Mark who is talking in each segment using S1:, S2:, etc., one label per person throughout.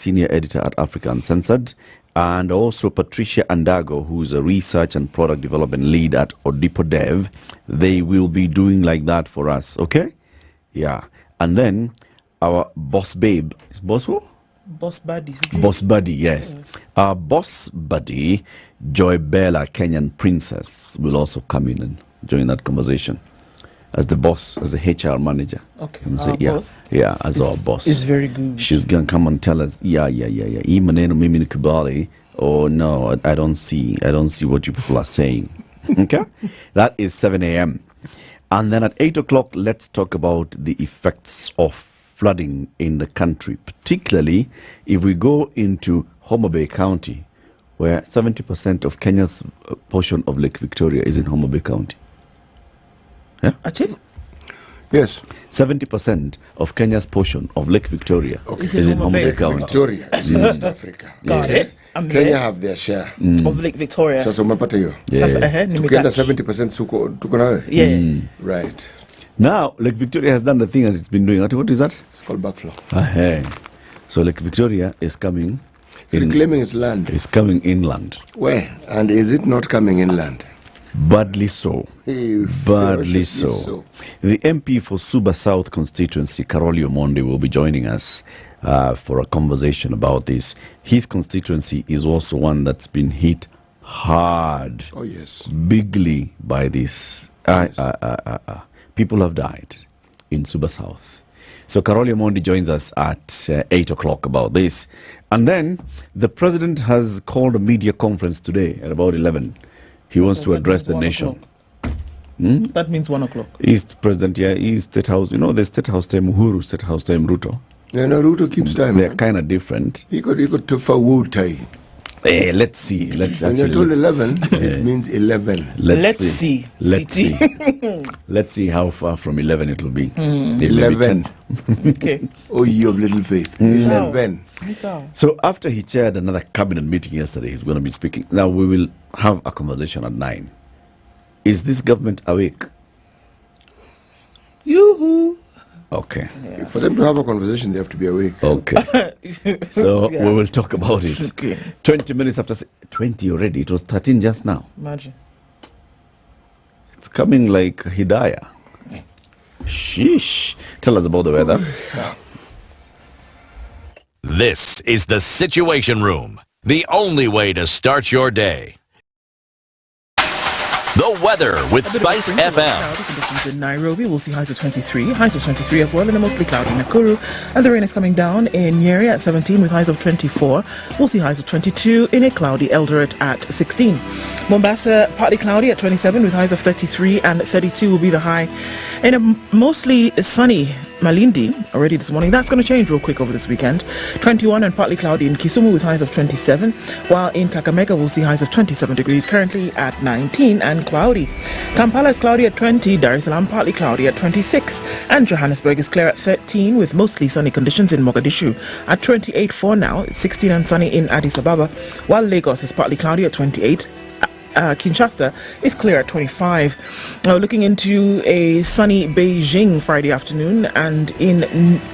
S1: senior editor at Africa Uncensored, and also Patricia Andago, who's a research and product development lead at Odipo Dev. They will be doing like that for us, okay? Yeah. And then our boss babe, is boss who?
S2: Boss buddy.
S1: Boss buddy, yes. Our boss buddy, Joy Bella, Kenyan princess, will also come in and join that conversation as the boss, as the HR manager.
S2: Okay.
S1: Boss? Yeah, as our boss.
S2: It's very good.
S1: She's going to come and tell us, yeah. Hii maneno mimi ni kubali. Oh, no, I don't see what you people are saying. Okay? That is 7 a.m. And then at 8 o'clock, let's talk about the effects of flooding in the country, particularly if we go into Homa Bay County, where 70% of Kenya's portion of Lake Victoria is in Homa Bay County. Yeah?
S2: Actually?
S3: Yes.
S1: 70% of Kenya's portion of Lake Victoria is in Homa Bay County.
S3: Victoria is in East Africa.
S2: Got it.
S3: Kenya have their share
S2: of Lake Victoria.
S3: Sasa umepata hiyo.
S2: Tukienda
S3: 70% tuko na wewe.
S2: Yeah.
S3: Right.
S1: Now, Lake Victoria has done the thing that it's been doing. What is that?
S3: It's called backflow.
S1: So Lake Victoria is coming.
S3: It's reclaiming its land.
S1: It's coming inland.
S3: Where? And is it not coming inland?
S1: Badly so. Badly so. The MP for Suba South constituency, Karoli Omondi, will be joining us for a conversation about this. His constituency is also one that's been hit hard.
S3: Oh, yes.
S1: Bigly by this.
S3: Yes.
S1: People have died in Suba South. So Karoli Omondi joins us at 8 o'clock about this. And then the president has called a media conference today at about 11. He wants to address the nation.
S2: That means 1 o'clock.
S1: He's president, he's State House. You know, the State House time Uhuru, State House time Ruto.
S3: Yeah, no, Ruto keeps time.
S1: They're kind of different.
S3: He got to forward time.
S1: Let's see.
S3: When you're told 11, it means 11.
S1: Let's see. Let's see how far from 11 it will be.
S3: 11.
S2: Okay.
S3: Oh, you have little faith. 11.
S1: So after he chaired another cabinet meeting yesterday, he's going to be speaking. Now we will have a conversation at 9. Is this government awake?
S2: Yoo-hoo.
S1: Okay.
S3: Yeah. For them to have a conversation, they have to be awake.
S1: Okay. So we will talk about it.
S2: Okay.
S1: 20 minutes after 20 already. It was 13 just now.
S2: Imagine.
S1: It's coming like Hidaya. Sheesh. Tell us about the weather.
S4: This is the Situation Room, the only way to start your day. The weather with SpiceFM.
S2: Conditions in Nairobi, we'll see highs of 23, highs of 23 as well, and a mostly cloudy Nakuru. And the rain is coming down in Nyeri at 17 with highs of 24. We'll see highs of 22 in a cloudy Eldoret at 16. Mombasa, partly cloudy at 27 with highs of 33, and 32 will be the high. In a mostly sunny Malindi already this morning. That's going to change real quick over this weekend. 21 and partly cloudy in Kisumu with highs of 27, while in Kakamega we'll see highs of 27 degrees, currently at 19 and cloudy. Kampala is cloudy at 20, Dar es Salaam partly cloudy at 26, and Johannesburg is clear at 13 with mostly sunny conditions in Mogadishu at 28 for now. It's 16 and sunny in Addis Ababa, while Lagos is partly cloudy at 28. Kinshasa is clear at 25. Now looking into a sunny Beijing Friday afternoon, and in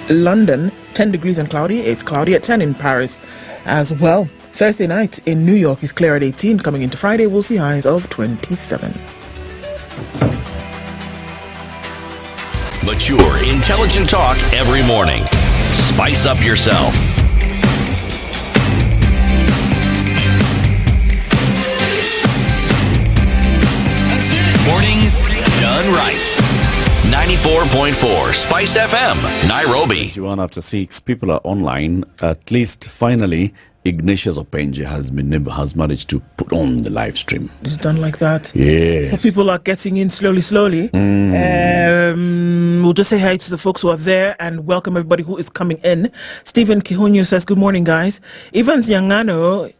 S2: London 10 degrees and cloudy. It's cloudy at 10 in Paris as well. Thursday night in New York is clear at 18. Coming into Friday we'll see highs of 27.
S4: Mature, intelligent talk every morning. Spice up yourself. Mornings done right. 94.4 Spice FM, Nairobi.
S1: 21 after 6, people are online. At least finally, Ignatius Openje has managed to put on the live stream.
S2: It's done like that.
S1: Yes.
S2: So people are getting in slowly. We'll just say hi to the folks who are there and welcome everybody who is coming in. Stephen Kihunyu says, good morning, guys. Evans Nyangano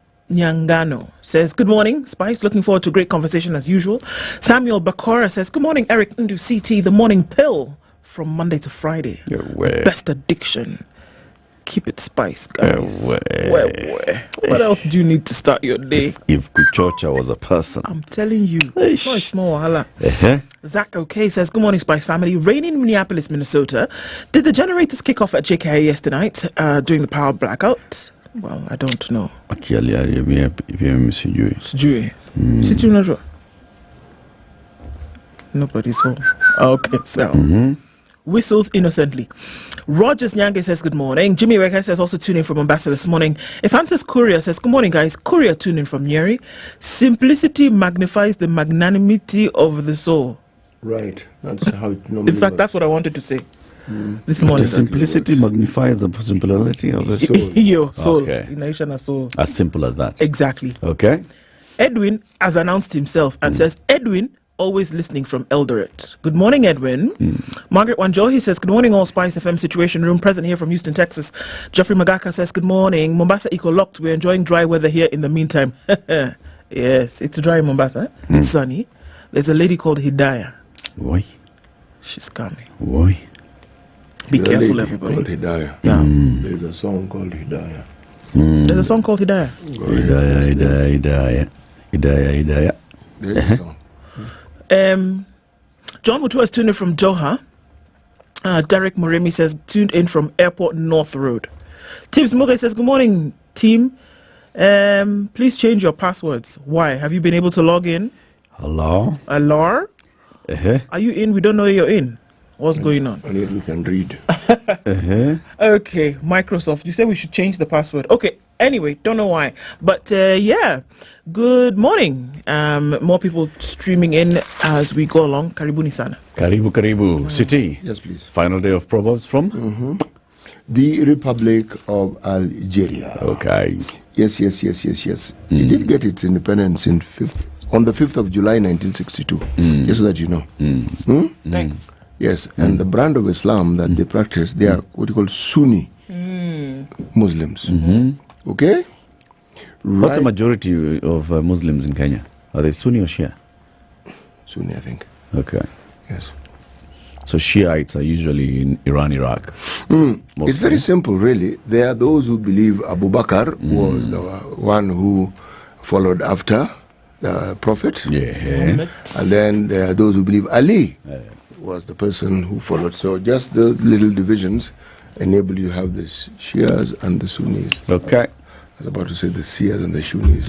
S2: says, good morning, Spice. Looking forward to a great conversation as usual. Samuel Bakora says, good morning, Eric Ndu CT, the morning pill from Monday to Friday. Best addiction. Keep it Spice, guys. What else do you need to start your day?
S1: If Kuchocha was a person.
S2: I'm telling you. It's not a small wahala. Zach OK says, good morning, Spice family. Rain in Minneapolis, Minnesota. Did the generators kick off at JKI yesterday night during the power blackout? Well, I don't know. Sijui. Situ unajua? Nobody's home. Okay, so. Whistles innocently. Rogers Nyange says good morning. Jimmy Weka says also tune in from Mombasa this morning. Efantas Courier says good morning, guys. Courier tune in from Nyeri. Simplicity magnifies the magnanimity of the soul.
S3: Right. That's how it normally
S2: In fact,
S3: works.
S2: that's what I wanted to say this morning.
S1: The simplicity magnifies the simplicity of the soul.
S2: Your soul.
S1: Okay.
S2: Ination soul.
S1: As simple as that.
S2: Exactly.
S1: Okay.
S2: Edwin has announced himself and says, Edwin, always listening from Eldoret. Good morning, Edwin. Margaret Wanjohi says, good morning, all SpiceFM Situation Room. Present here from Houston, Texas. Jeffrey Magaka says, good morning. Mombasa eco-locked. We're enjoying dry weather here in the meantime. Yes, it's dry in Mombasa. It's sunny. There's a lady called Hidaya.
S1: Why?
S2: She's coming.
S1: Why?
S2: Be
S3: There's a
S2: careful,
S3: lady
S2: everybody.
S3: called Hidaya.
S2: Yeah.
S3: There's a song called Hidaya.
S2: There's a song called Hidaya.
S1: Hidaya.
S3: There's a song.
S2: John Mutua is tuned in from Doha. Derek Moremi says, tuned in from Airport North Road. Tibbs Muga says, good morning, team. Please change your passwords. Why? Have you been able to log in?
S1: Hello?
S2: Alar? Are you in? We don't know you're in. What's going on?
S3: And yet we can read.
S2: Okay, Microsoft. You said we should change the password. Okay, anyway, don't know why. But yeah, good morning. More people streaming in as we go along. Karibuni sana.
S1: Karibu. City.
S3: Yes, please.
S1: Final day of Proverbs from?
S3: The Republic of Algeria.
S1: Okay.
S3: Yes. It did get its independence on the 5th of July 1962. Just so that you know.
S2: Thanks.
S3: Yes, and the brand of Islam that they practice, they are what you call Sunni Muslims. Okay?
S1: What's the majority of Muslims in Kenya? Are they Sunni or Shia?
S3: Sunni, I think.
S1: Okay.
S3: Yes.
S1: So Shiites are usually in Iran, Iraq.
S3: It's very simple, really. There are those who believe Abu Bakr was the one who followed after the Prophet.
S1: Yeah.
S3: And then there are those who believe Ali was the person who followed. So just those little divisions enable you to have the Shias and the Sunnis.
S1: Okay.
S3: I was about to say the Shias and the Sunnis.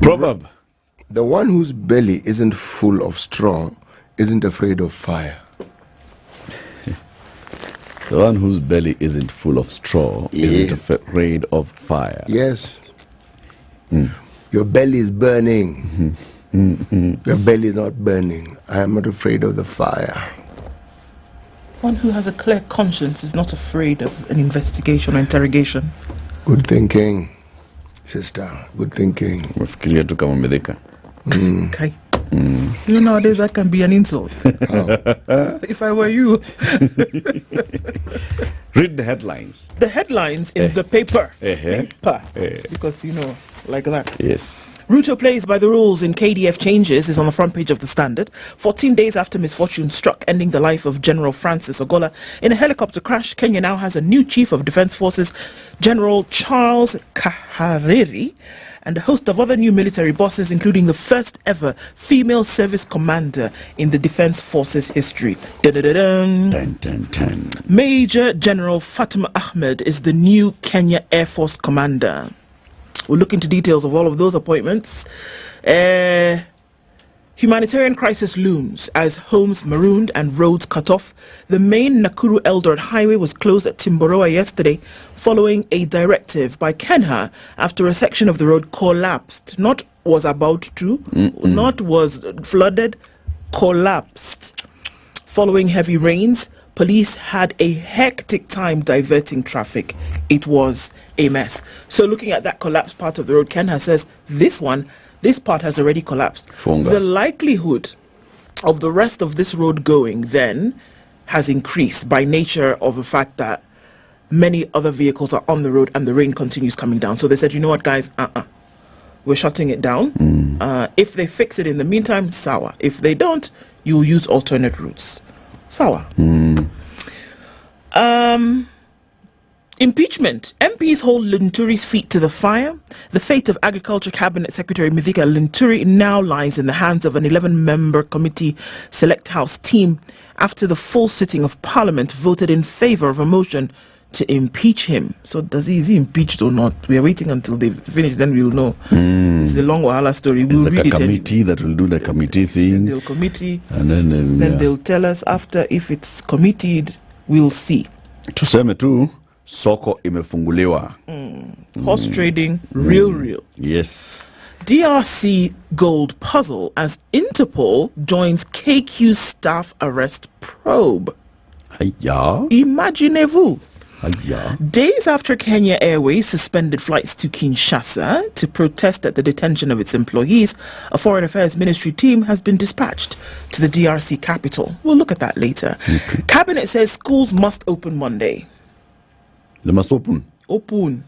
S1: Proverb.
S3: The one whose belly isn't full of straw isn't afraid of fire.
S1: The one whose belly isn't full of straw isn't afraid of fire.
S3: Yes. Your belly is burning. Your belly is not burning. I am not afraid of the fire.
S2: One who has a clear conscience is not afraid of an investigation or interrogation.
S3: Good thinking, sister. Good thinking.
S1: Umefikiria tu kama umedhika.
S2: Okay. You know, nowadays that can be an insult. If I were you.
S1: Read the headlines.
S2: The headlines in the paper.
S1: Uh-huh.
S2: Because, you know, like that.
S1: Yes.
S2: Ruto plays by the rules in KDF changes is on the front page of the Standard. 14 days after misfortune struck, ending the life of General Francis Ogola in a helicopter crash, Kenya now has a new Chief of Defence Forces, General Charles Kahariri, and a host of other new military bosses, including the first ever female service commander in the Defence Forces history.
S1: Dun.
S2: Major General Fatima Ahmed is the new Kenya Air Force commander. We'll look into details of all of those appointments. Humanitarian crisis looms as homes marooned and roads cut off. The main Nakuru Eldoret highway was closed at Timboroa yesterday following a directive by Kenha after a section of the road collapsed. Not was about to, not was flooded, collapsed. Following heavy rains, police had a hectic time diverting traffic. It was a mess. So looking at that collapsed part of the road, Kenha says this part has already collapsed.
S1: Funga.
S2: The likelihood of the rest of this road going then has increased by nature of the fact that many other vehicles are on the road and the rain continues coming down. So they said, you know what, guys, we're shutting it down. If they fix it in the meantime, sawa. If they don't, you'll use alternate routes. Sawa. Impeachment. MPs hold Linturi's feet to the fire. The fate of Agriculture Cabinet Secretary Mithika Linturi now lies in the hands of an 11-member committee select house team after the full sitting of Parliament voted in favour of a motion to impeach him. So is he impeached or not? We are waiting until they've finished, then we'll know. It's a long Wahala story. We'll
S1: It's like
S2: read
S1: a
S2: it
S1: committee that will do the committee thing.
S2: They'll committee,
S1: And then
S2: they'll tell us after if it's committed. We'll see.
S1: Tuseme tu soko imefunguliwa.
S2: Horse trading, real.
S1: Yes.
S2: DRC gold puzzle as Interpol joins KQ staff arrest probe.
S1: Hiya.
S2: Imaginez-vous.
S1: Hiya.
S2: Days after Kenya Airways suspended flights to Kinshasa to protest at the detention of its employees, a Foreign Affairs Ministry team has been dispatched to the DRC capital. We'll look at that later.
S1: Okay.
S2: Cabinet says schools must open Monday.
S1: They must open.
S2: Open.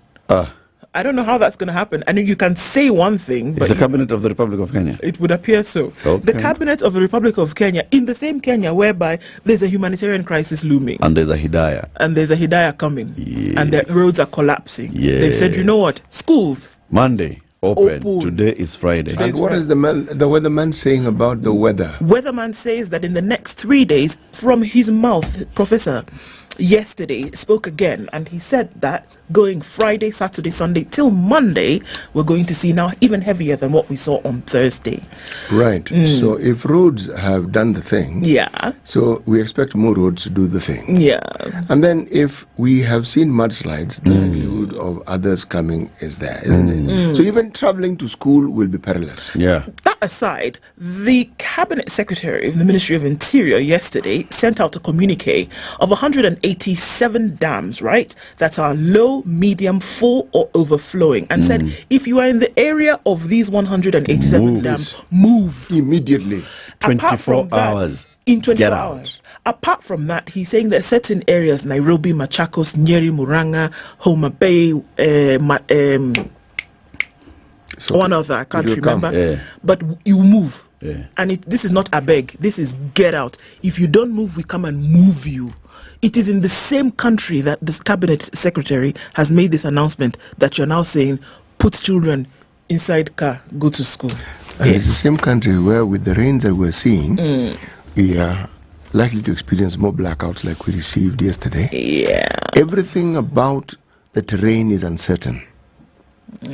S2: I don't know how that's going to happen. I know you can say one thing, but
S1: It's the cabinet of the Republic of Kenya.
S2: it would appear so.
S1: Okay.
S2: The cabinet of the Republic of Kenya, in the same Kenya whereby there's a humanitarian crisis looming.
S1: And there's a Hidaya.
S2: And there's a Hidaya coming.
S1: Yes.
S2: And the roads are collapsing. They've said, you know what? Schools.
S1: Monday, open.
S2: Open.
S1: Today is Friday.
S2: Today-
S3: And what is the weatherman saying about the weather?
S2: Weatherman says that in the next 3 days, from his mouth, Professor yesterday spoke again, and he said that going Friday, Saturday, Sunday till Monday, we're going to see now even heavier than what we saw on Thursday.
S3: Right. So if roads have done the thing,
S2: Yeah.
S3: so we expect more roads to do the thing.
S2: Yeah.
S3: And then if we have seen mudslides, the likelihood of others coming is there, isn't it? So even traveling to school will be perilous.
S1: Yeah.
S2: That aside, the Cabinet Secretary of the Ministry of Interior yesterday sent out a communique of 187 dams, right, that are low, medium, full or overflowing, and said if you are in the area of these 187
S1: Move.
S2: dams, move.
S3: Immediately.
S1: 24 hours.
S2: In 24
S1: Get out.
S2: hours. Apart from that, he's saying that certain areas, Nairobi, Machakos, Nyeri, Muranga, Homa Bay,
S3: So
S2: one other, I can't
S3: you come,
S2: remember.
S1: yeah.
S2: But you move.
S1: Yeah.
S2: And this is not a beg, this is get out. If you don't move, we come and move you. It is in the same country that this cabinet secretary has made this announcement that you're now saying, put children inside car, go to school.
S3: And it's the same country where, with the rains that we're seeing, we are likely to experience more blackouts like we received yesterday.
S2: Yeah.
S3: Everything about the terrain is uncertain.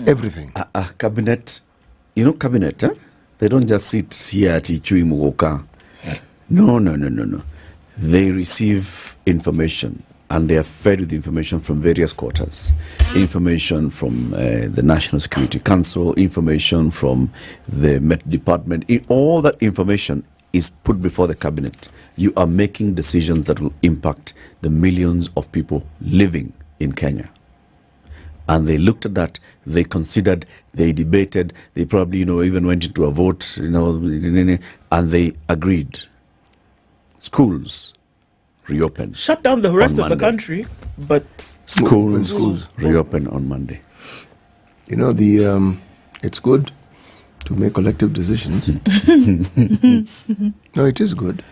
S3: Everything.
S1: Cabinet, cabinet, huh? They don't just sit here at Ichui Mugoka. No. They receive information and they are fed with information from various quarters. Information from the National Security Council, information from the Met Department. All that information is put before the cabinet. You are making decisions that will impact the millions of people living in Kenya. And they looked at that, they considered, they debated, they probably, even went into a vote, and they agreed. Schools reopen.
S2: Shut down the rest
S1: on
S2: of the
S1: Monday.
S2: country, but
S1: Schools reopen on Monday.
S3: It's good to make collective decisions. No, it is good.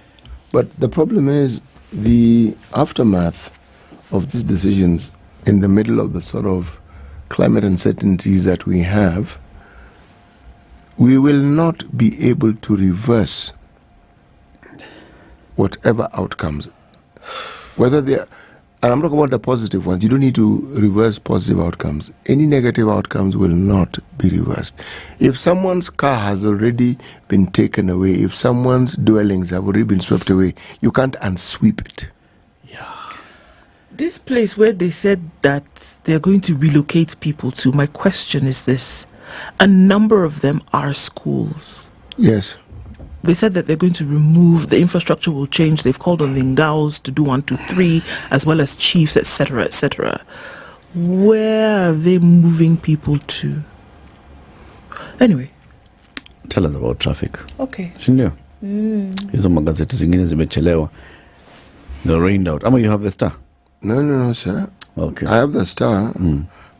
S3: But the problem is the aftermath of these decisions in the middle of the sort of climate uncertainties that we have, we will not be able to reverse whatever outcomes. Whether they are, and I'm talking about the positive ones, you don't need to reverse positive outcomes. Any negative outcomes will not be reversed. If someone's car has already been taken away, if someone's dwellings have already been swept away, you can't unsweep it.
S2: this place where they said that they're going to relocate people to, my question is this. A number of them are schools.
S3: Yes.
S2: They said that they're going to remove, the infrastructure will change. They've called on the Ngaos to do 1, 2, 3, as well as chiefs, etc., etc. Where are they moving people to? Anyway.
S1: Tell us about traffic.
S2: Okay.
S1: Sindio? Hizo magazeti zingine zimechelewa. They're rained out. Ama you have the Star?
S3: No, sir.
S1: Okay.
S3: I have the Star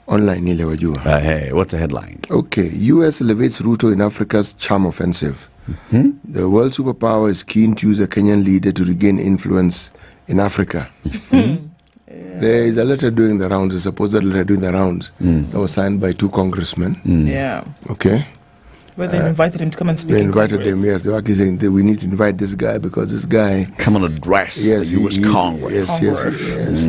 S3: online ile wajua.
S1: Hey, what's the headline?
S3: Okay, U.S. elevates Ruto in Africa's charm offensive. The world superpower is keen to use a Kenyan leader to regain influence in Africa. There is a letter doing the rounds, a supposed letter doing the rounds, that was signed by 2 congressmen.
S2: Yeah.
S3: Okay.
S2: Where they invited him to come and speak.
S3: They
S2: in
S3: invited
S2: Congress.
S3: him, yes. They were actually saying that we need to invite this guy because this guy...
S1: Come on, address
S3: Yes,
S1: the US Congress.
S3: Yes.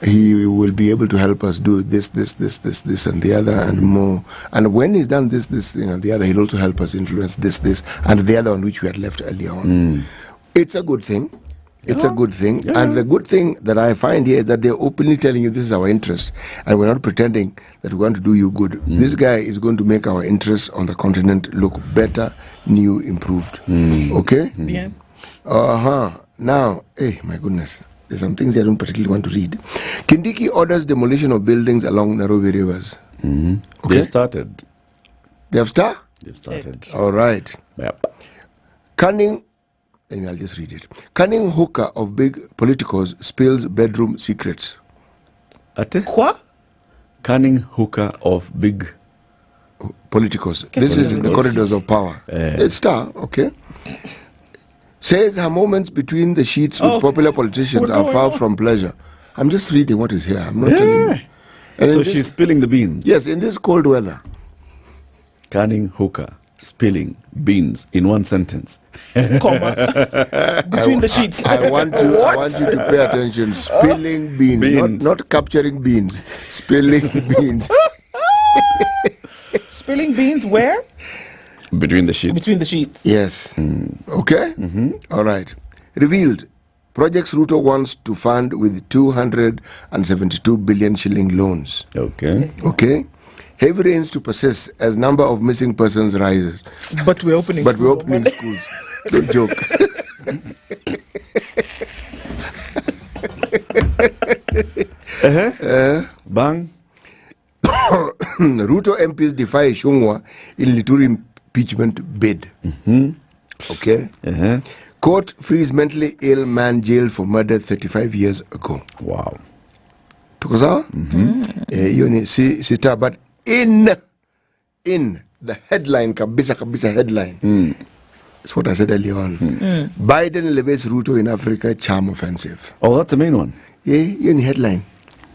S3: He will be able to help us do this, and the other, and more. And when he's done this, and the other, he'll also help us influence this, and the other on which we had left earlier on. It's a good thing. It's a good thing.
S1: Yeah.
S3: And the good thing that I find here is that they're openly telling you this is our interest, and we're not pretending that we want to do you good. This guy is going to make our interests on the continent look better, new, improved. Okay?
S2: Yeah.
S3: Now, hey, my goodness. There's some things I don't particularly want to read. Kindiki orders demolition of buildings along Nairobi rivers. Okay?
S1: They started.
S3: They have started?
S1: They've started.
S3: All right.
S1: Yep.
S3: Cunning, and I'll just read it. Cunning hooker of big politicos spills bedroom secrets.
S1: Ate?
S2: Quoi?
S1: Cunning hooker of big...
S3: Politicos. This is in the corridors of power. It's star, okay? Says her moments between the sheets with popular politicians are far from pleasure. I'm just reading what is here. I'm not telling you. And
S1: So
S3: in this-
S1: she's spilling the beans.
S3: Yes, in this cold weather.
S1: Cunning hooker, spilling beans in one sentence.
S2: Comma. Between the sheets.
S3: I want you to pay attention. Spilling beans.
S1: Beans.
S3: Not capturing beans. Spilling beans.
S2: Spilling beans where?
S1: Between the sheets.
S2: Between the sheets.
S3: Yes. Okay? All right. Revealed. Projects Ruto wants to fund with 272 billion shilling loans.
S1: Okay.
S3: Okay? Heavy rains to persist as number of missing persons rises.
S2: But we're opening
S3: But we're
S2: schools on
S3: opening
S2: Monday.
S3: schools. Don't joke.
S1: Bang.
S3: Ruto MPs defy Shungwa in Lituri impeachment bid. Okay? Court frees mentally ill man jailed for murder 35 years ago.
S1: Wow.
S3: Tuko sawa? Hiyo ni sita, but in the headline, kabisa headline, that's what I said earlier on. Biden elevates Ruto in Africa charm offensive.
S1: Oh, that's the main one.
S3: Yeah, hiyo ni headline.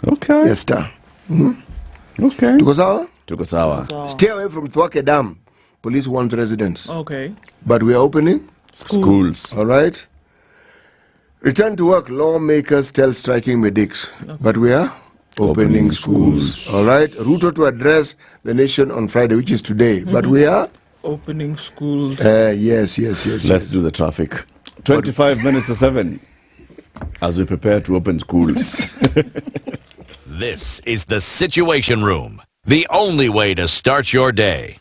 S1: Okay.
S3: Yes, star.
S1: Okay.
S3: Tuko sawa?
S1: Tuko sawa.
S3: Stay away from Thwake Dam. Police warns residents.
S2: Okay.
S3: But we are opening.
S1: Schools.
S3: All right. Return to work. Lawmakers tell striking medics. But we are opening schools. All right. Ruto to address the nation on Friday, which is today. But we are
S2: Opening schools.
S3: yes.
S1: Let's do the traffic. 25 minutes to 7 as we prepare to open schools.
S4: This is the Situation Room, the only way to start your day.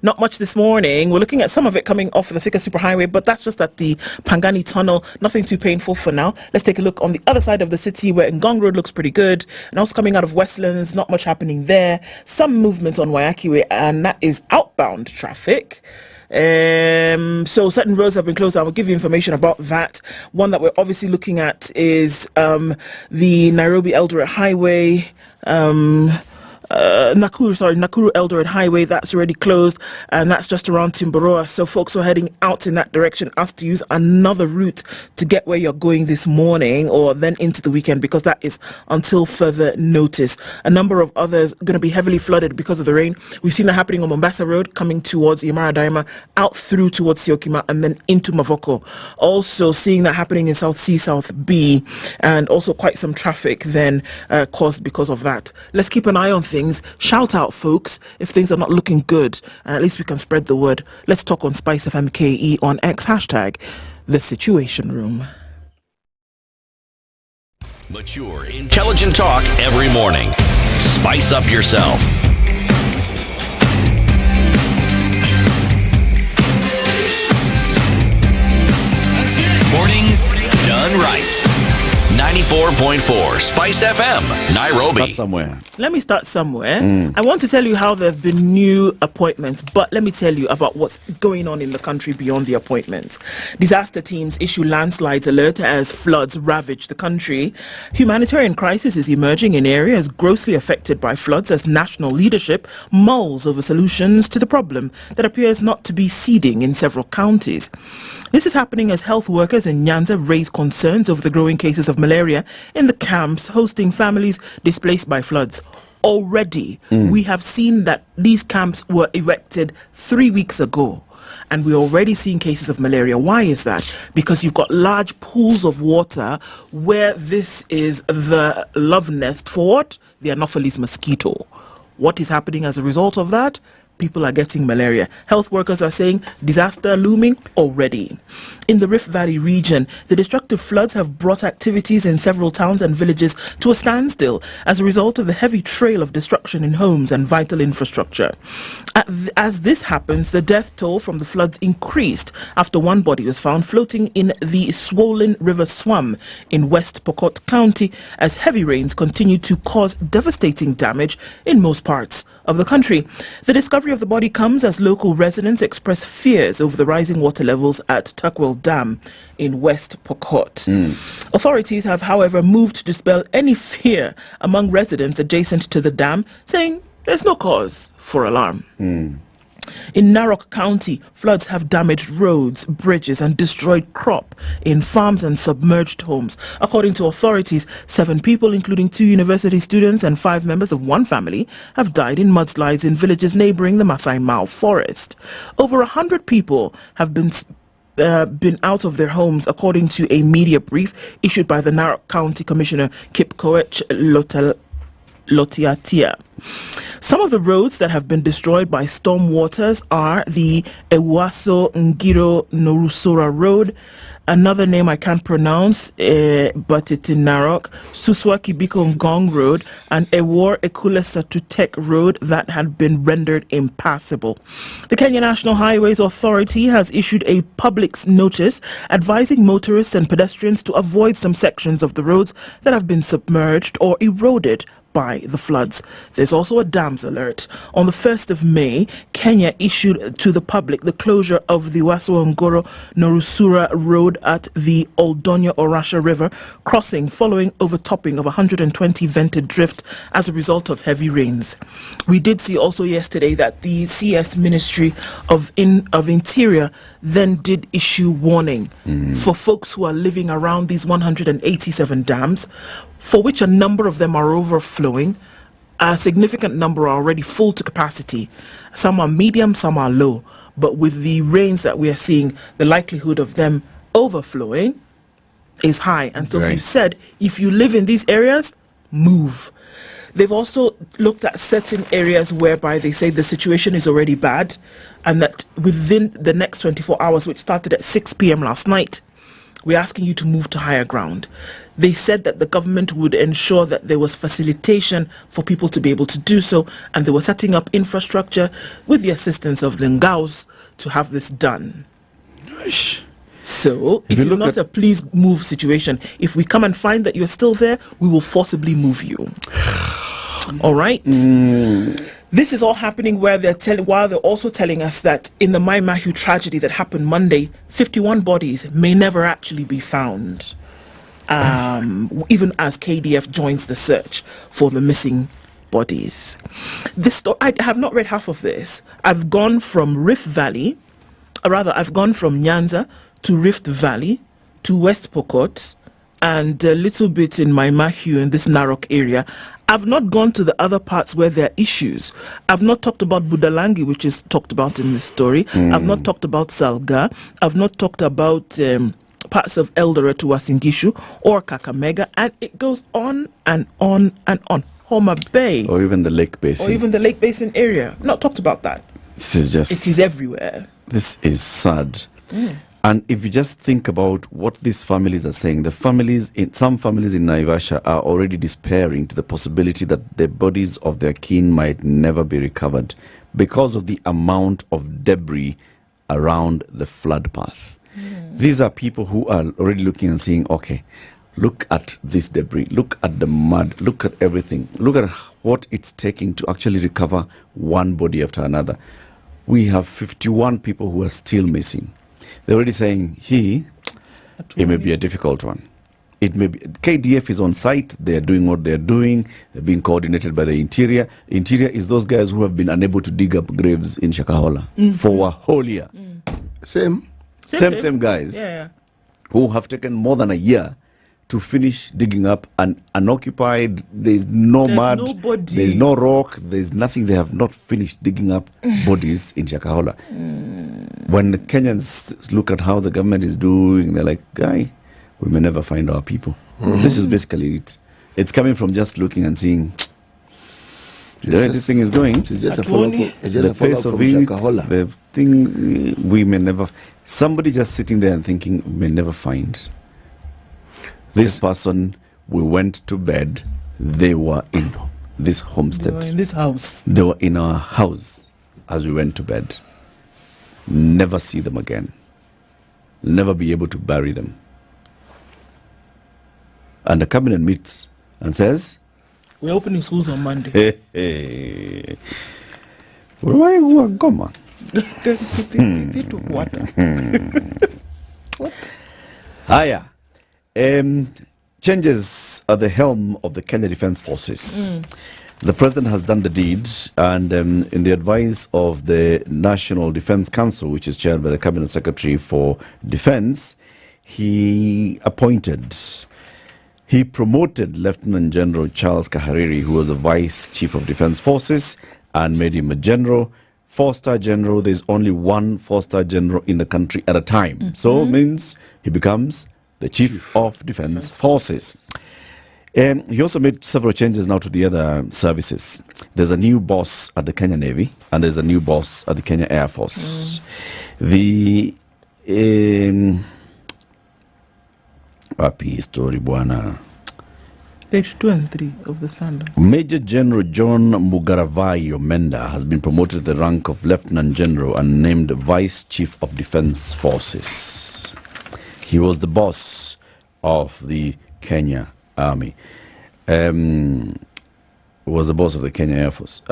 S2: Not much this morning. We're looking at some of it coming off the Thika Superhighway, but that's just at the Pangani Tunnel. Nothing too painful for now. Let's take a look on the other side of the city where Ngong Road looks pretty good. And also coming out of Westlands, not much happening there. Some movement on Wayaki Way, and that is outbound traffic. So certain roads have been closed. I will give you information about that. One that we're obviously looking at is the Nairobi Eldoret Highway. Nakuru Eldoret Highway, that's already closed, and that's just around Timboroa. So folks who are heading out in that direction asked to use another route to get where you're going this morning or then into the weekend, because that is until further notice. A number of others going to be heavily flooded because of the rain. We've seen that happening on Mombasa Road, coming towards Imara Daima, out through towards Siokima, and then into Mavoko. Also seeing that happening in South C, South B, and also quite some traffic then caused because of that. Let's keep an eye on things. Shout out, folks, if things are not looking good, and at least we can spread the word. Let's talk on SpiceFM KE on X, hashtag The Situation Room.
S4: Mature, intelligent talk every morning. Spice up yourself. Mornings done right. 94.4 Spice FM, Nairobi.
S1: Start somewhere.
S2: Let me start somewhere. I want to tell you how there have been new appointments, but let me tell you about what's going on in the country beyond the appointments. Disaster teams issue landslides alert as floods ravage the country. Humanitarian crisis is emerging in areas grossly affected by floods as national leadership mulls over solutions to the problem that appears not to be ceding in several counties. This is happening as health workers in Nyanza raise concerns over the growing cases of malaria in the camps hosting families displaced by floods. already. We have seen that these camps were erected 3 weeks ago. And we're already seeing cases of malaria. Why is that? Because you've got large pools of water where this is the love nest for what? The Anopheles mosquito. What is happening as a result of that? People are getting malaria. Health workers are saying disaster looming already. In the Rift Valley region, the destructive floods have brought activities in several towns and villages to a standstill as a result of the heavy trail of destruction in homes and vital infrastructure. As this happens, the death toll from the floods increased after one body was found floating in the swollen River Swam in West Pokot County as heavy rains continue to cause devastating damage in most parts of the country. The discovery of the body comes as local residents express fears over the rising water levels at Tuckwell Dam in West Pokot. Authorities have, however, moved to dispel any fear among residents adjacent to the dam, saying there's no cause for alarm. In Narok County, floods have damaged roads, bridges and destroyed crop in farms and submerged homes. According to authorities, 7 people, including 2 university students and 5 members of one family, have died in mudslides in villages neighboring the Masai Mara forest. Over 100 people have been out of their homes, according to a media brief issued by the Narok County Commissioner Kip Koech Lotiatia. Some of the roads that have been destroyed by storm waters are the Ewaso Ngiro Norusora Road, another name I can't pronounce, but it's in Narok, Suswa Kibiko Ngong Road, and Ewor Ekule Satutek Road that had been rendered impassable. The Kenya National Highways Authority has issued a public notice advising motorists and pedestrians to avoid some sections of the roads that have been submerged or eroded by the floods. There's also a dams alert. On the 1st of May, Kenya issued to the public the closure of the Wasongoro Norusura Road at the Oldonya Orasha River crossing following overtopping of 120 vented drift as a result of heavy rains. We did see also yesterday that the CS Ministry of Interior then did issue warning for folks who are living around these 187 dams, for which a number of them are overflowing. A significant number are already full to capacity. Some are medium, some are low. But with the rains that we are seeing, the likelihood of them overflowing is high. And so we've said, if you live in these areas, move. They've also looked at certain areas whereby they say the situation is already bad and that within the next 24 hours, which started at 6 p.m. last night, we're asking you to move to higher ground. They said that the government would ensure that there was facilitation for people to be able to do so, and they were setting up infrastructure with the assistance of the Ngaus to have this done. So it is not a please move situation. If we come and find that you're still there, we will forcibly move you. All right. This is all happening while they're also telling us that in the Mai Mahiu tragedy that happened Monday, 51 bodies may never actually be found, even as KDF joins the search for the missing bodies. I have not read half of this. I've gone from Nyanza to Rift Valley to West Pokot and a little bit in Mai Mahiu in this Narok area. I've not gone to the other parts where there are issues. I've not talked about Budalangi, which is talked about in this story. I've not talked about Salga. I've not talked about parts of Eldoret to Wasingishu or Kakamega, and it goes on and on and on. Homa Bay.
S1: Or even the Lake Basin.
S2: Or even the Lake Basin area. Not talked about that.
S1: This is just...
S2: It is everywhere.
S1: This is sad. And if you just think about what these families are saying, some families in Naivasha are already despairing to the possibility that the bodies of their kin might never be recovered because of the amount of debris around the flood path. These are people who are already looking and saying, okay, look at this debris, look at the mud, look at everything, look at what it's taking to actually recover one body after another. We have 51 people who are still missing. They're already saying, it may be a difficult one. It may be. KDF is on site. They're doing what they're doing. They're being coordinated by the Interior. Interior is those guys who have been unable to dig up graves in Shakahola for a whole year.
S3: Same
S1: Same guys who have taken more than a year to finish digging up and unoccupied. There's no mud,
S2: nobody.
S1: there's no rock, there's nothing. They have not finished digging up bodies in Shakahola. When the Kenyans look at how the government is doing, they're like, guy, we may never find our people. This is basically it. It's coming from just looking and seeing the way this thing is going.
S3: It's just a follow-up. It's just a
S1: The pace
S3: follow-up
S1: of
S3: from
S1: it,
S3: Shakahola.
S1: the thing, we may never. Somebody just sitting there and thinking, we may never find this person. We went to bed. They were in this homestead.
S2: They were in this house.
S1: They were in our house as we went to bed. Never see them again. Never be able to bury them. And the cabinet meets and says,
S2: We're opening schools on Monday.
S1: hey, hey. Why you are gone?
S2: They took water.
S1: Hiya. Changes at the helm of the Kenya Defence Forces. The president has done the deed, and in the advice of the National Defence Council, which is chaired by the Cabinet Secretary for Defence, he promoted Lieutenant General Charles Kahariri, who was the Vice Chief of Defence Forces, and made him a general. 4-star general. There's only one 4-star general in the country at a time. So means he becomes the Chief of Defence Forces. He also made several changes now to the other services. There's a new boss at the Kenya Navy, and there's a new boss at the Kenya Air Force. The Happy story, bwana.
S2: Page 2 and 3 of the Standard.
S1: Major General John Mugaravai Omenda has been promoted to the rank of Lieutenant General and named Vice Chief of Defence Forces. He was the boss of the Kenya Army. Was the boss of the Kenya Air Force.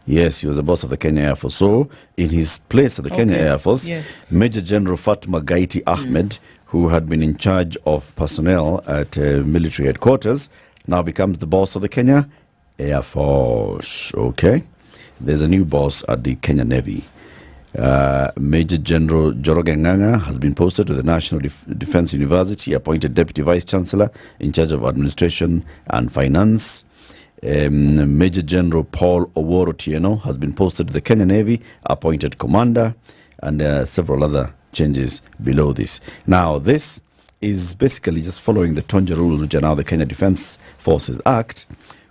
S1: Yes, he was the boss of the Kenya Air Force. So, in his place at the Kenya Air Force, Major General Fatma Gaiti Ahmed, who had been in charge of personnel at military headquarters, now becomes the boss of the Kenya Air Force. Okay. There's a new boss at the Kenya Navy. Major General Joroge Nganga has been posted to the National Defence University, appointed Deputy Vice Chancellor in charge of Administration and Finance. Major General Paul Oworo Tieno has been posted to the Kenya Navy, appointed Commander, and several other changes below this. Now, this is basically just following the Tonja rules, which are now the Kenya Defence Forces Act,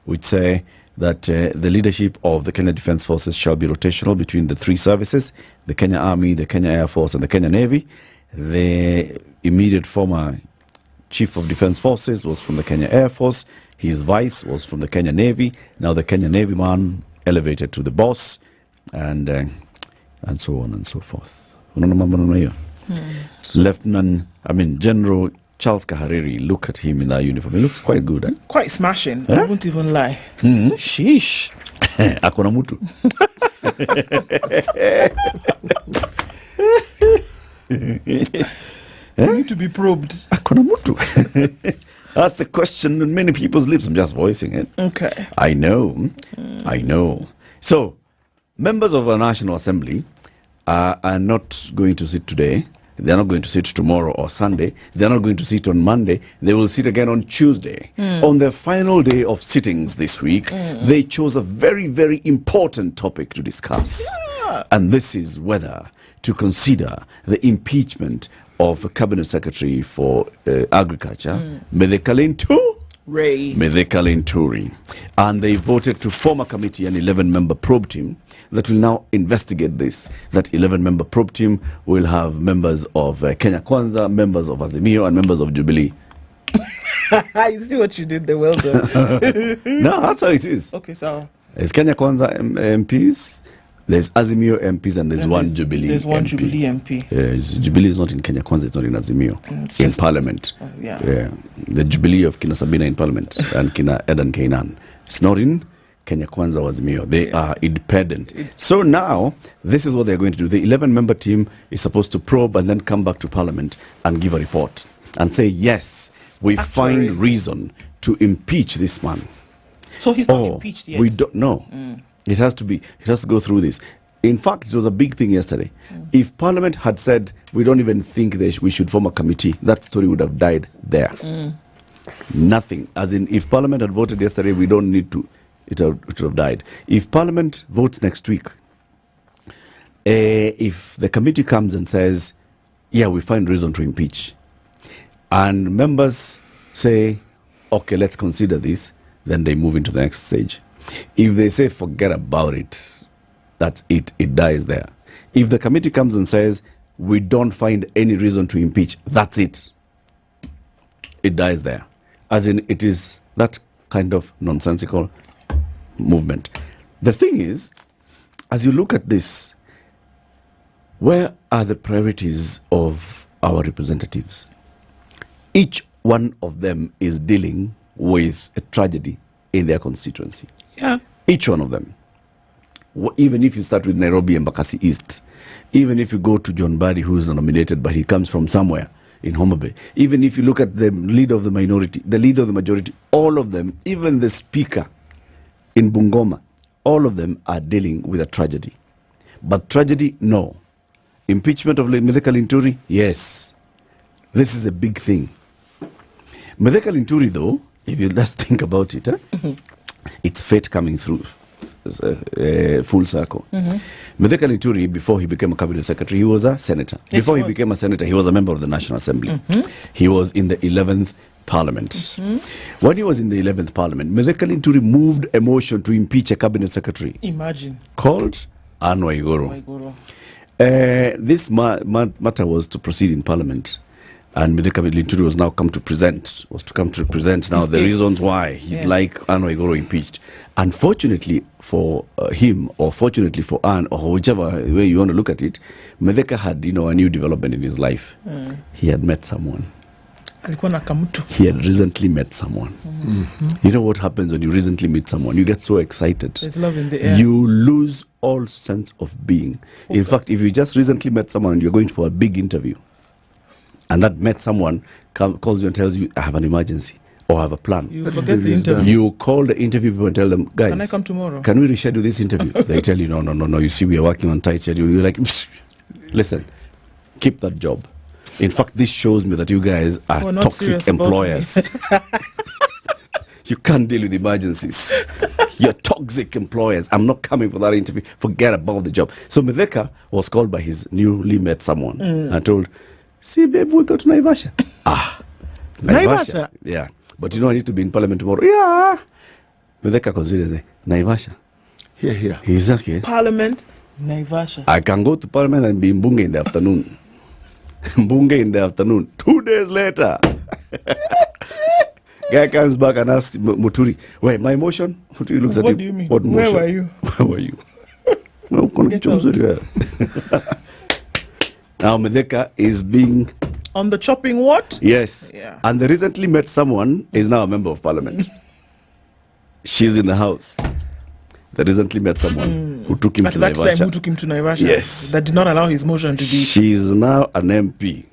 S1: which say that the leadership of the Kenya Defence Forces shall be rotational between the three services, the Kenya Army, the Kenya Air Force, and the Kenya Navy. The immediate former Chief of Defence Forces was from the Kenya Air Force. His vice was from the Kenya Navy. Now the Kenya Navy man elevated to the boss, and so on and so forth. General Charles Kahariri, look at him in that uniform. He looks quite good, eh?
S2: Quite smashing. I won't even lie.
S1: Sheesh. Akona mutu.
S2: You need to be probed.
S1: Akona mutu. That's the question on many people's lips. I'm just voicing it.
S2: Okay.
S1: I know. I know. So, members of our National Assembly are not going to sit today. They're not going to sit tomorrow or Sunday. They're not going to sit on Monday. They will sit again on Tuesday. On their final day of sittings this week, they chose a very, very important topic to discuss. And this is whether to consider the impeachment of a Cabinet Secretary for Agriculture, Medekale Nturi. And they voted to form a committee, an 11-member probe team, that will now investigate this. That 11-member probe team will have members of Kenya Kwanza, members of Azimio, and members of Jubilee.
S2: I see what you did there. Well done.
S1: No, that's how it is.
S2: Okay, so
S1: There's Kenya Kwanza MPs, there's Azimio MPs, and there's one Jubilee
S2: There's one
S1: MP.
S2: Jubilee MP.
S1: Jubilee is not in Kenya Kwanza, it's not in Azimio.
S2: It's
S1: in
S2: just-
S1: Parliament.
S2: yeah.
S1: The Jubilee of Kina Sabina in Parliament and Kina Edan Kainan. It's not in Kenya Kwanza or Azimio. They are independent. So now, this is what they're going to do. The 11-member team is supposed to probe and then come back to Parliament and give a report and say, yes, we find reason to impeach this man.
S2: So he's not impeached yet.
S1: We don't know. It has to go through this. In fact, it was a big thing yesterday. If Parliament had said, we don't even think we should form a committee, that story would have died there. Nothing. As in, if Parliament had voted yesterday, we don't need to, it would have died. If Parliament votes next week, if the committee comes and says, yeah, we find reason to impeach, and members say, okay, let's consider this, then they move into the next stage. If they say, forget about it, that's it, it dies there. If the committee comes and says, we don't find any reason to impeach, that's it, it dies there. As in, it is that kind of nonsensical movement. The thing is, as you look at this, where are the priorities of our representatives? Each one of them is dealing with a tragedy in their constituency.
S2: Yeah.
S1: Each one of them. Even if you start with Nairobi and Bakassi East, even if you go to John Barry, who is nominated, but he comes from somewhere in Homa Bay, even if you look at the leader of the minority, the leader of the majority, all of them, even the speaker in Bungoma, all of them are dealing with a tragedy. But tragedy, no. Impeachment of Mithika Linturi, yes. This is a big thing. Mithika Linturi, though, if you just think about it, it's fate coming through. Full circle. Mithika Linturi, before he became a cabinet secretary, he was a senator.
S2: Yes,
S1: before he became a senator, he was a member of the National Assembly. He was in the 11th Parliament. When he was in the 11th Parliament, Mithika Linturi moved a motion to impeach a cabinet secretary.
S2: Imagine.
S1: Called Anne Waiguru. This matter was to proceed in Parliament, and Mithika Linturi was now come to present now the reasons why he'd like Anne Waiguru impeached. Unfortunately for him, or fortunately for Anne, or whichever way you want to look at it, Mithika had, a new development in his life. He had met someone. He had recently met someone. You know what happens when you recently meet someone? You get so excited.
S2: There's love in the air.
S1: You lose all sense of being. In fact, if you just recently met someone and you're going for a big interview, and that met someone calls you and tells you, I have an emergency, or I have a plan.
S2: You forget the interview.
S1: You call the interview people and tell them, guys,
S2: can I come tomorrow?
S1: Can we reschedule this interview? They tell you, no. You see, we are working on tight schedule. You're like, listen, keep that job. In fact, this shows me that you guys are toxic employers. You can't deal with emergencies. You're toxic employers. I'm not coming for that interview. Forget about the job. So Mithika was called by his newly met someone and told, see, babe, we go to Naivasha. Naivasha? Yeah. But I need to be in Parliament tomorrow. Yeah. Mithika considers Naivasha.
S3: Here.
S1: He's okay.
S2: Parliament, Naivasha.
S1: I can go to Parliament and be in Bunge in the afternoon. Bunge in the afternoon. 2 days later. Guy comes back and asks Muturi, wait, my motion? Muturi looks at him.
S2: What do you mean?
S1: What motion?
S2: Where were you?
S1: Where were you? Now Mithika is being...
S2: On the chopping what?
S1: Yes.
S2: Yeah.
S1: And the recently met someone is now a member of Parliament. She's in the house. The recently met someone who took him to
S2: that
S1: Naivasha.
S2: Time who took him to Naivasha?
S1: Yes.
S2: That did not allow his motion to be...
S1: She's now an MP.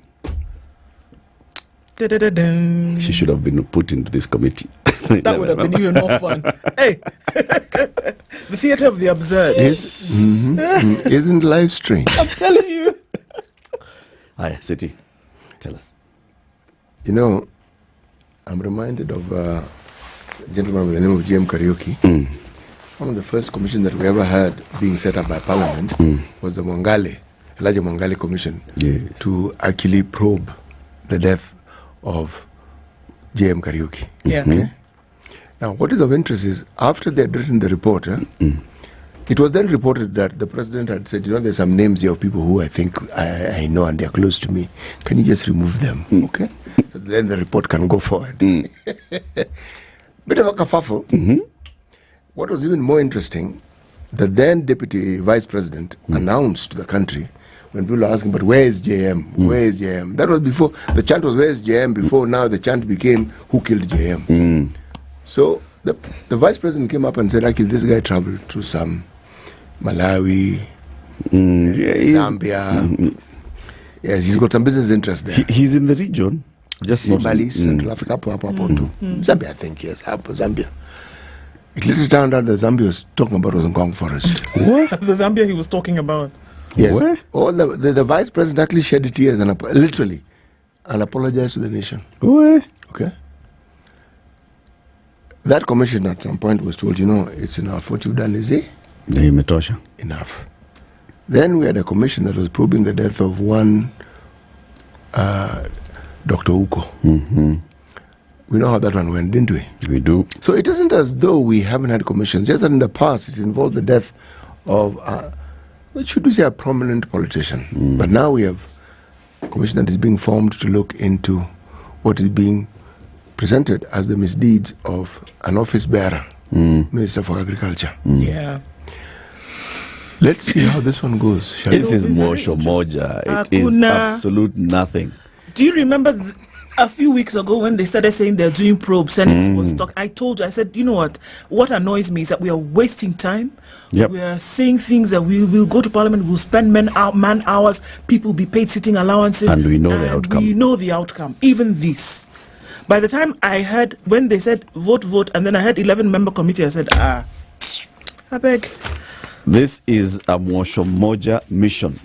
S2: Da-da-da-dun.
S1: She should have been put into this committee.
S2: That would have been even more fun. Hey, the theatre of the absurd.
S3: Yes. Isn't live stream?
S2: I'm telling you.
S1: Hi, City. Tell us.
S3: I'm reminded of a gentleman with the name of J.M. Kariuki. One of the first commissions that we ever had being set up by Parliament was the Elijah Mwangale Commission, to actually probe the death of J.M. Kariuki.
S2: Yeah.
S3: Okay? Now, what is of interest is, after they had written the report, it was then reported that the president had said, there's some names here of people who I think I know and they're close to me. Can you just remove them? Okay? So then the report can go forward. Bit of a kerfuffle. What was even more interesting, the then deputy vice president announced to the country, when people are asking, but where is JM? Where is JM? That was before, the chant was, where is JM? Before now the chant became, who killed JM? So the vice president came up and said, actually, this guy traveled to some Malawi, Zambia. Yes, he's got some business interest there.
S1: He's in the region.
S3: Just Mali, Central Africa, Zambia, I think, yes, Zambia. It later turned out that Zambia was talking about was Ngong Forest.
S2: What? The Zambia he was talking about.
S3: Yes.
S1: Where?
S3: All the vice president actually shed tears and literally and apologized to the nation.
S1: Where?
S3: Okay. That commission at some point was told, it's enough. What you've done is enough. Then we had a commission that was probing the death of one Dr. Okoh.
S1: Mm-hmm.
S3: We know how that one went, didn't we?
S1: We do.
S3: So it isn't as though we haven't had commissions, just that in the past it involved the death of, what should we say, a prominent politician. But now we have a commission that is being formed to look into what is being presented as the misdeeds of an office bearer, Minister for Agriculture.
S2: Yeah.
S3: Let's see how this one goes. Shall
S1: This
S3: we?
S1: is Mosho Moja. It is absolute nothing.
S2: Do you remember a few weeks ago when they started saying they're doing probes, Senate was stuck? I told you, I said, you know what annoys me is that we are wasting time.
S1: Yep.
S2: We are saying things that we will go to Parliament, we'll spend man hours, people will be paid sitting allowances.
S1: And we know the outcome.
S2: We know the outcome. Even this. By the time I heard, when they said vote, and then I heard 11-member committee, I said, I beg.
S1: This is a Mosho Moja mission.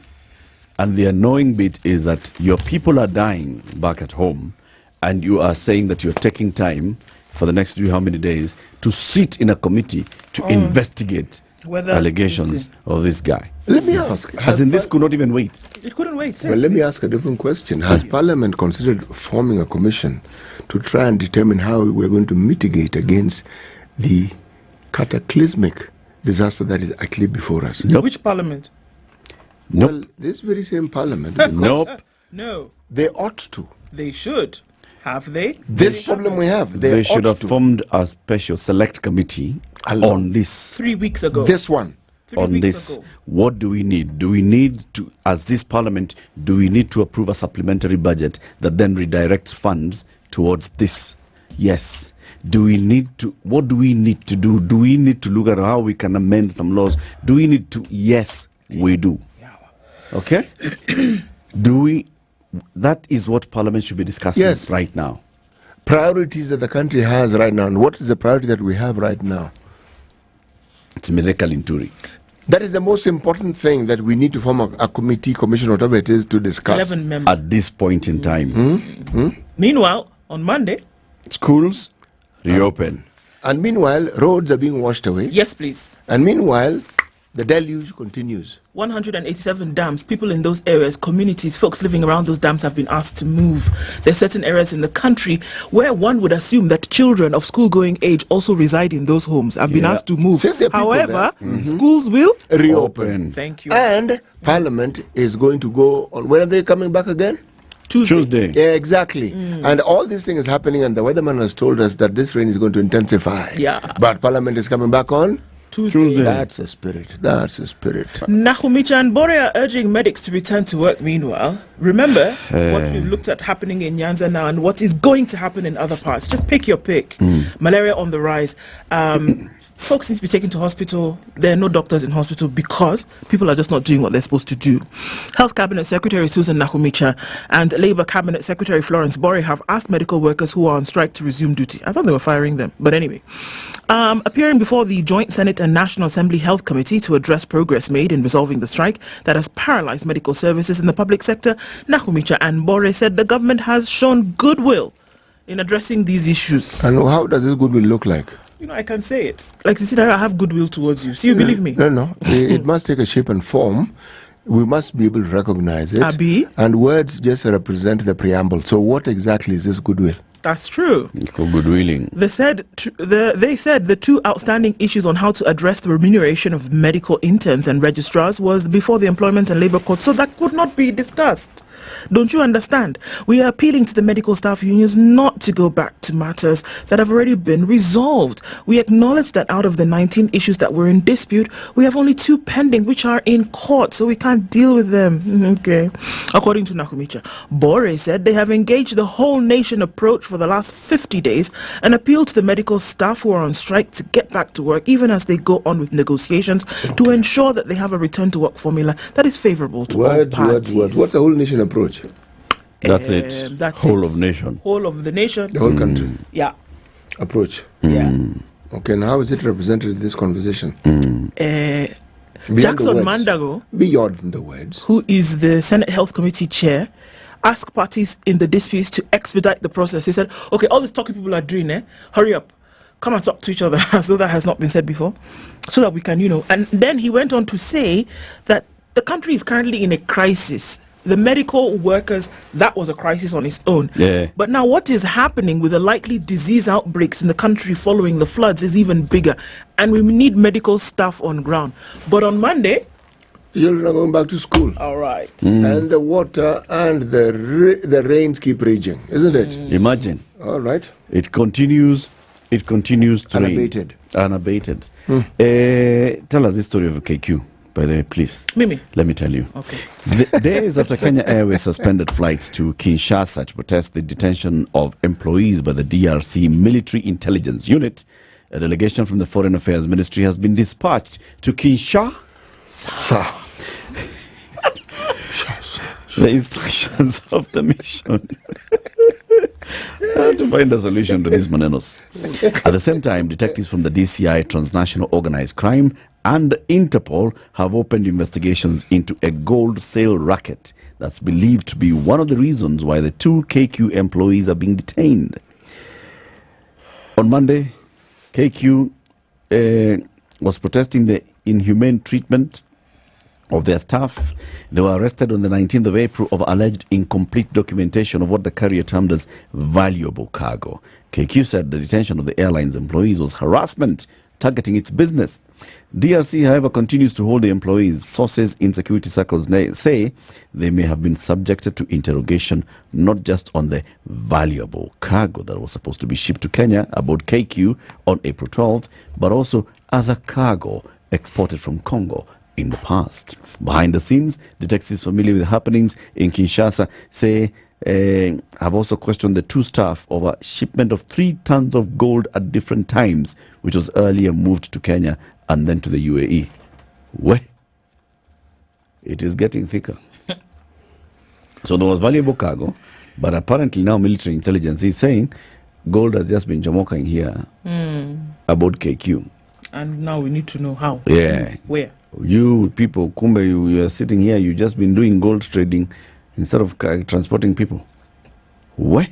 S1: And the annoying bit is that your people are dying back at home, and you are saying that you're taking time for the next how many days to sit in a committee to investigate
S2: Whether
S1: allegations of this guy.
S3: Let me ask.
S1: As in, this could not even wait.
S2: It couldn't wait.
S3: Well, let me ask a different question. Has Parliament considered forming a commission to try and determine how we're going to mitigate against the cataclysmic disaster that is actually before us?
S1: Nope.
S2: Which Parliament?
S1: Nope.
S3: Well, this very same Parliament.
S1: Nope.
S2: No.
S3: They ought to.
S2: They should. Have they?
S3: This problem we have.
S1: They should
S3: ought
S1: have
S3: to.
S1: formed a special select committee on this.
S2: 3 weeks ago.
S3: This one.
S2: 3
S1: On
S2: weeks
S1: this,
S2: ago.
S1: what do we need? Do we need to, as this Parliament, do we need to approve a supplementary budget that then redirects funds towards this? Yes. Do we need to, what do we need to do? Do we need to look at how we can amend some laws? Do we need to? Yes, we do. Okay? Do we, that is what Parliament should be discussing right now.
S3: Priorities that the country has right now. And what is the priority that we have right now?
S1: It's Miracle Inturi.
S3: That is the most important thing that we need to form a committee, commission, whatever it is, to discuss.
S2: 11 members.
S1: At this point in time.
S2: Meanwhile, on Monday.
S1: Schools reopen.
S3: And meanwhile, roads are being washed away.
S2: Yes, please.
S3: And meanwhile, the deluge continues.
S2: 187 dams, people in those areas, communities, folks living around those dams have been asked to move. There are certain areas in the country where one would assume that children of school-going age also reside in those homes, have been asked to move.
S3: Since there are people
S2: However, schools will
S3: reopen.
S2: Thank you.
S3: And Parliament is going to go on. When are they coming back again?
S1: Tuesday.
S3: Yeah, exactly. And all this thing is happening, and the weatherman has told us that this rain is going to intensify.
S2: Yeah.
S3: But Parliament is coming back on
S2: Tuesday.
S3: That's a spirit. That's a spirit.
S2: Nakhumicha and Bore are urging medics to return to work meanwhile. Remember what we've looked at happening in Nyanza now and what is going to happen in other parts. Just pick your pick. Malaria on the rise. Folks need to be taken to hospital. There are no doctors in hospital because people are just not doing what they're supposed to do. Health Cabinet Secretary Susan Nakhumicha and Labour Cabinet Secretary Florence Bore have asked medical workers who are on strike to resume duty. I thought they were firing them, but anyway. Appearing before the Joint Senate and National Assembly Health Committee to address progress made in resolving the strike that has paralyzed medical services in the public sector, Nakhumicha and Bore said the government has shown goodwill in addressing these issues.
S3: And how does this goodwill look like?
S2: You know, I can say it. Like, I have goodwill towards you. So you believe me?
S3: No. It must take a shape and form. We must be able to recognize it.
S2: Abi?
S3: And words just represent the preamble. So what exactly is this goodwill?
S2: That's true.
S1: For goodwilling.
S2: They said the two outstanding issues on how to address the remuneration of medical interns and registrars was before the Employment and Labour Court, so that could not be discussed. Don't you understand? We are appealing to the medical staff unions not to go back to matters that have already been resolved. We acknowledge that out of the 19 issues that were in dispute, we have only 2 pending which are in court, so we can't deal with them. Okay. According to Nakhumicha, Bore said they have engaged the whole nation approach for the last 50 days and appealed to the medical staff who are on strike to get back to work even as they go on with negotiations to ensure that they have a return to work formula that is favourable to all parties.
S3: What's the whole nation approach?
S1: That's it.
S2: That's
S1: Whole
S2: it.
S1: of nation.
S2: Whole of the nation.
S3: The whole country
S2: Yeah.
S3: approach.
S2: Yeah.
S3: Okay, and how is it represented in this conversation?
S2: Jackson Mandago,
S3: beyond the words,
S2: who is the Senate Health Committee chair, asked parties in the disputes to expedite the process. He said, okay, all this talking people are doing, hurry up, come and talk to each other, as though that has not been said before, so that we can, and then he went on to say that the country is currently in a crisis. The medical workers, that was a crisis on its own.
S1: Yeah.
S2: But now what is happening with the likely disease outbreaks in the country following the floods is even bigger. And we need medical staff on ground. But on Monday...
S3: children are going back to school.
S2: All right.
S3: And the water and the rains keep raging, isn't it?
S1: Imagine.
S3: All right.
S1: It continues to
S3: Unabated.
S1: rain. Unabated. Tell us the story of KQ, by the way, please.
S2: Mimi.
S1: Let me tell you.
S2: Okay.
S1: Days after Kenya Airways suspended flights to Kinshasa to protest the detention of employees by the DRC Military Intelligence Unit, a delegation from the Foreign Affairs Ministry has been dispatched to Kinshasa. The instructions of the mission to find a solution to these manenos. At the same time, detectives from the DCI, Transnational Organized Crime, and Interpol have opened investigations into a gold sale racket that's believed to be one of the reasons why the 2 KQ employees are being detained. On Monday, KQ was protesting the inhumane treatment of their staff. They were arrested on the 19th of April of alleged incomplete documentation of what the carrier termed as valuable cargo. KQ said the detention of the airline's employees was harassment targeting its business. DRC, however, continues to hold the employees. Sources in security circles say they may have been subjected to interrogation not just on the valuable cargo that was supposed to be shipped to Kenya aboard KQ on April 12th, but also other cargo exported from Congo in the past. Behind the scenes, detectives familiar with the happenings in Kinshasa say have also questioned the 2 staff over shipment of 3 tons of gold at different times, which was earlier moved to Kenya and then to the UAE. Well, it is getting thicker. So there was valuable cargo, but apparently now military intelligence is saying gold has just been jamoking here aboard KQ.
S2: And now we need to know how.
S1: Yeah.
S2: Where?
S1: You people, kumbe, you are sitting here, you just been doing gold trading instead of transporting people. What?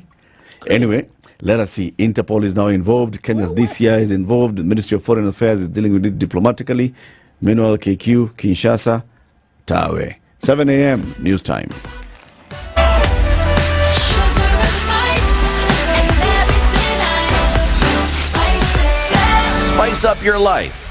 S1: Anyway, let us see. Interpol is now involved. Kenya's DCI is involved. The Ministry of Foreign Affairs is dealing with it diplomatically. Meanwhile, KQ, Kinshasa, Tawe. 7 a.m. news time.
S4: Spice up your life.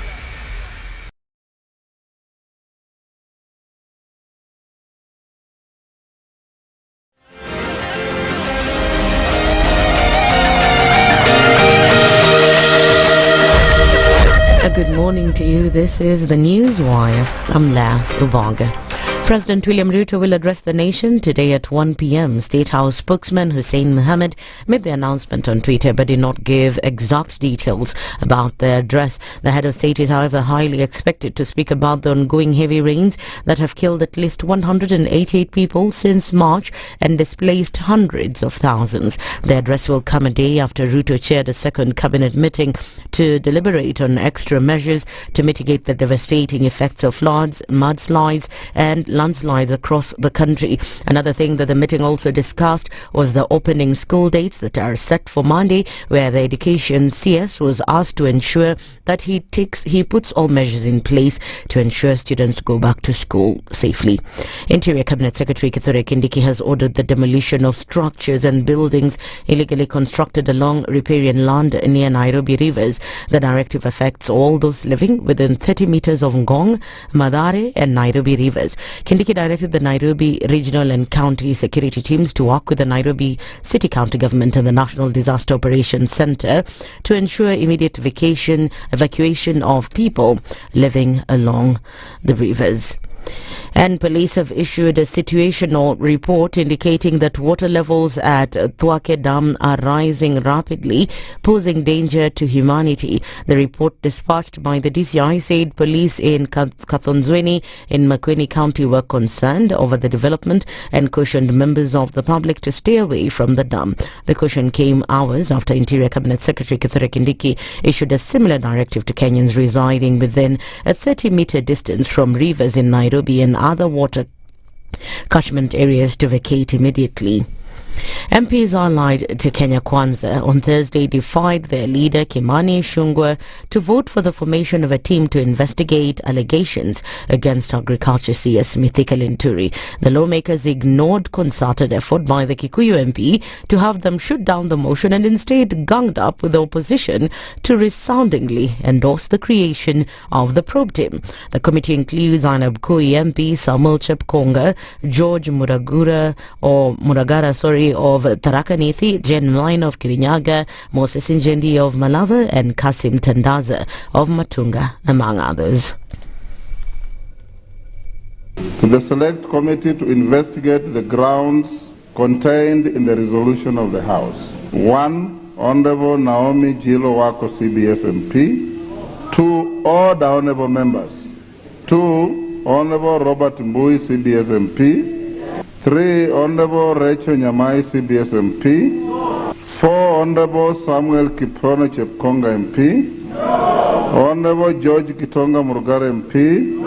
S5: Good morning to you. This is the News Wire. I'm La Ubaga. President William Ruto will address the nation today at 1 p.m. State House spokesman Hussein Mohammed made the announcement on Twitter but did not give exact details about the address. The head of state is, however, highly expected to speak about the ongoing heavy rains that have killed at least 188 people since March and displaced hundreds of thousands. The address will come a day after Ruto chaired a second cabinet meeting to deliberate on extra measures to mitigate the devastating effects of floods, mudslides and landslides across the country. Another thing that the meeting also discussed was the opening school dates that are set for Monday, where the Education CS was asked to ensure that he puts all measures in place to ensure students go back to school safely. Interior Cabinet Secretary Kithure Kindiki has ordered the demolition of structures and buildings illegally constructed along riparian land near Nairobi rivers. The directive affects all those living within 30 meters of Ngong, Mathare and Nairobi rivers. Kindiki directed the Nairobi regional and county security teams to work with the Nairobi City County Government and the National Disaster Operations Centre to ensure immediate evacuation of people living along the rivers. And police have issued a situational report indicating that water levels at Tuake Dam are rising rapidly, posing danger to humanity. The report dispatched by the DCI said police in Kathonzweni in Makueni County were concerned over the development and cautioned members of the public to stay away from the dam. The caution came hours after Interior Cabinet Secretary Kithure Kindiki issued a similar directive to Kenyans residing within a 30-meter distance from rivers in Nairobi and other water catchment areas to vacate immediately. MPs allied to Kenya Kwanza on Thursday defied their leader Kimani Ichung'wah to vote for the formation of a team to investigate allegations against Agriculture CS Mithika Linturi. The lawmakers ignored concerted effort by the Kikuyu MP to have them shoot down the motion and instead ganged up with the opposition to resoundingly endorse the creation of the probe team. The committee includes Ainab Kui MP, Samuel Chepkonga, George Muragara of Tharaka Nithi, Jen Line of Kirinyaga, Moses Injendi of Malava and Kasim Tandaza of Matunga, among others.
S6: To the Select Committee to investigate the grounds contained in the resolution of the House. 1. Honorable Naomi Jilo Wako, CBS MP. 2. All the honorable members. 2. Honorable Robert Mbui, CBS MP. 3. Honorable Rachel Nyamai, CBS MP. 4. Honorable Samuel Kiprono Chepkonga MP. Honorable George Kitonga Murugara MP.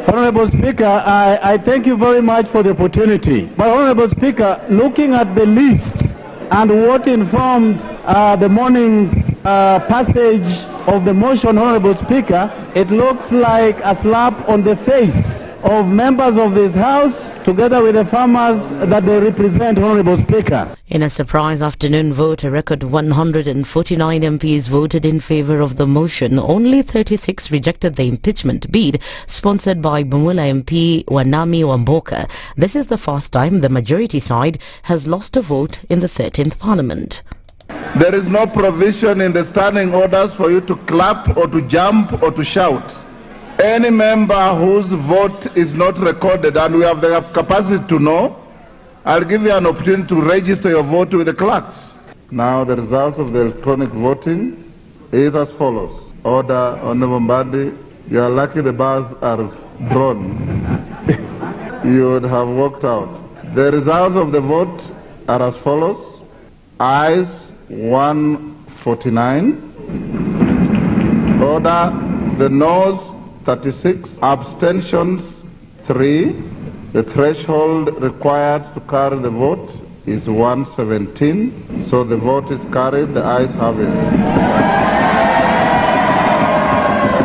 S7: Honorable Speaker, I thank you very much for the opportunity. But Honorable Speaker, looking at the list and what informed the morning's passage of the motion, Honorable Speaker, it looks like a slap on the face of members of this House together with the farmers that they represent, Honorable Speaker.
S5: In a surprise afternoon vote, a record 149 MPs voted in favour of the motion. Only 36 rejected the impeachment bid sponsored by Bumula MP Wanami Wamboka. This is the first time the majority side has lost a vote in the 13th Parliament.
S6: There is no provision in the standing orders for you to clap or to jump or to shout. Any member whose vote is not recorded, and we have the capacity to know, I'll give you an opportunity to register your vote with the clerks. Now the results of the electronic voting is as follows. Order, Honorable Mbadi, you are lucky the bars are drawn. You would have walked out. The results of the vote are as follows. Ayes 149. Order, the noes 36, abstentions 3. The threshold required to carry the vote is 117. So the vote is carried. The ayes have it.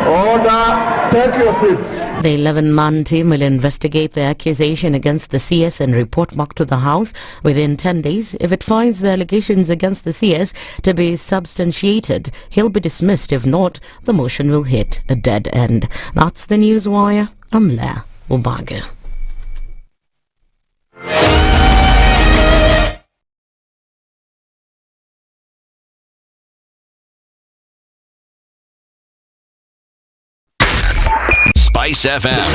S6: Order, take your seats.
S5: The 11-man team will investigate the accusation against the CS and report back to the House within 10 days. If it finds the allegations against the CS to be substantiated, he'll be dismissed. If not, the motion will hit a dead end. That's the Newswire. I'm Leah Ubaga.
S4: SpiceFM,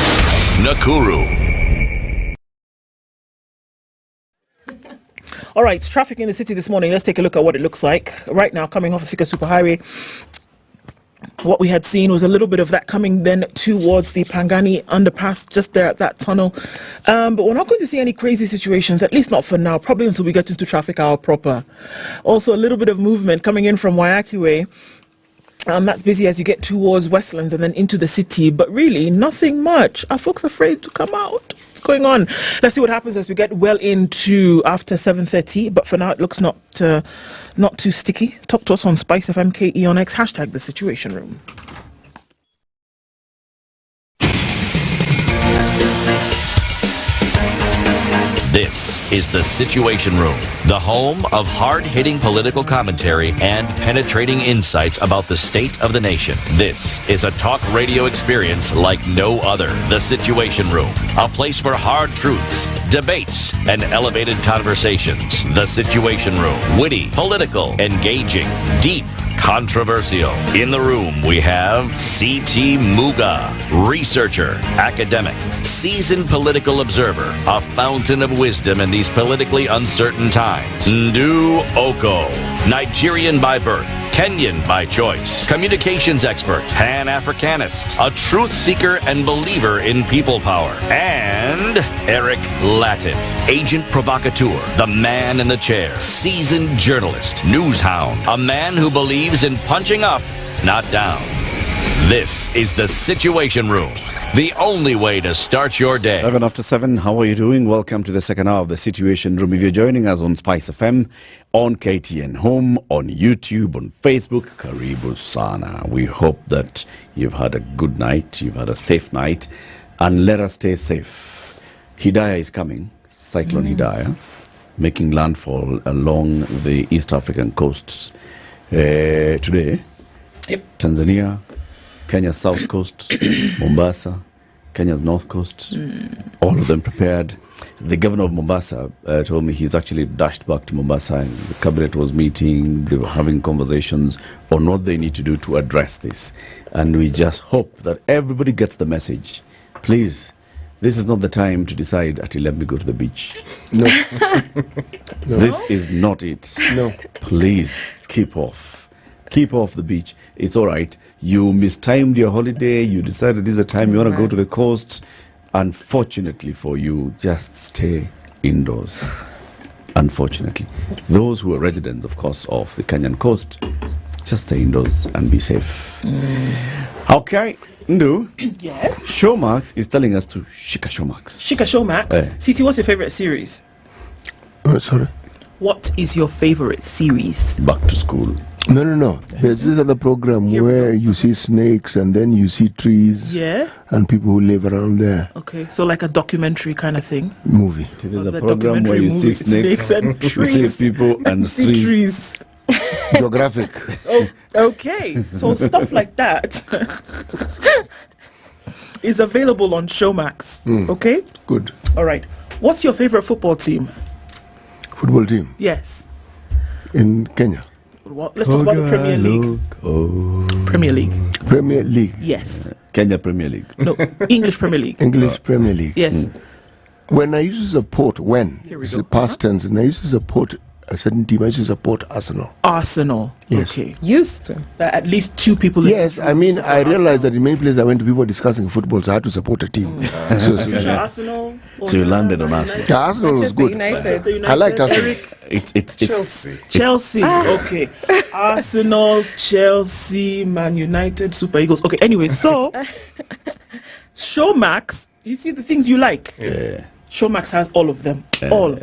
S4: Nakuru.
S2: All right, traffic in the city this morning. Let's take a look at what it looks like. Right now, coming off of Thika Superhighway, what we had seen was a little bit of that coming then towards the Pangani underpass, just there at that tunnel. But we're not going to see any crazy situations, at least not for now, probably until we get into traffic hour proper. Also, a little bit of movement coming in from Waiaki Way. That's busy as you get towards Westlands and then into the city, but really nothing much. Are folks afraid to come out? What's going on? Let's see what happens as we get well into after 7:30. But for now, it looks not too sticky. Talk to us on SpiceFM KE on X, hashtag The Situation Room.
S4: This is The Situation Room, the home of hard-hitting political commentary and penetrating insights about the state of the nation. This is a talk radio experience like no other. The Situation Room, a place for hard truths, debates, and elevated conversations. The Situation Room, witty, political, engaging, deep, controversial. In the room, we have C.T. Muga, researcher, academic, seasoned political observer, a fountain of wisdom in these politically uncertain times. Ndu Okoh, Nigerian by birth, Kenyan by choice, communications expert, Pan-Africanist, a truth seeker and believer in people power, and Eric Latiff, agent provocateur, the man in the chair, seasoned journalist, news hound, a man who believes in punching up, not down. This is the Situation Room, the only way to start your day.
S1: 7 after 7, how are you doing? Welcome to the second hour of the Situation Room. If you're joining us on SpiceFM, on KTN Home, on YouTube, on Facebook, Karibu Sana. We hope that you've had a good night, you've had a safe night, and let us stay safe. Hidaya is coming, Cyclone Hidaya, making landfall along the East African coasts today.
S2: Yep.
S1: Tanzania, Kenya's south coast, Mombasa, Kenya's north coast, all of them prepared. The governor of Mombasa told me he's actually dashed back to Mombasa, and the cabinet was meeting, they were having conversations on what they need to do to address this. And we just hope that everybody gets the message. Please, this is not the time to decide, let me go to the beach.
S3: No.
S1: This is not it.
S3: No.
S1: Please, keep off. Keep off the beach. It's all right. You mistimed your holiday. You decided this is the time you want to go to the coast. Unfortunately for you, just stay indoors. Unfortunately. Those who are residents, of course, of the Kenyan coast, just stay indoors and be safe. Okay. Ndu,
S2: Yes.
S1: Showmax is telling us to shika Showmax.
S2: Shika Showmax. CT, what's your favorite series?
S3: Sorry.
S2: What is your favorite series?
S1: Back to school.
S3: No. There's this other program where you see snakes and then you see trees and people who live around there.
S2: Okay, so like a documentary kind of thing.
S3: Movie.
S1: There's a
S2: The
S1: program where you see
S2: documentary
S1: snakes,
S2: and
S1: you see
S2: trees.
S1: people and
S2: See
S1: trees.
S3: Geographic.
S2: Oh, okay. So stuff like that is available on Showmax. Okay?
S3: Good.
S2: All right. What's your favorite football team?
S3: Football team
S2: Yes.
S3: in Kenya.
S2: Let's talk about the Premier League. Premier League.
S3: Premier League.
S2: Yes.
S1: Kenya Premier League.
S2: No, English Premier League.
S3: English Premier League.
S2: Yes.
S3: When I used to support,
S2: Here we
S3: it's
S2: go.
S3: the past tense, and I used to support a certain team, I used to support Arsenal.
S2: Arsenal.
S3: Yes.
S2: Okay.
S8: Used to.
S2: At least two people. in
S3: Yes,
S2: this
S3: I
S2: room
S3: mean,
S2: support
S3: I realized
S2: Arsenal.
S3: that in many places I went to, people discussing football, so I had to support a team.
S2: Arsenal.
S1: So you landed on Arsenal.
S3: Yeah, Arsenal was
S8: Manchester
S3: good.
S8: United.
S2: Manchester United.
S3: I liked Arsenal.
S2: Eric,
S1: It's
S8: Chelsea.
S2: Chelsea. Okay. Arsenal, Chelsea, Man United, Super Eagles. Okay. Anyway, so Showmax. You see the things you like. Showmax has all of them. All.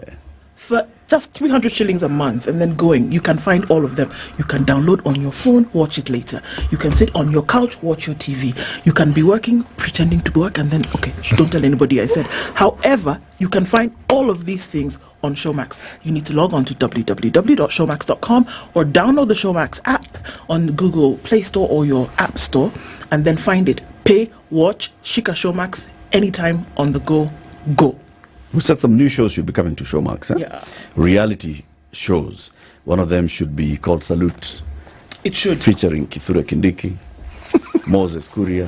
S2: For just 300 shillings a month and then going, you can find all of them. You can download on your phone, watch it later. You can sit on your couch, watch your TV. You can be working, pretending to work, and then, okay, don't tell anybody I said. However, you can find all of these things on Showmax. You need to log on to www.showmax.com or download the Showmax app on Google Play Store or your App Store and then find it. Pay, watch, Shika Showmax, anytime on the go, go.
S1: We said some new shows should be coming to Showmax. Huh?
S2: Yeah.
S1: Reality shows. One of them should be called Salute,
S2: It should.
S1: featuring Kithure Kindiki, Moses Kuria,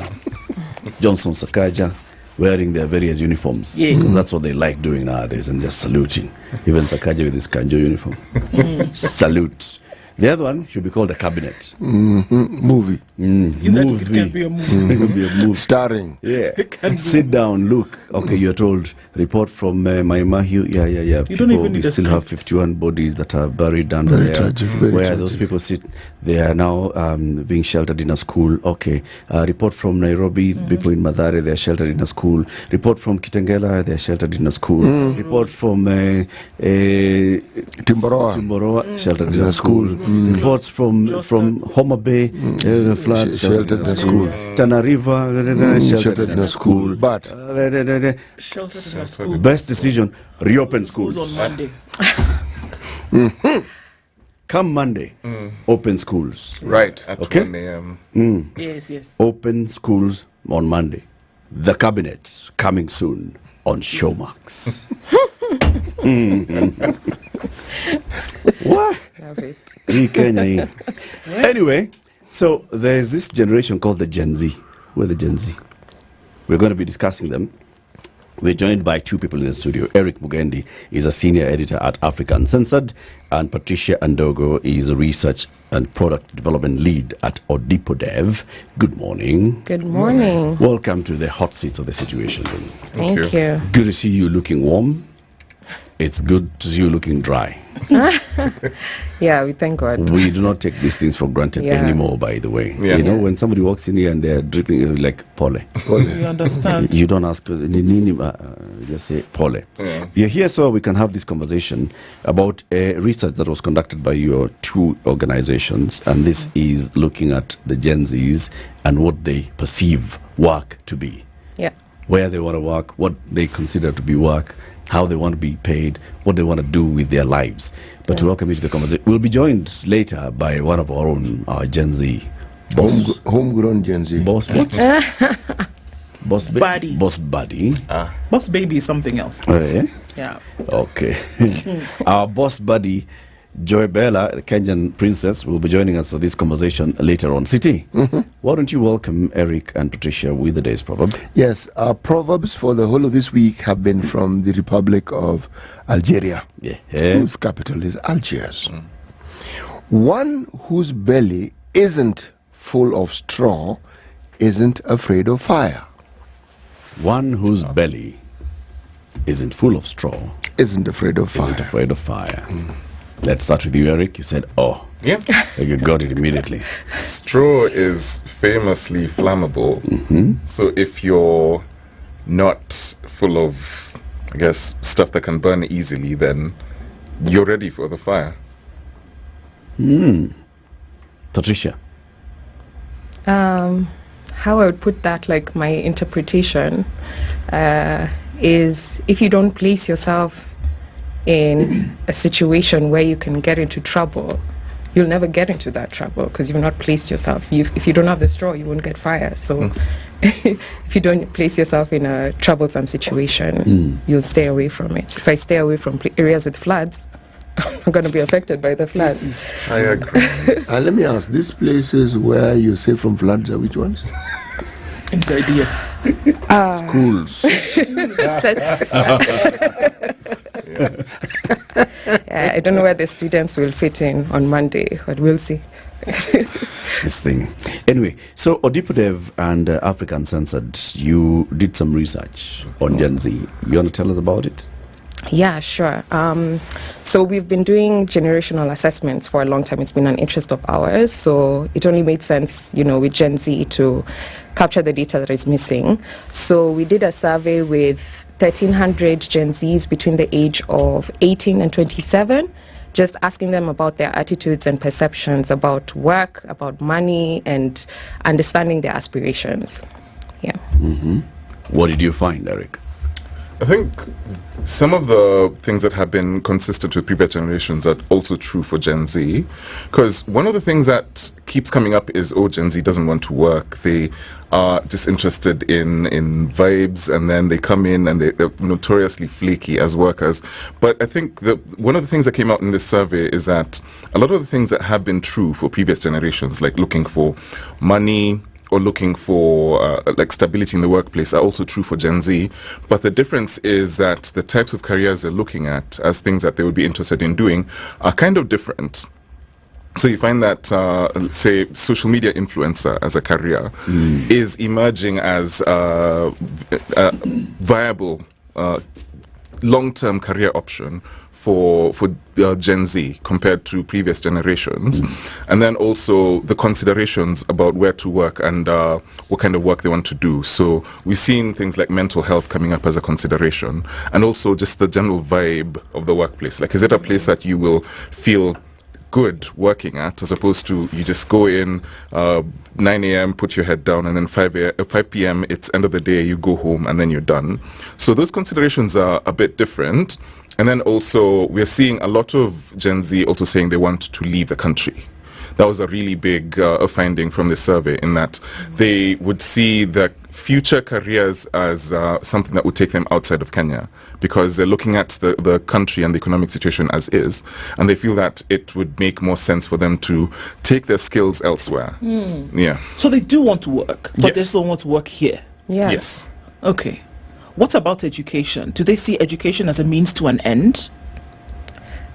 S1: Johnson Sakaja, wearing their various uniforms.
S2: Yeah.
S1: Because that's what they like doing nowadays, and just saluting. Even Sakaja with his Kanjo uniform. Salute. The other one should be called The Cabinet.
S3: Movie.
S2: It can be a movie.
S1: It could be a movie.
S3: Starring.
S1: Yeah. Sit down, look. Okay, you're told, report from Maimahiu. Yeah.
S2: You don't even need
S1: we
S2: a
S1: still have
S2: script.
S1: 51 bodies that are buried under
S3: Very
S1: there.
S3: tragic, very
S1: Where
S3: tragic.
S1: those people sit, they are now being sheltered in a school. Okay. Report from Nairobi, people in Mathare, they are sheltered in a school. Report from Kitengela, they are sheltered in a school. Report from Timboroa, sheltered in a school. Reports from Homa Bay, floods,
S3: Sheltered in a school.
S1: Tana River, sheltered in a school.
S3: But
S2: Sheltered in a school.
S1: Best decision, reopen schools.
S2: Schools on Monday.
S1: Come Monday, open schools.
S9: Right, at
S1: Okay.
S9: 1 a.m.
S2: Yes.
S1: Open schools on Monday. The Cabinet coming soon on Showmax. What?
S8: Love it.
S1: Hii Kenya hii. Anyway, so there's this generation called the Gen Z. Who are the Gen Z? We're going to be discussing them. We're joined by two people in the studio. Eric Mugendi is a senior editor at Africa Uncensored, and Patricia Ndogo is a research and product development lead at Odipodev. Good morning.
S8: Good morning.
S1: Welcome to the hot seat of the Situation Room.
S8: Thank you.
S1: Good to see you looking warm. It's good to see you looking dry.
S8: Yeah, we thank God.
S1: We do not take these things for granted anymore, by the way.
S9: Yeah.
S1: You know, when somebody walks in here and they're dripping, you're like, pole.
S2: You understand?
S1: You don't ask, just say, pole.
S9: Yeah.
S1: You're here so we can have this conversation about a research that was conducted by your two organizations, and this is looking at the Gen Zs and what they perceive work to be.
S8: Yeah.
S1: Where they want to work, what they consider to be work, how they want to be paid, what they want to do with their lives. But to welcome you to the conversation, we'll be joined later by one of our own Gen Z boss.
S3: Homegrown Gen Z.
S1: Boss what? Boss
S2: Buddy.
S1: Boss buddy.
S2: Boss baby is something else.
S1: Yeah?
S2: Yeah.
S1: Okay. Our boss buddy, Joy Bella, the Kenyan princess, will be joining us for this conversation later on. City, why don't you welcome Eric and Patricia with the day's proverb?
S3: Yes, our proverbs for the whole of this week have been from the Republic of Algeria, whose capital is Algiers. One whose belly isn't full of straw isn't afraid of fire.
S1: One whose belly isn't full of straw
S3: Isn't afraid of fire.
S1: isn't afraid of fire. Let's start with you, Eric. You said, oh.
S9: Yeah.
S1: You got it immediately.
S9: Straw is famously flammable. So if you're not full of, I guess, stuff that can burn easily, then you're ready for the fire.
S1: Patricia.
S8: How I would put that, like my interpretation, is if you don't place yourself in a situation where you can get into trouble, you'll never get into that trouble because you've not placed yourself. If you don't have the straw, you won't get fire. So if you don't place yourself in a troublesome situation, you'll stay away from it. If I stay away from areas with floods, I'm going to be affected by the floods.
S9: I agree.
S3: Let me ask, these places where you say from floods are which ones?
S2: It's the idea.
S3: Schools.
S8: Yeah, I don't know where the students will fit in on Monday, but we'll see.
S1: This thing. Anyway, so Odipodev and Africa Uncensored, you did some research on Gen Z. You want to tell us about it?
S8: Yeah, sure. So we've been doing generational assessments for a long time. It's been an interest of ours. So it only made sense, with Gen Z to capture the data that is missing. So we did a survey with 1,300 Gen Zs between the age of 18 and 27, just asking them about their attitudes and perceptions about work, about money, and understanding their aspirations. Yeah.
S1: What did you find, Eric?
S9: I think some of the things that have been consistent with previous generations are also true for Gen Z. Because one of the things that keeps coming up is, Gen Z doesn't want to work. They are just interested in vibes, and then they come in and they're notoriously flaky as workers. But I think one of the things that came out in this survey is that a lot of the things that have been true for previous generations, like looking for money, or looking for like stability in the workplace, are also true for Gen Z. But the difference is that the types of careers they're looking at as things that they would be interested in doing are kind of different. So you find that, say, social media influencer as a career is emerging as a viable long-term career option for Gen Z compared to previous generations. And then also the considerations about where to work and what kind of work they want to do. So we've seen things like mental health coming up as a consideration, and also just the general vibe of the workplace. Like, is it a place that you will feel good working at, as opposed to you just go in 9 a.m., put your head down, and then 5 p.m., it's end of the day, you go home, and then you're done. So those considerations are a bit different. And then also we're seeing a lot of Gen Z also saying they want to leave the country. That was a really big finding from this survey, in that they would see the future careers as something that would take them outside of Kenya, because they're looking at the country and the economic situation as is, and they feel that it would make more sense for them to take their skills elsewhere. Yeah.
S2: So they do want to work, but they
S9: Yes.
S2: still want to work here.
S8: Yeah.
S9: Yes.
S2: Okay. What about education? Do they see education as a means to an end?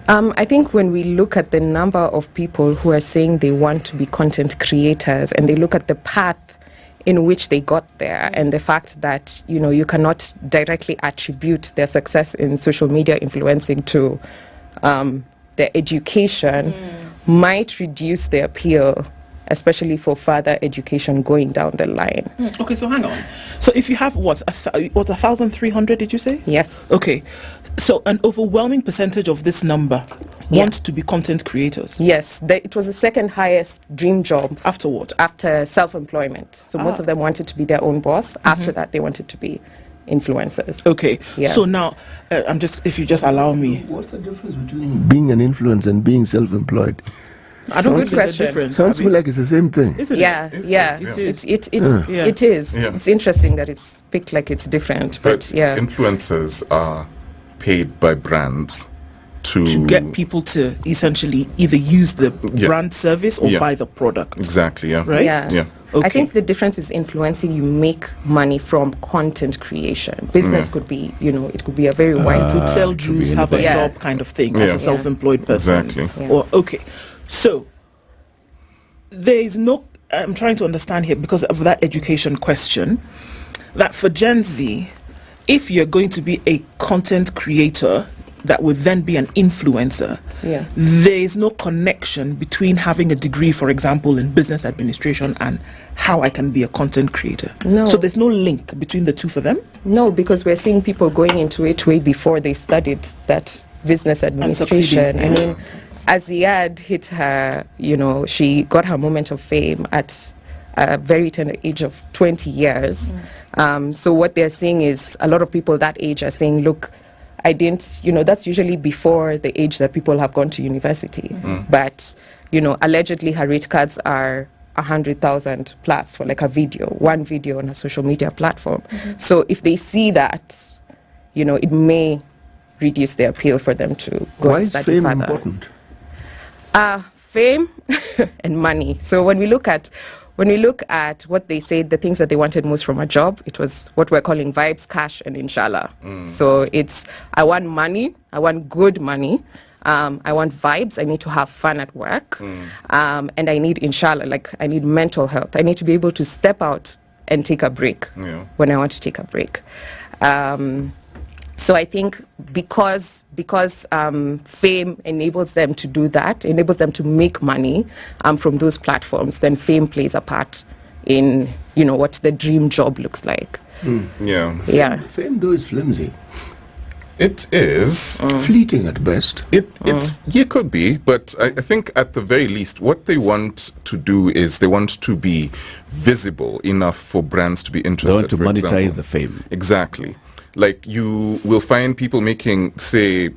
S8: I think when we look at the number of people who are saying they want to be content creators, and they look at the path in which they got there, and the fact that, you know, you cannot directly attribute their success in social media influencing to their education, might reduce the appeal, especially for further education going down the line.
S2: Okay, so hang on. So if you have 1,300, did you say?
S8: Yes.
S2: Okay. So an overwhelming percentage of this number
S8: Yeah.
S2: want to be content creators.
S8: Yes, it was the second highest dream job
S2: After what?
S8: after self-employment. So most of them wanted to be their own boss. After that, they wanted to be influencers.
S2: Okay.
S8: Yeah.
S2: So now, if you just allow me.
S3: What's the difference between being an influencer and being self-employed?
S2: I don't
S8: Good
S2: think there's a
S8: question.
S2: difference.
S3: Sounds to me like it's the same thing.
S2: Isn't
S8: Yeah,
S2: it?
S8: yeah.
S2: It is.
S8: It
S2: Yeah.
S8: is.
S9: Yeah.
S8: It's interesting that it's picked like it's different, but yeah.
S9: Influencers are paid by brands
S2: To get people to essentially either use the
S9: Yeah.
S2: brand service or
S9: Yeah.
S2: buy the product.
S9: Exactly, yeah.
S2: Right?
S8: Yeah.
S9: Yeah.
S2: Okay.
S8: I think the difference is influencing. You make money from content creation. Business could be, you know, it could be a very wide.
S2: Could sell
S1: could be
S2: juice, have a
S8: anything. Yeah.
S2: shop kind of thing as
S9: Yeah.
S2: a self-employed person.
S9: Exactly.
S8: Yeah.
S2: Or okay. So there is no, I'm trying to understand here because of that education question, that for Gen Z, if you're going to be a content creator that would then be an influencer,
S8: Yeah.
S2: there is no connection between having a degree, for example, in business administration and how I can be a content creator.
S8: No.
S2: So there's no link between the two for them.
S8: No, because we're seeing people going into it way before they've studied that business administration.
S2: succeeding.
S8: I mean, as the ad hit her, you know, she got her moment of fame at a very tender age of 20 years. So what they're seeing is a lot of people that age are saying, look, I didn't, you know, that's usually before the age that people have gone to university. But, you know, allegedly her rate cards are 100,000 plus for like one video on a social media platform. So if they see that, you know, it may reduce the appeal for them to go
S3: Why
S8: and
S3: is
S8: study
S3: fame
S8: further.
S3: important?
S8: Fame and money. So when we look at what they said, the things that they wanted most from a job, it was what we're calling vibes, cash, and inshallah. So it's, I want money, I want good money, I want vibes, I need to have fun at work, and I need inshallah, like I need mental health. I need to be able to step out and take a break when I want to take a break. So I think because fame enables them to do that, enables them to make money from those platforms, then fame plays a part in, you know, what the dream job looks like.
S9: Yeah.
S8: Yeah.
S3: Fame, though, is flimsy.
S9: It is.
S3: Fleeting at best.
S9: It could be, but I think at the very least, what they want to do is they want to be visible enough for brands to be
S1: They
S9: interested.
S1: want to
S9: for
S1: monetize
S9: example.
S1: the fame.
S9: Exactly. Like you will find people making, say,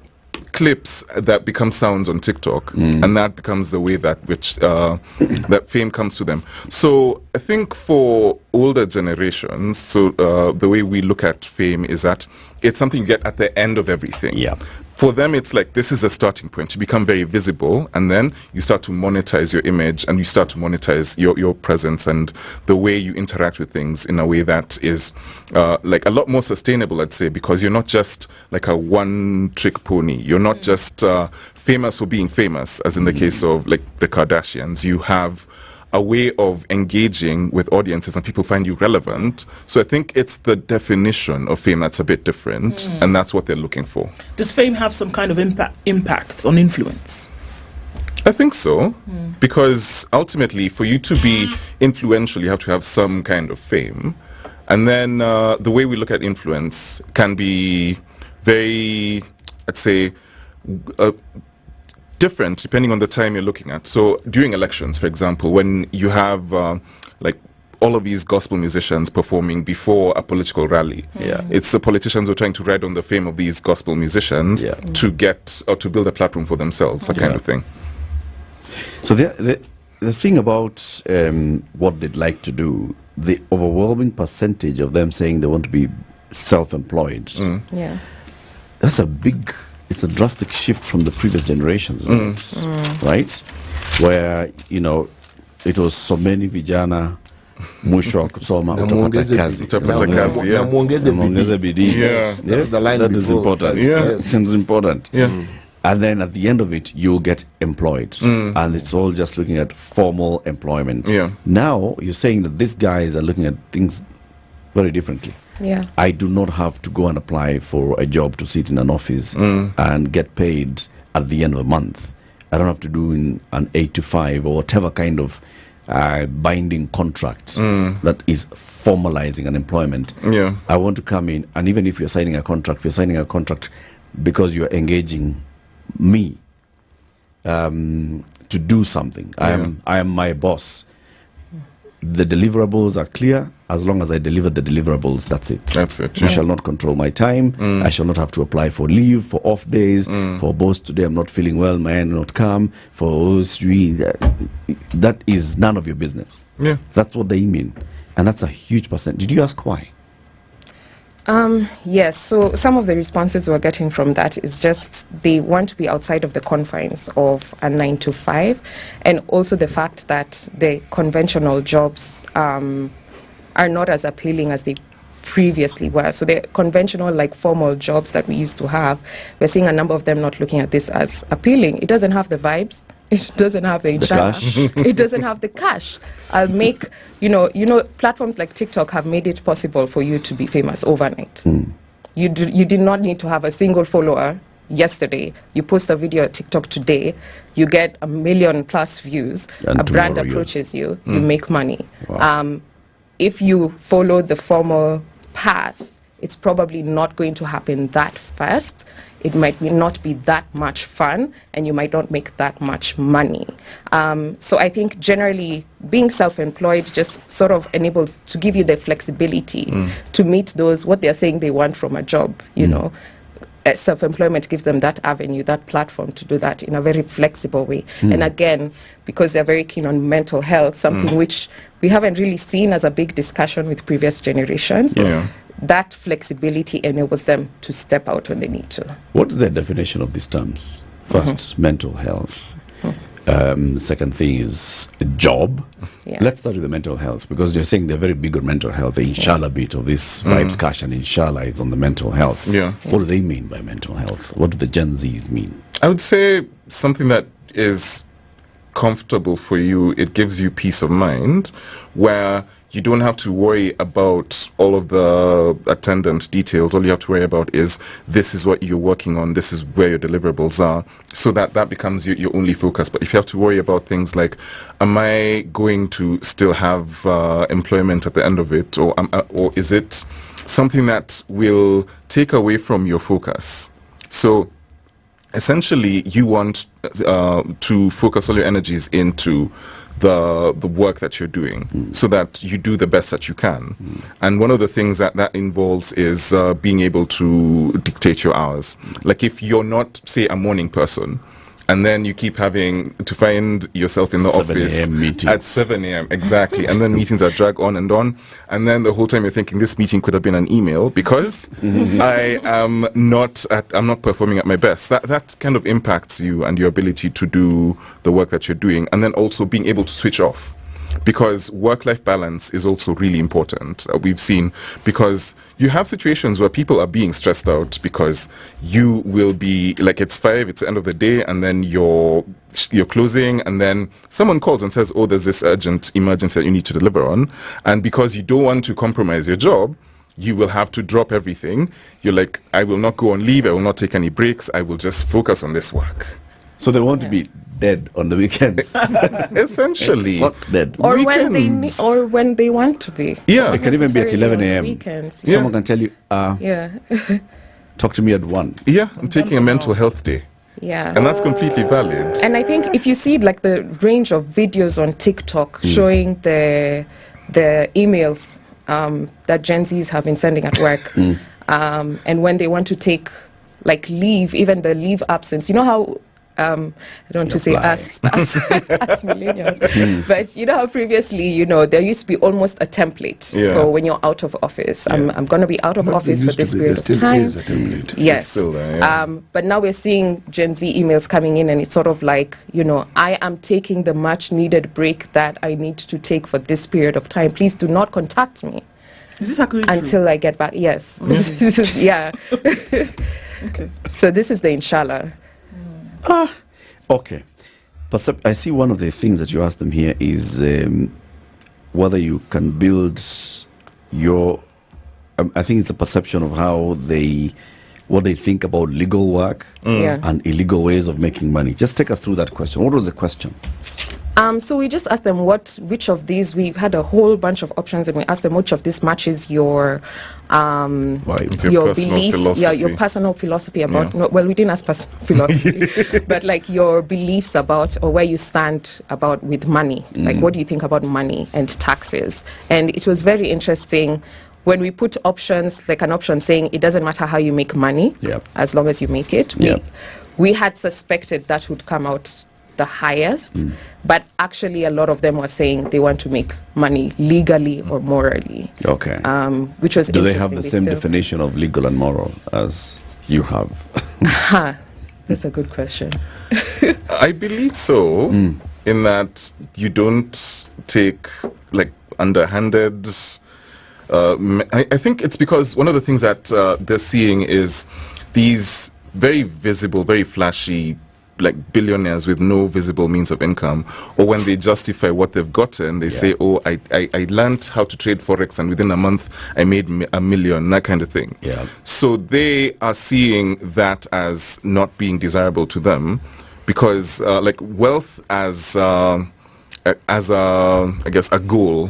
S9: clips that become sounds on TikTok, and that becomes the way that which that fame comes to them. So I think for older generations, so the way we look at fame is that it's something you get at the end of everything.
S1: Yeah.
S9: For them, it's like this is a starting point. You become very visible, and then you start to monetize your image, and you start to monetize your presence and the way you interact with things in a way that is like a lot more sustainable, I'd say, because you're not just like a one-trick pony. You're not just famous for being famous, as in the case of like the Kardashians. You have a way of engaging with audiences and people find you relevant. So I think it's the definition of fame that's a bit different, and that's what they're looking for.
S2: Does fame have some kind of impact on influence?
S9: I think so, because ultimately for you to be influential, you have to have some kind of fame. And then the way we look at influence can be very, I'd say, different depending on the time you're looking at. So during elections, for example, when you have like all of these gospel musicians performing before a political rally, it's the politicians who are trying to ride on the fame of these gospel musicians to get or to build a platform for themselves, that kind of thing.
S1: So the thing about what they'd like to do, the overwhelming percentage of them saying they want to be self-employed.
S8: Yeah.
S1: That's it's a drastic shift from the previous generations, isn't it? Right? Where, it was so many vijana, mwisho wa kusoma utapata kazi.
S3: Na muongeze bidii.
S1: Yes,
S3: the line
S1: that is important.
S3: Yes.
S1: It's important.
S9: Yeah.
S1: And then at the end of it, you'll get employed. And it's all just looking at formal employment.
S9: Yeah.
S1: Now, you're saying that these guys are looking at things very differently.
S8: Yeah.
S1: I do not have to go and apply for a job to sit in an office and get paid at the end of the month. I don't have to do in an 8 to 5 or whatever kind of binding contract that is formalizing an employment.
S9: Yeah.
S1: I want to come in, and even if you're signing a contract, because you're engaging me to do something. I am my boss. The deliverables are clear. As long as I deliver the deliverables, that's it.
S9: That's it.
S1: You shall not control my time. I shall not have to apply for leave, for off days, for boss today I'm not feeling well, my hand will not come, for that is none of your business.
S9: Yeah.
S1: That's what they mean. And that's a huge percent. Did you ask why?
S8: Yes, so some of the responses we're getting from that is just they want to be outside of the confines of a 9 to 5, and also the fact that the conventional jobs are not as appealing as they previously were. So the conventional, like formal jobs that we used to have, we're seeing a number of them not looking at this as appealing. It doesn't have the vibes. It doesn't have the inshallah. It doesn't have the cash. I'll make, platforms like TikTok have made it possible for you to be famous overnight. You did not need to have a single follower yesterday. You post a video at TikTok today, you get 1 million+ views,
S1: and
S8: a brand approaches you, you make money.
S1: Wow.
S8: If you follow the formal path, it's probably not going to happen that fast. It might not be that much fun, and you might not make that much money. So I think generally being self-employed just sort of enables to give you the flexibility to meet those, what they're saying they want from a job, Self-employment gives them that avenue, that platform to do that in a very flexible way. And again, because they're very keen on mental health, something which we haven't really seen as a big discussion with previous generations.
S9: Yeah.
S8: That flexibility enables them to step out when they need to.
S1: What's the definition of these terms? First, mental health. Second thing is a job.
S8: Yeah.
S1: Let's start with the mental health, because you're saying they're very big on mental health. The inshallah bit of this vibes cash and inshallah is on the mental health.
S9: Yeah.
S1: What do they mean by mental health? What do the Gen Zs mean?
S9: I would say something that is comfortable for you. It gives you peace of mind, where you don't have to worry about all of the attendant details. All you have to worry about is this is what you're working on, this is where your deliverables are, so that becomes your only focus. But if you have to worry about things like, am I going to still have employment at the end of it, or is it something that will take away from your focus? So essentially, you want to focus all your energies into the work that you're doing, so that you do the best that you can. And one of the things that involves is being able to dictate your hours. Like if you're not, say, a morning person, and then you keep having to find yourself in the
S1: 7
S9: office
S1: a.m. meetings.
S9: at 7 a.m. Exactly. And then meetings are drag on, and then the whole time you're thinking this meeting could have been an email because I am not performing at my best. That kind of impacts you and your ability to do the work that you're doing, and then also being able to switch off. Because work-life balance is also really important. We've seen, because you have situations where people are being stressed out because you will be like, it's 5, it's the end of the day, and then you're closing, and then someone calls and says, oh, there's this urgent emergency that you need to deliver on, and because you don't want to compromise your job, you will have to drop everything. You're like, I will not go on leave, I will not take any breaks, I will just focus on this work.
S1: So they want to be dead on the weekends.
S9: Essentially.
S1: Not dead.
S8: Or
S9: Weekends.
S8: when they want to be.
S9: Yeah.
S1: It can even be at 11
S8: Necessarily on
S1: a.m.
S8: weekends.
S1: Someone can tell you,
S8: Yeah.
S1: talk to me at 1.
S9: Yeah, I'm taking a mental health day.
S8: Yeah.
S9: And that's completely valid.
S8: And I think if you see like the range of videos on TikTok showing the emails that Gen Zs have been sending at work, and when they want to take like leave, even the leave absence, you know how I don't want to say us millennials, but you know how previously, there used to be almost a template for when you're out of office. I'm going to be out of office for this period of time.
S3: There still is a template.
S8: Yes.
S9: It's still there,
S8: But now we're seeing Gen Z emails coming in, and it's sort of like, I am taking the much needed break that I need to take for this period of time. Please do not contact me.
S2: Is this actually
S8: until
S2: true?
S8: I get back? Yes. This is,
S2: Okay.
S8: So this is the inshallah.
S1: Okay. I see one of the things that you asked them here is whether you can build your... I think it's a perception of how what they think about legal work and illegal ways of making money. Just take us through that question. What was the question?
S8: So we just asked them which of these, we had a whole bunch of options, and we asked them which of this matches your beliefs,
S9: philosophy.
S8: your personal philosophy about, we didn't ask personal philosophy, but like your beliefs about, or where you stand about with money. Like, what do you think about money and taxes? And it was very interesting when we put options, like an option saying it doesn't matter how you make money, as long as you make it. We had suspected that would come out the highest, but actually a lot of them were saying they want to make money legally or morally.
S1: Okay.
S8: Which was
S1: Do they have the same definition of legal and moral as you have?
S8: That's a good question.
S9: I believe so, in that you don't take like underhanded. I think it's because one of the things that they're seeing is these very visible, very flashy, like billionaires with no visible means of income, or when they justify what they've gotten, they say, oh, I learned how to trade Forex and within a month I made $1 million, that kind of thing. So they are seeing that as not being desirable to them, because like wealth as I guess a goal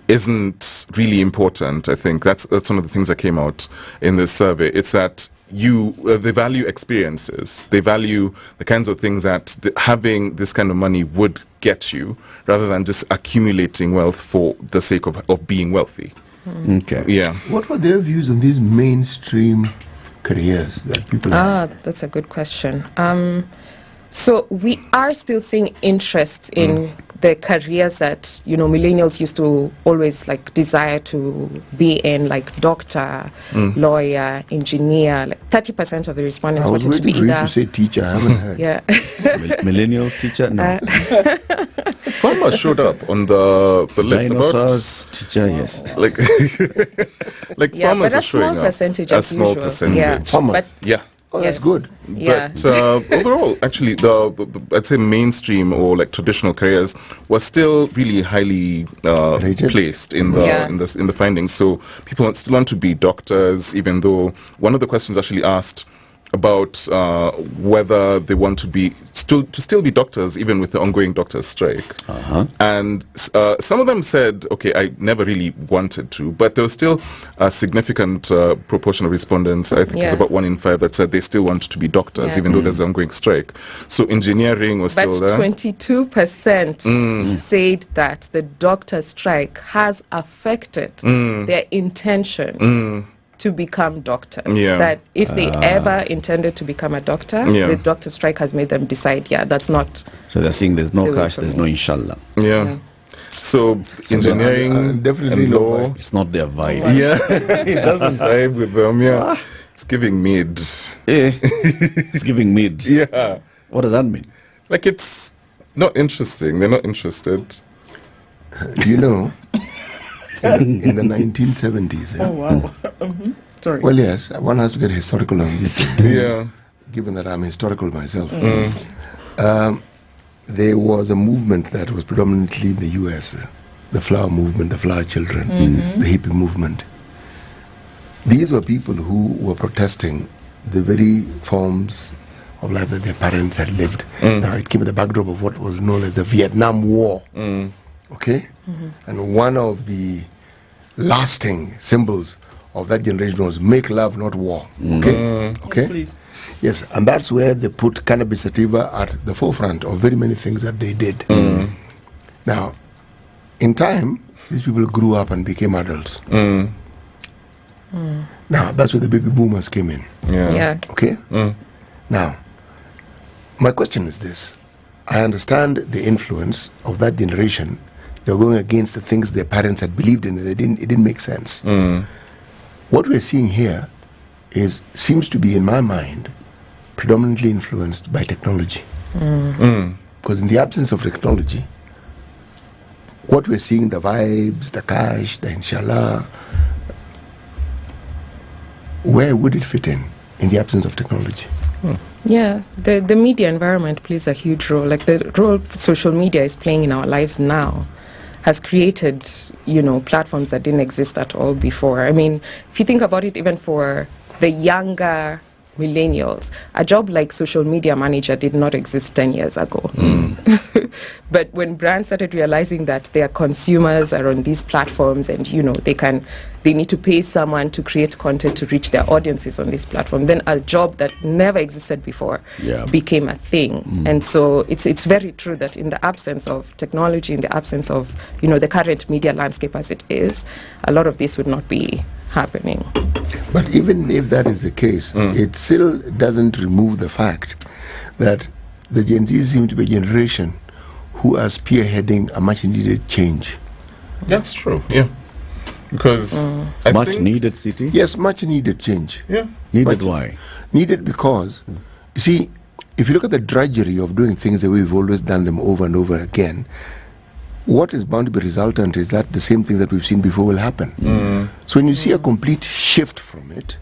S9: isn't really important. I think that's one of the things that came out in this survey. It's that they value experiences. They value the kinds of things that having this kind of money would get you, rather than just accumulating wealth for the sake of being wealthy.
S1: Okay.
S9: Yeah.
S3: What were their views on these mainstream careers that people have?
S8: That's a good question. So we are still seeing interest in the careers that millennials used to always like desire to be in, like doctor, lawyer, engineer. Like 30% of the respondents wanted to be either.
S3: I was waiting for you to say teacher. I haven't heard.
S1: Millennials teacher? No.
S9: Farmer showed up on the list.
S1: Dinosaurs teacher, yes.
S9: Like farmers are showing up.
S8: A small percentage.
S3: Farmers. Oh, that's good.
S9: But overall, actually, the I'd say mainstream or like traditional careers were still really highly placed in the findings. So people still want to be doctors, even though one of the questions actually asked about whether they want to still be doctors even with the ongoing doctors' strike. And some of them said, okay, I never really wanted to, but there was still a significant proportion of respondents, I think it's about 1 in 5, that said they still want to be doctors even though there's an ongoing strike. So engineering was still there.
S8: But 22% said that the doctor strike has affected their intention to become doctors. That if they ever intended to become a doctor, the doctor strike has made them decide, that's not.
S1: So they're saying there's no cash, there's no inshallah.
S9: So engineering,
S3: definitely
S9: and law,
S1: it's not their vibe.
S9: it doesn't vibe with them. It's giving mid.
S1: It's giving mid. What does that mean?
S9: Like it's not interesting. They're not interested.
S3: In the 1970s.
S2: Oh, wow. Sorry.
S3: Well, yes, one has to get historical on this thing. Given that I'm historical myself. There was a movement that was predominantly in the US, the flower movement, the flower children, the hippie movement. These were people who were protesting the very forms of life that their parents had lived. Now, it came with the backdrop of what was known as the Vietnam War. Okay? And one of the lasting symbols of that generation was make love, not war. Okay? Okay?
S2: Please.
S3: Yes, and that's where they put cannabis sativa at the forefront of very many things that they did. Now, in time, these people grew up and became adults. Now, that's where the baby boomers came in. Okay? Now, My question is this. I understand the influence of that generation. They were going against the things their parents had believed in. It didn't make sense. What we're seeing here seems to be, in my mind, predominantly influenced by technology. Because in the absence of technology, what we're seeing, the vibes, the cash, the inshallah, where would it fit in the absence of technology?
S8: Yeah, the media environment plays a huge role. Like the role social media is playing in our lives now has created, platforms that didn't exist at all before. I mean, if you think about it, even for the younger millennials, a job like social media manager did not exist 10 years ago. But when brands started realizing that their consumers are on these platforms and, they need to pay someone to create content to reach their audiences on this platform, then a job that never existed before became a thing. And so it's very true that in the absence of technology, in the absence of, the current media landscape as it is, a lot of this would not be happening.
S3: But even if that is the case, it still doesn't remove the fact that the Gen Z seem to be a generation who are spearheading a much needed change.
S9: That's true, yeah. Because
S1: much needed city?
S3: Yes, much needed change.
S9: Yeah.
S1: Needed why?
S3: Needed because, you see, if you look at the drudgery of doing things the way we've always done them over and over again, what is bound to be resultant is that the same thing that we've seen before will happen. So when you see a complete shift from it,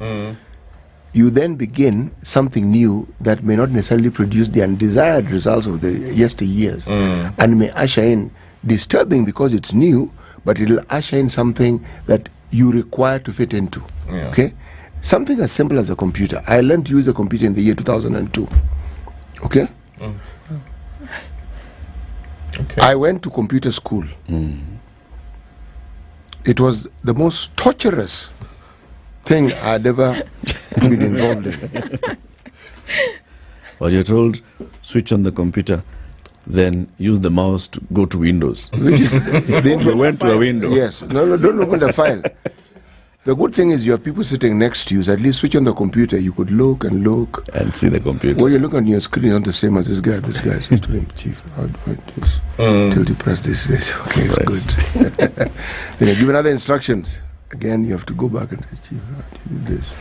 S3: you then begin something new that may not necessarily produce the undesired results of the yesteryears, and may usher in disturbing because it's new, but it'll usher in something that you require to fit into. Okay? Something as simple as a computer. I learned to use a computer in the year 2002. Okay? I went to computer school. It was the most torturous thing I'd ever been involved in.
S1: Well, you're told, switch on the computer, then use the mouse to go to Windows.
S3: Which is
S1: we went to a window.
S3: Yes. No, don't open the file. The good thing is you have people sitting next to you, so at least switch on the computer. You could look and
S1: see the computer.
S3: What you look on your screen is not the same as this guy. This guy is to him, Chief. How do I do this? Till you press this. Okay, it's good. Then you give another instructions. Again, you have to go back and say, Chief, do this.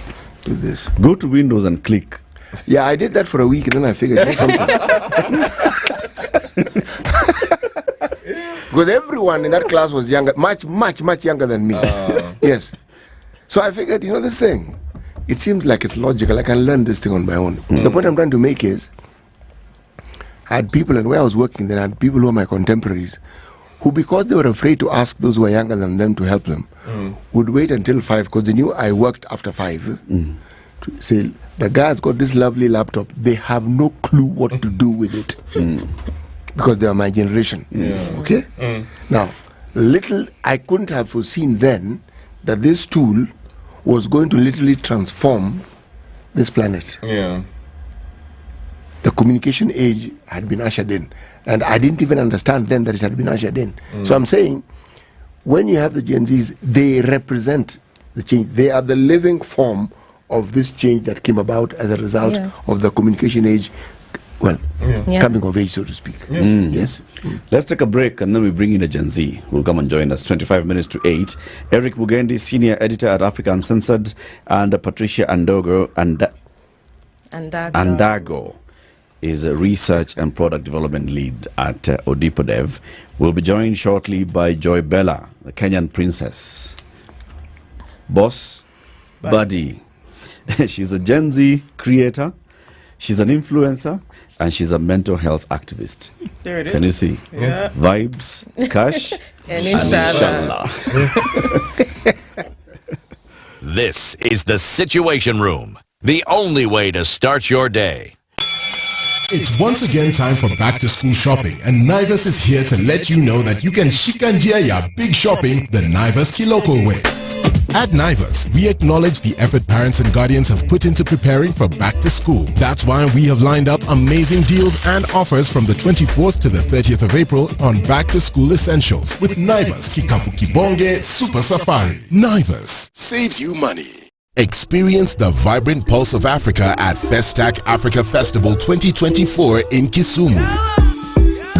S3: Do this.
S1: Go to Windows and click.
S3: Yeah, I did that for a week, and then I figured out something. Because everyone in that class was younger, much younger than me. Yes. So I figured, this thing, it seems like it's logical. I can learn this thing on my own. The point I'm trying to make is, I had people, and where I was working then, I had people who are my contemporaries, who, because they were afraid to ask those who are younger than them to help them, would wait until 5, because they knew I worked after 5, to say, the guy's got this lovely laptop. They have no clue what to do with it. Because they are my generation. Okay? Now, I couldn't have foreseen then that this tool was going to literally transform this planet.
S9: Yeah.
S3: The communication age had been ushered in, and I didn't even understand then that it had been ushered in. So I'm saying, when you have the Gen Zs, they represent the change. They are the living form of this change that came about as a result of the communication age, coming of age, so to speak. Yes.
S1: Let's take a break, and then we bring in a Gen Z who will come and join us. 25 minutes to 8. Eric Mugendi, senior editor at Africa Uncensored, and Patricia Andago is a research and product development lead at Odipodev. Will be joined shortly by Joy Bella, the Kenyan princess. Boss Buddy. She's a Gen Z creator. She's an influencer. And she's a mental health activist.
S2: There it is.
S1: Can you see?
S2: Yeah.
S1: Vibes, cash,
S8: and inshallah.
S4: This is the Situation Room, the only way to start your day.
S10: It's once again time for back to school shopping, and Naivas is here to let you know that you can shikanjia ya big shopping the Naivas Kiloko way. At Naivas, we acknowledge the effort parents and guardians have put into preparing for back to school. That's why we have lined up amazing deals and offers from the 24th to the 30th of April on back to school essentials with Naivas Kikapu Kibonge Super Safari. Naivas saves you money. Experience the vibrant pulse of Africa at Festac Africa Festival 2024 in Kisumu.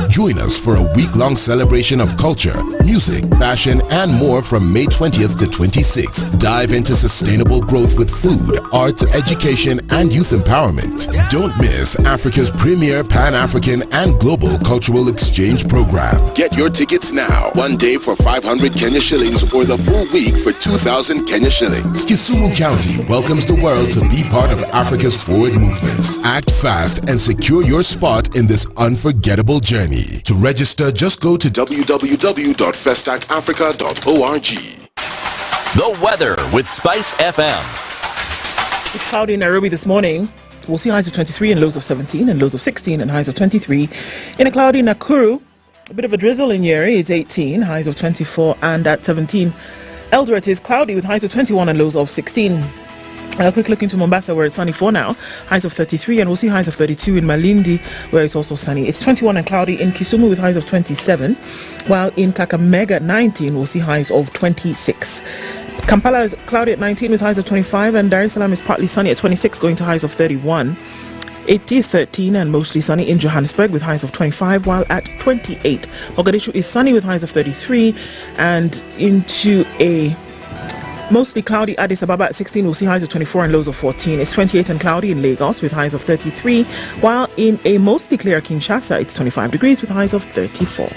S10: Join us for a week-long celebration of culture, music, fashion, and more from May 20th to 26th. Dive into sustainable growth with food, arts, education, and youth empowerment. Don't miss Africa's premier Pan-African and global cultural exchange program. Get your tickets now. 1 day for 500 Kenya shillings or the full week for 2,000 Kenya shillings. Kisumu County welcomes the world to be part of Africa's forward movement. Act fast and secure your spot in this unforgettable journey. To register, just go to www.festacafrica.org.
S4: The weather with SpiceFM.
S2: It's cloudy in Nairobi this morning. We'll see highs of 23 and lows of 17 and lows of 16 and highs of 23. In a cloudy Nakuru, a bit of a drizzle in Nyeri, it's 18, highs of 24 and at 17. Eldoret is cloudy with highs of 21 and lows of 16. A quick look into Mombasa, where it's sunny for now, highs of 33, and we'll see highs of 32 in Malindi, where it's also sunny. It's 21 and cloudy in Kisumu with highs of 27, while in Kakamega 19, we'll see highs of 26. Kampala is cloudy at 19 with highs of 25, and Dar es Salaam is partly sunny at 26, going to highs of 31. It is 13 and mostly sunny in Johannesburg with highs of 25, while at 28. Mogadishu is sunny with highs of 33, and into a mostly cloudy Addis Ababa at 16, we'll see highs of 24 and lows of 14. It's 28 and cloudy in Lagos with highs of 33, while in a mostly clear Kinshasa, it's 25 degrees with highs of 34.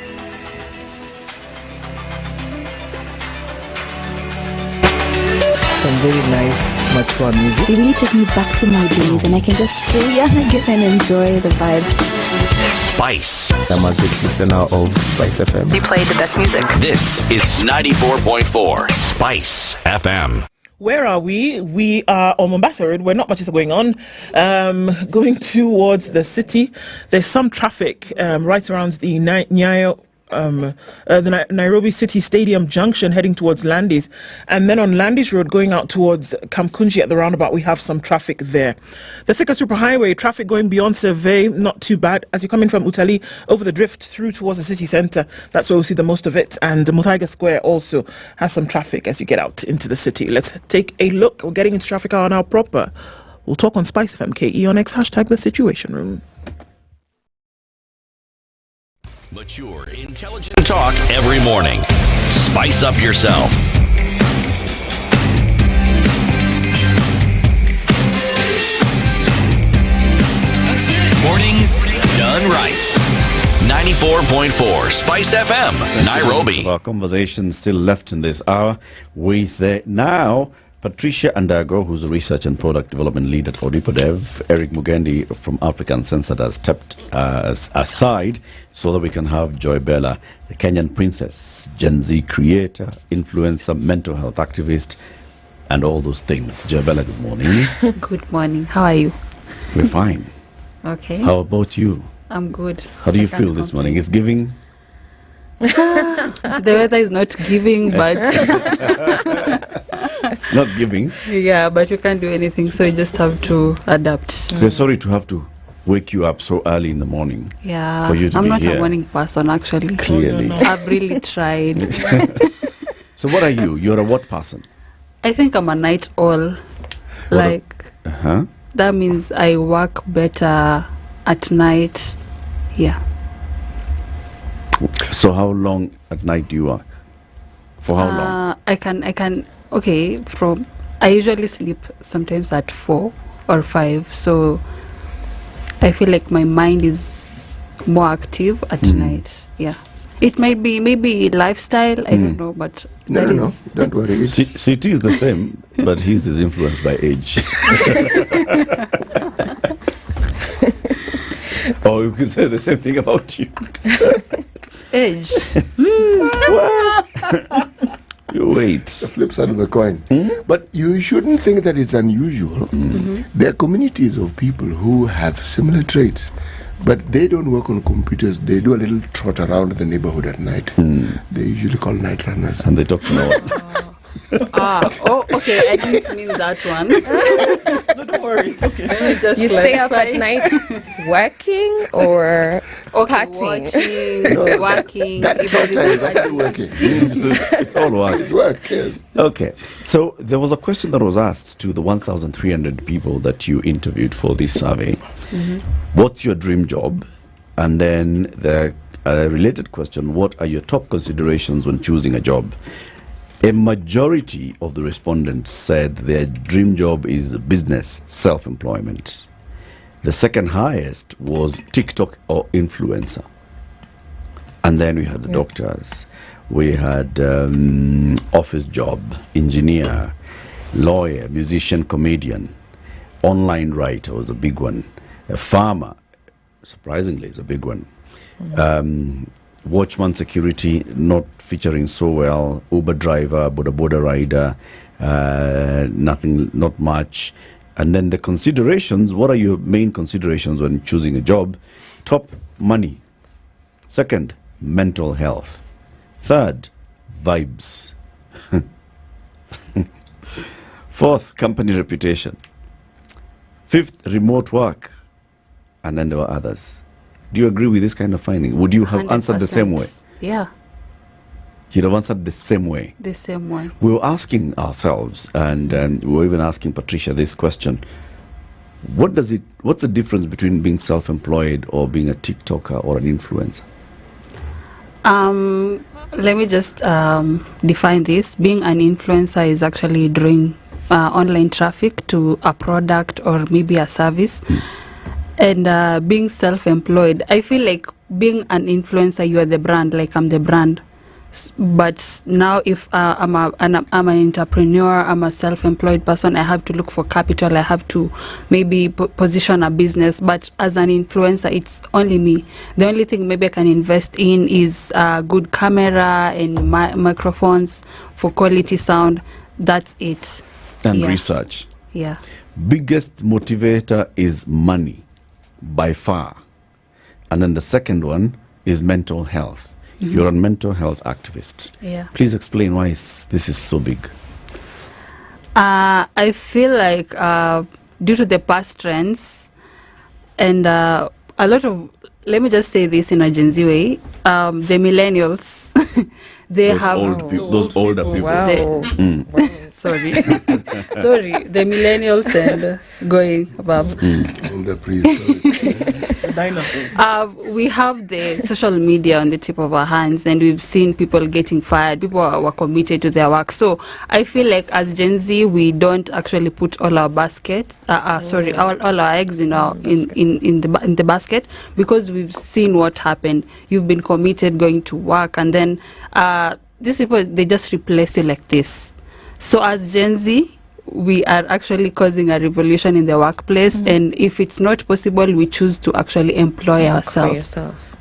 S11: Some very nice, mature music.
S12: They really took me back to my days, and I can just feel young again and enjoy the vibes.
S4: Spice.
S11: I'm a big listener of SpiceFM.
S13: You played the best music.
S4: This is 94.4 Spice FM.
S2: Where are we? We are on Mombasa Road, where not much is going on. Going towards the city, there's some traffic right around the Nairobi City Stadium Junction heading towards Landis, and then on Landis Road going out towards Kamkunji at the roundabout, we have some traffic there. The Thika Superhighway, traffic going beyond Survey, not too bad. As you come in from Utali over the drift through towards the city centre, that's where we'll see the most of it. And Muthaiga Square also has some traffic as you get out into the city. Let's take a look. We're getting into traffic hour now proper. We'll talk on SpiceFM KE on X, hashtag the Situation Room.
S4: Mature, intelligent talk every morning. Spice up yourself. Mornings done right. 94.4 Spice FM, Nairobi.
S1: Our conversation still left in this hour with now Patricia Ndago, who's a research and product development lead at Audipodev. Eric Mugendi from African Censored has stepped aside so that we can have Joy Bella, the Kenyan princess, Gen Z creator, influencer, mental health activist, and all those things. Joy Bella, good morning.
S14: Good morning. How are you?
S1: We're fine.
S14: Okay.
S1: How about you?
S14: I'm good.
S1: How do you feel this morning? It's giving?
S14: The weather is not giving, but...
S1: Not giving?
S14: Yeah, but you can't do anything, so you just have to adapt.
S1: We're sorry to have to wake you up so early in the morning.
S14: Yeah,
S1: for you to
S14: I'm
S1: be
S14: not
S1: here.
S14: A morning person, actually.
S1: Clearly.
S14: I've really tried.
S1: So what are you? You're a what person?
S14: I think I'm a night owl. That means I work better at night. Yeah.
S1: So how long at night do you work? For how long?
S14: I can okay, I usually sleep sometimes at 4 or 5, so I feel like my mind is more active at night. Yeah. It might be maybe lifestyle, I don't know, but
S3: No, don't worry.
S1: See, it is the same, but his is influenced by age. Or you could say the same thing about you.
S14: Age.
S1: Wait.
S3: The flip side of the coin. But you shouldn't think that it's unusual. There are communities of people who have similar traits, but they don't work on computers. They do a little trot around the neighborhood at night. They usually call night runners.
S1: And they talk to no one.
S14: Okay. I didn't mean that one.
S2: No, don't worry. It's okay.
S14: Let me just
S8: You stay up
S14: clarify.
S8: at night working or partying?
S14: Working.
S3: That total is actually working.
S1: It's all work.
S3: It's work, yes.
S1: Okay, so there was a question that was asked to the 1,300 people that you interviewed for this survey. What's your dream job? And then the related question, what are your top considerations when choosing a job? A majority of the respondents said their dream job is business, self-employment. The second highest was TikTok or influencer. And then we had the doctors. We had office job, engineer, lawyer, musician, comedian. Online writer was a big one. A farmer, surprisingly, is a big one. Watchman security, not featuring so well. Uber driver, boda rider, nothing, not much. And then the considerations, what are your main considerations when choosing a job? Top, money. Second, mental health. Third, vibes. Fourth, company reputation. Fifth, remote work. And then there were others. Do you agree with this kind of finding? Would you have answered the same way?
S14: Yeah,
S1: You'd have answered the same way.
S14: the same way.
S1: We were asking ourselves, and we were even asking Patricia this question. What's the difference between being self-employed or being a TikToker or an influencer?
S14: Let me just define this. Being an influencer is actually drawing online traffic to a product or maybe a service. And being self-employed, I feel like being an influencer, you are the brand, like I'm the brand. But now if I'm an entrepreneur, I'm a self-employed person, I have to look for capital, I have to maybe position a business. But as an influencer, it's only me. The only thing maybe I can invest in is good camera and microphones for quality sound. That's it.
S1: And research.
S14: Yeah.
S1: Biggest motivator is money, by far. And then the second one is mental health. You're a mental health activist.
S14: Yeah.
S1: Please explain why this is so big.
S14: I feel like due to the past trends and a lot of, let me just say this in a Gen Z way, the millennials,
S1: those older people.
S8: Wow.
S14: Sorry, the millennials and going above.
S2: Dinosaurs.
S14: We have the social media on the tip of our hands, and we've seen people getting fired. People were committed to their work. So I feel like as Gen Z, we don't actually put all our baskets, all our eggs in the basket, because we've seen what happened. You've been committed going to work, and then these people, they just replace you like this. So as Gen Z, we are actually causing a revolution in the workplace, and if it's not possible, we choose to actually employ ourselves.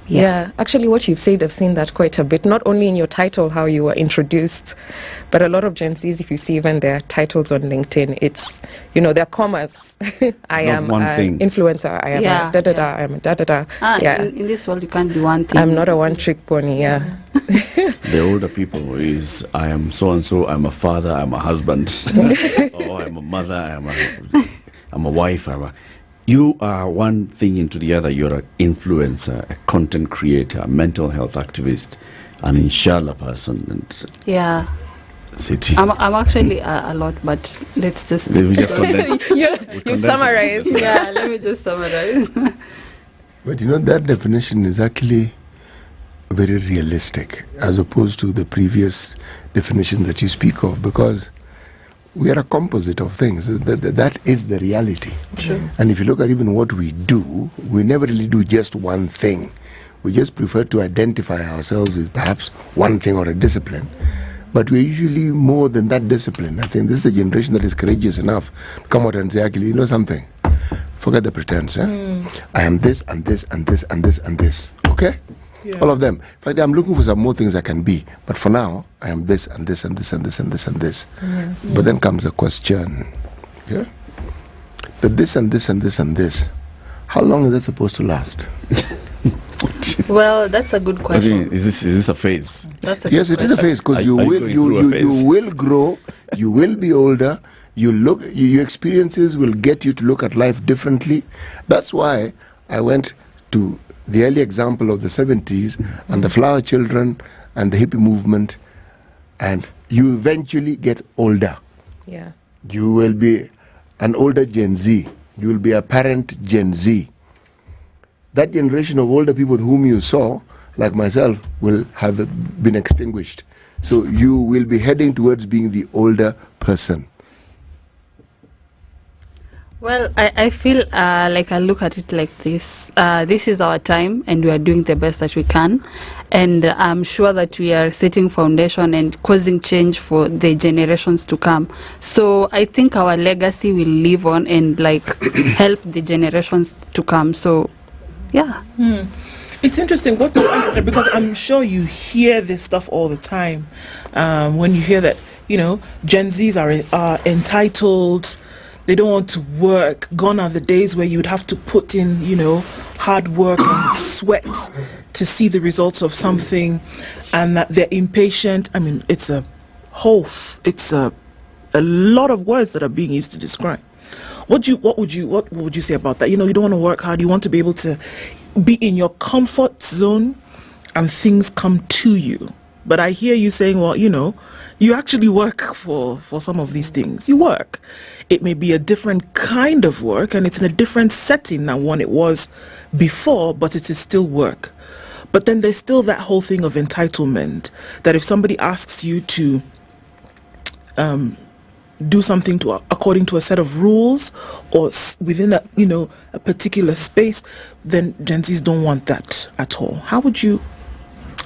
S8: Yeah, actually what you've said, I've seen that quite a bit, not only in your title, how you were introduced, but a lot of Gen Zs, if you see even their titles on LinkedIn, it's, their commas. I am an influencer, I am a da-da-da, I am a da-da-da.
S14: In this world, you can't be one thing.
S8: I'm not a one-trick pony,
S1: The older people is, I am so-and-so, I'm a father, I'm a husband, or I'm a mother, I'm a wife, You are one thing into the other. You're an influencer, a content creator, a mental health activist, an inshallah person.
S14: Yeah.
S1: City.
S14: I'm actually a lot, but let's just...
S1: We just condense.
S8: You summarize.
S14: Yeah, let me just summarize.
S3: But that definition is actually very realistic as opposed to the previous definition that you speak of, because we are a composite of things. That is the reality.
S8: Sure.
S3: And if you look at even what we do, we never really do just one thing. We just prefer to identify ourselves with perhaps one thing or a discipline. But we're usually more than that discipline. I think this is a generation that is courageous enough to come out and say, actually, you know something? Forget the pretense. I am this and this and this and this and this. Okay? Yeah. All of them. In fact, I'm looking for some more things I can be. But for now, I am this and this and this and this and this and this.
S8: Yeah.
S3: But then comes a question. Yeah? The this and this and this and this, how long is that supposed to last?
S14: Well, that's a good
S1: What do you
S14: question.
S1: mean? Is this a phase?
S14: That's a
S3: Yes,
S14: good
S3: it is a phase because
S1: Are
S3: you
S1: you
S3: will
S1: going through a phase?
S3: you will grow, you will be older. Your experiences will get you to look at life differently. That's why I went to the early example of the 70s and the flower children and the hippie movement, and you eventually get older.
S8: Yeah.
S3: You will be an older Gen Z. You will be a parent Gen Z. That generation of older people whom you saw, like myself, will have been extinguished. So you will be heading towards being the older person.
S14: Well, I feel like I look at it like this. This is our time and we are doing the best that we can. And I'm sure that we are setting foundation and causing change for the generations to come. So I think our legacy will live on and like help the generations to come. So, yeah.
S2: It's interesting because I'm sure you hear this stuff all the time. When you hear that, Gen Zs are entitled. They don't want to work. Gone are the days where you would have to put in, hard work and sweat to see the results of something, and that they're impatient. I mean, it's a lot of words that are being used to describe. What would you say about that? You don't want to work hard. You want to be able to be in your comfort zone, and things come to you. But I hear you saying, well, you actually work for some of these things. You work. It may be a different kind of work, and it's in a different setting than one it was before, but it is still work. But then there's still that whole thing of entitlement, that if somebody asks you to do something according to a set of rules or within a particular space, then Gen Zs don't want that at all. How would you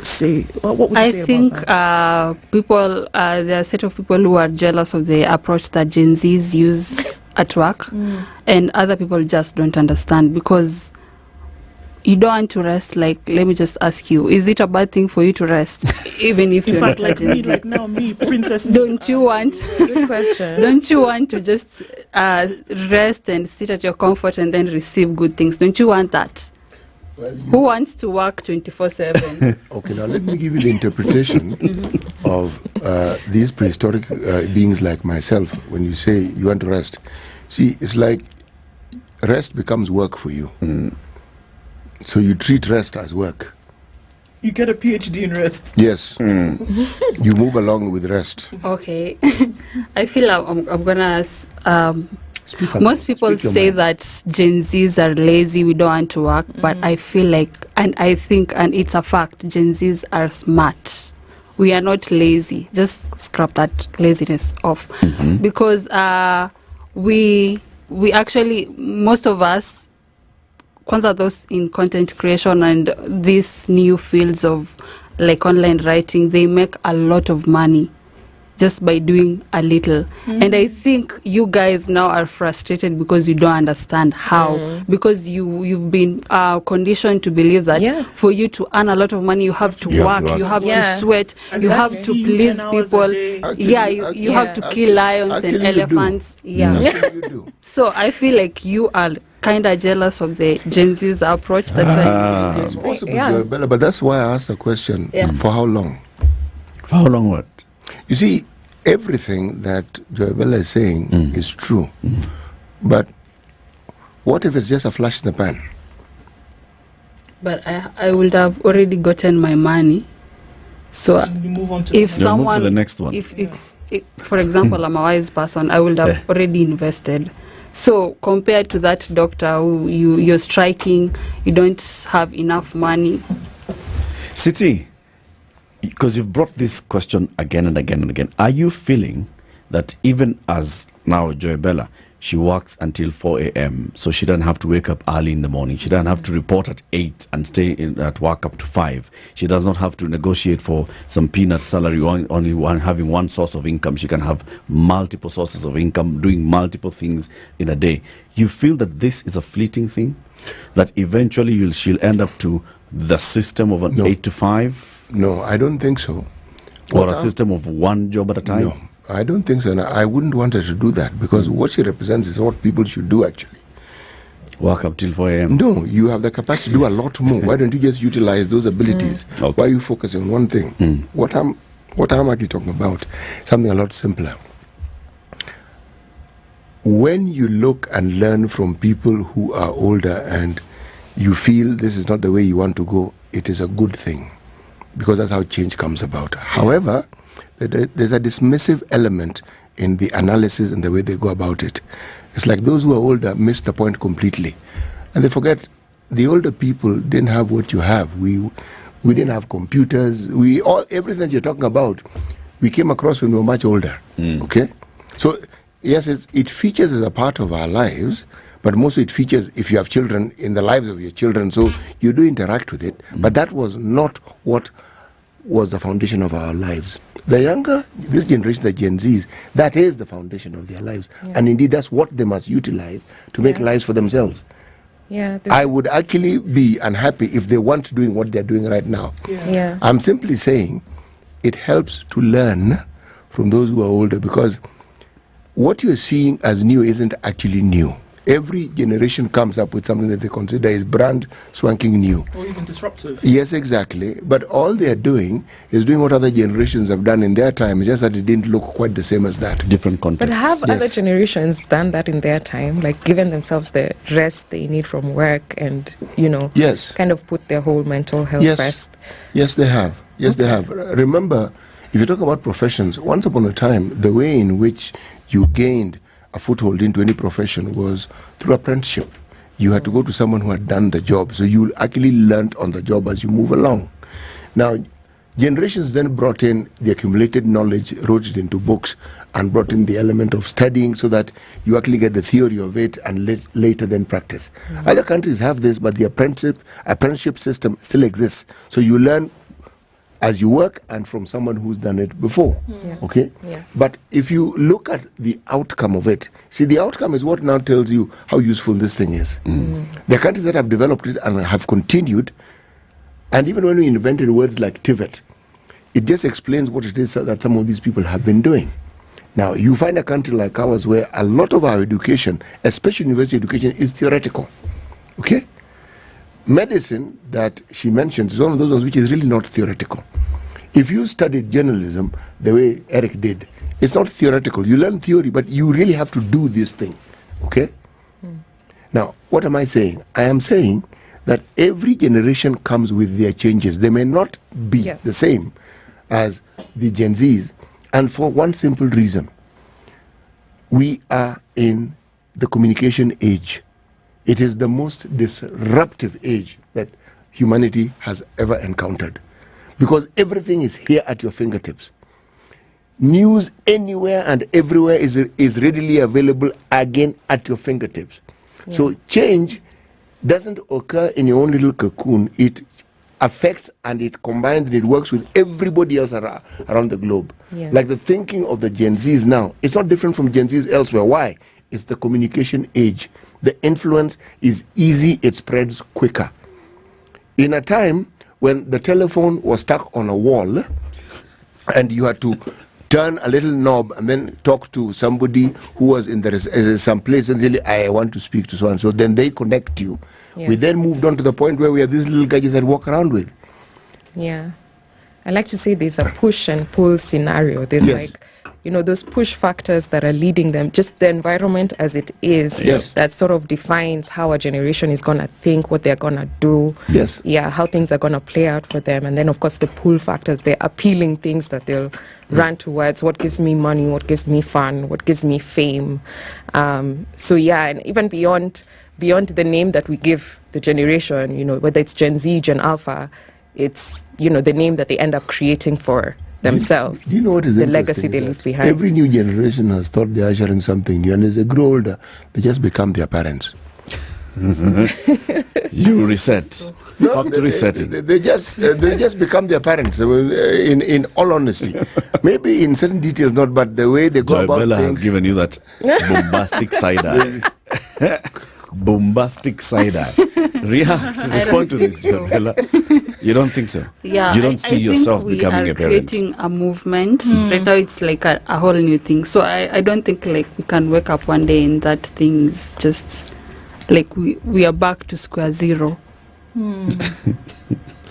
S2: say? What would you say
S14: think
S2: about that?
S14: people, there are a set of people who are jealous of the approach that Gen Zs use at work, and other people just don't understand because you don't want to rest. Like, let me just ask you, is it a bad thing for you to rest, even if you're not a Gen Z?
S2: Like now, me, Princess.
S14: Don't you want?
S8: Good question.
S14: Don't you want to just rest and sit at your comfort and then receive good things? Don't you want that?
S3: Well,
S14: who wants to work 24/7?
S3: Okay, now let me give you the interpretation of these prehistoric beings like myself. When you say you want to rest, see, it's like rest becomes work for you. So you treat rest as work.
S2: You get a PhD in rest.
S3: Yes. You move along with rest.
S14: Okay. I feel I'm gonna most people say that Gen Zs are lazy, we don't want to work, but I feel like, and I think, and it's a fact, Gen Zs are smart. We are not lazy. Just scrap that laziness off. Because we actually, most of us, kwanza those in content creation and these new fields of like online writing, they make a lot of money just by doing a little. And I think you guys now are frustrated because you don't understand how, because you've been conditioned to believe that for you to earn a lot of money you have to work, you have to sweat,
S2: and
S14: you have to please people. You have to kill lions and elephants.
S3: You do.
S14: So I feel like you are kind of jealous of the Gen Z's approach. That's why
S3: It's possible, Joabella, but that's why I asked the question, for how long?
S1: For how long what?
S3: You see, everything that Joabella is saying is true. But what if it's just a flash in the pan?
S14: But I would have already gotten my money. So
S2: you move on to
S14: if someone,
S1: move to the next one.
S14: if for example, I'm a wise person, I would have already invested. So compared to that doctor who you're striking, you don't have enough money.
S1: City, because you've brought this question again and again and again, are you feeling that even as now Joabella, she works until 4 a.m., so she doesn't have to wake up early in the morning, she doesn't have to report at 8 and stay at work up to 5, she does not have to negotiate for some peanut salary, having one source of income, she can have multiple sources of income, doing multiple things in a day. You feel that this is a fleeting thing? That eventually she'll end up to the system of an 8 to 5?
S3: No, I don't think so.
S1: Or a system of one job at a time?
S3: No, I don't think so. And I wouldn't want her to do that because what she represents is what people should do actually.
S1: Work up till 4 a.m.
S3: No, you have the capacity to do a lot more. Why don't you just utilize those abilities?
S1: Okay.
S3: Why are you focusing on one thing? What I'm actually talking about, something a lot simpler. When you look and learn from people who are older and you feel this is not the way you want to go, it is a good thing, because that's how change comes about. However, there's a dismissive element in the analysis and the way they go about it. It's like those who are older miss the point completely, and they forget the older people didn't have what you have. We didn't have computers. Everything that you're talking about, we came across when we were much older. Okay, so yes, it features as a part of our lives, but mostly it features if you have children in the lives of your children. So you do interact with it, but that was not what was the foundation of our lives. The younger, this generation, the Gen Zs, that is the foundation of their lives. Yeah. And indeed, that's what they must utilize to make lives for themselves.
S8: Yeah,
S3: I would actually be unhappy if they weren't doing what they're doing right now.
S8: Yeah.
S3: I'm simply saying it helps to learn from those who are older, because what you're seeing as new isn't actually new. Every generation comes up with something that they consider is brand swanking new.
S2: Or even disruptive.
S3: Yes, exactly. But all they're doing is doing what other generations have done in their time, just that it didn't look quite the same as that.
S1: Different context.
S8: But have other generations done that in their time, like given themselves the rest they need from work and,
S3: yes,
S8: kind of put their whole mental health first?
S3: Yes, they have. Yes, they have. Remember, if you talk about professions, once upon a time, the way in which you gained a foothold into any profession was through apprenticeship. You had to go to someone who had done the job, so you actually learned on the job as you move along. Now, generations then brought in the accumulated knowledge, wrote it into books, and brought in the element of studying so that you actually get the theory of it and later then practice. Other countries have this, but the apprenticeship system still exists. So you learn as you work and from someone who's done it before. Okay?
S8: Yeah.
S3: But if you look at the outcome of it, see, the outcome is what now tells you how useful this thing is. The countries that have developed it and have continued, and even when we invented words like TVET, it just explains what it is that some of these people have been doing. Now, you find a country like ours where a lot of our education, especially university education, is theoretical. Okay? Medicine that she mentions is one of those ones which is really not theoretical. If you studied journalism the way Eric did, it's not theoretical. You learn theory, but you really have to do this thing. Okay? Now, what am I saying? I am saying that every generation comes with their changes. They may not be the same as the Gen Zs, and for one simple reason. We are in the communication age. It is the most disruptive age that humanity has ever encountered, because everything is here at your fingertips. News anywhere and everywhere is readily available again at your fingertips. So change doesn't occur in your own little cocoon. It affects and it combines and it works with everybody else around the globe. Like the thinking of the Gen Zs now, it's not different from Gen Zs elsewhere. Why? It's the communication age. The influence is easy, it spreads quicker. In a time when the telephone was stuck on a wall and you had to turn a little knob and then talk to somebody who was in some place and really, I want to speak to so and so, then they connect you. We then moved on to the point where we have these little gadgets that walk around with.
S8: Yeah. I like to say there's a push and pull scenario. There's like, those push factors that are leading them, just the environment as it is, that sort of defines how a generation is going to think, what they're going to do, how things are going to play out for them. And then, of course, the pull factors, the appealing things that they'll run towards, what gives me money, what gives me fun, what gives me fame. And even beyond the name that we give the generation, whether it's Gen Z, Gen Alpha, it's, the name that they end up creating for themselves.
S3: You know what is
S8: the legacy they leave behind.
S3: Every new generation has thought they're ushering something new, and as they grow older, they just become their parents.
S1: You reset. Factory setting.
S3: They just become their parents. In all honesty, maybe in certain details not, but the way they go about
S1: Bella
S3: things.
S1: has given you that bombastic side eye. Bombastic side eye. Respond to this, Bella. You don't think so?
S14: Yeah,
S1: you don't see yourself becoming a parent.
S14: We are creating a movement. Right now it's like a whole new thing. So I don't think like we can wake up one day and that thing is just like we are back to square zero.